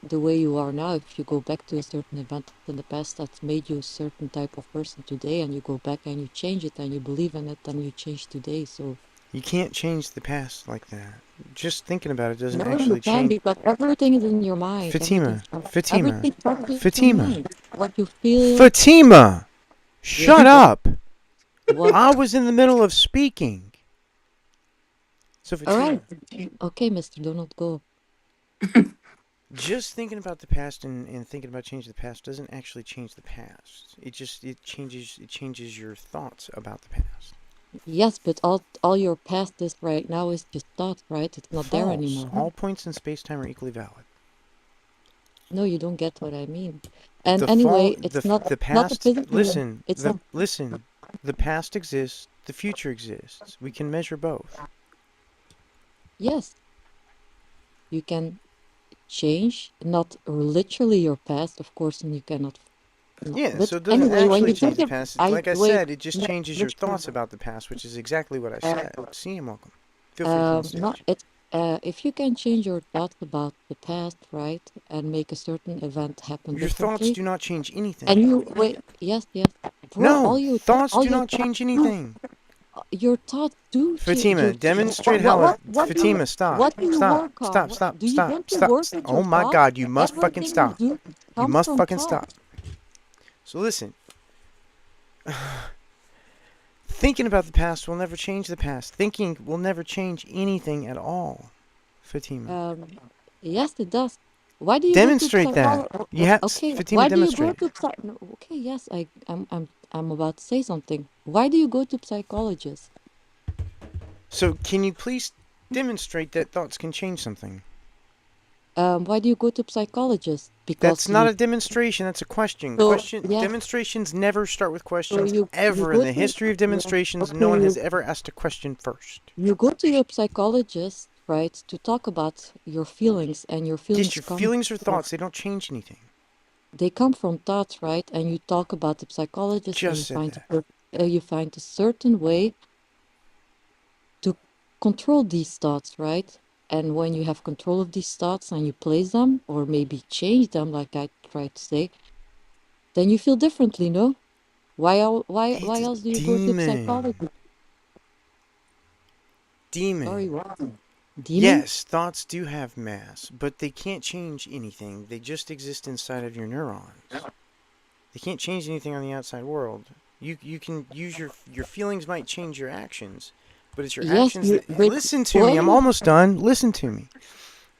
the way you are now. If you go back to a certain event in the past that made you a certain type of person today, and you go back and you change it and you believe in it, and you change today. So You can't change the past like that. Just thinking about it doesn't no, you actually can, change. because everything is in your mind. Fatima, Fatima, Everything travels in your Fatima, mind. What you feel. Fatima! Yes. Shut up! What? I was in the middle of speaking. So, All Fatima, right. Okay, Mr. Donald, go. just thinking about the past and thinking about changing the past doesn't actually change the past. It changes your thoughts about the past. Yes, but all your past is right now is just thought, right? It's not there False. anymore. All points in space-time are equally valid. No, you don't get what I mean. And The anyway, the it's not a past. physical. Listen. It's not. The past exists. The future exists. We can measure both. Yes, you can change, not literally your past, of course, and you cannot. No. Yeah, But so it doesn't anyway, when actually you change think the of, past. I Like I wait, said, it just changes your thoughts about the past, which is exactly what I said. See, you're welcome. Feel free to come on not stage. it. If you can change your thoughts about the past, right, and make a certain event happen Your thoughts differently, do not change anything. and you wait, yes, yes, bro, No, thoughts all do your not thoughts change do, anything. your thoughts do change. Fatima, demonstrate how a Fatima, stop. What do you Stop. work on? Stop, stop, Do you stop, want to stop. work with Oh your my thoughts? god, you must fucking Everything you stop. do You comes must from fucking thought. stop. So listen. Thinking about the past will never change the past. Thinking will never change anything at all. Fatima. Yes, it does. Why do you go to Demonstrate that. psychology? You have Okay, Fatima, why do you go demonstrate. to no, okay, yes, I'm about to say something. Why do you go to psychologists? So can you please demonstrate that thoughts can change something? Why do you go to psychologists? That's Because not you a demonstration, that's a question. so yeah, Demonstrations never start with so questions. you Ever in go the to history of yeah, demonstrations, okay, no one has ever asked a question first. you go to your psychologist, right, to talk about your feelings, and your Yes, feelings your come feelings or from thoughts, they don't change anything. they come from thoughts, right? And you talk about the psychologist, and Just said that. you find a certain way to control these thoughts, right? And when you have control of these thoughts and you place them or maybe change them, like I tried to say, then you feel differently, no? Why It's a else do you go to demon. psychology? Sorry, Demon. what? Demon? Yes, thoughts do have mass, but they can't change anything. They just exist inside of your neurons. They can't change anything on the outside world. You can use your feelings might change your actions, but it's your Yes, actions you that but listen to me. I'm wait, almost done. Listen to me.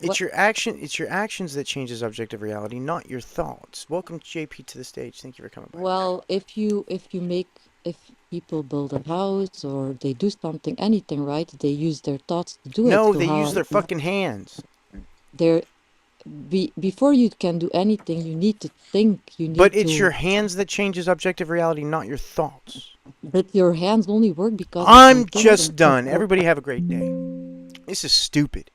what It's your actions that changes objective reality, not your thoughts. Welcome JP to the stage. Thank you for coming by. well, if people build a house or they do something, anything, right? They use their thoughts to do it. No, So they use how their fucking hands. they're before you can do anything, you need to think, you But need it's to your hands that changes objective reality, not your thoughts. but your hands only work because you can I'm think just them. done. Everybody have a great day. This is stupid.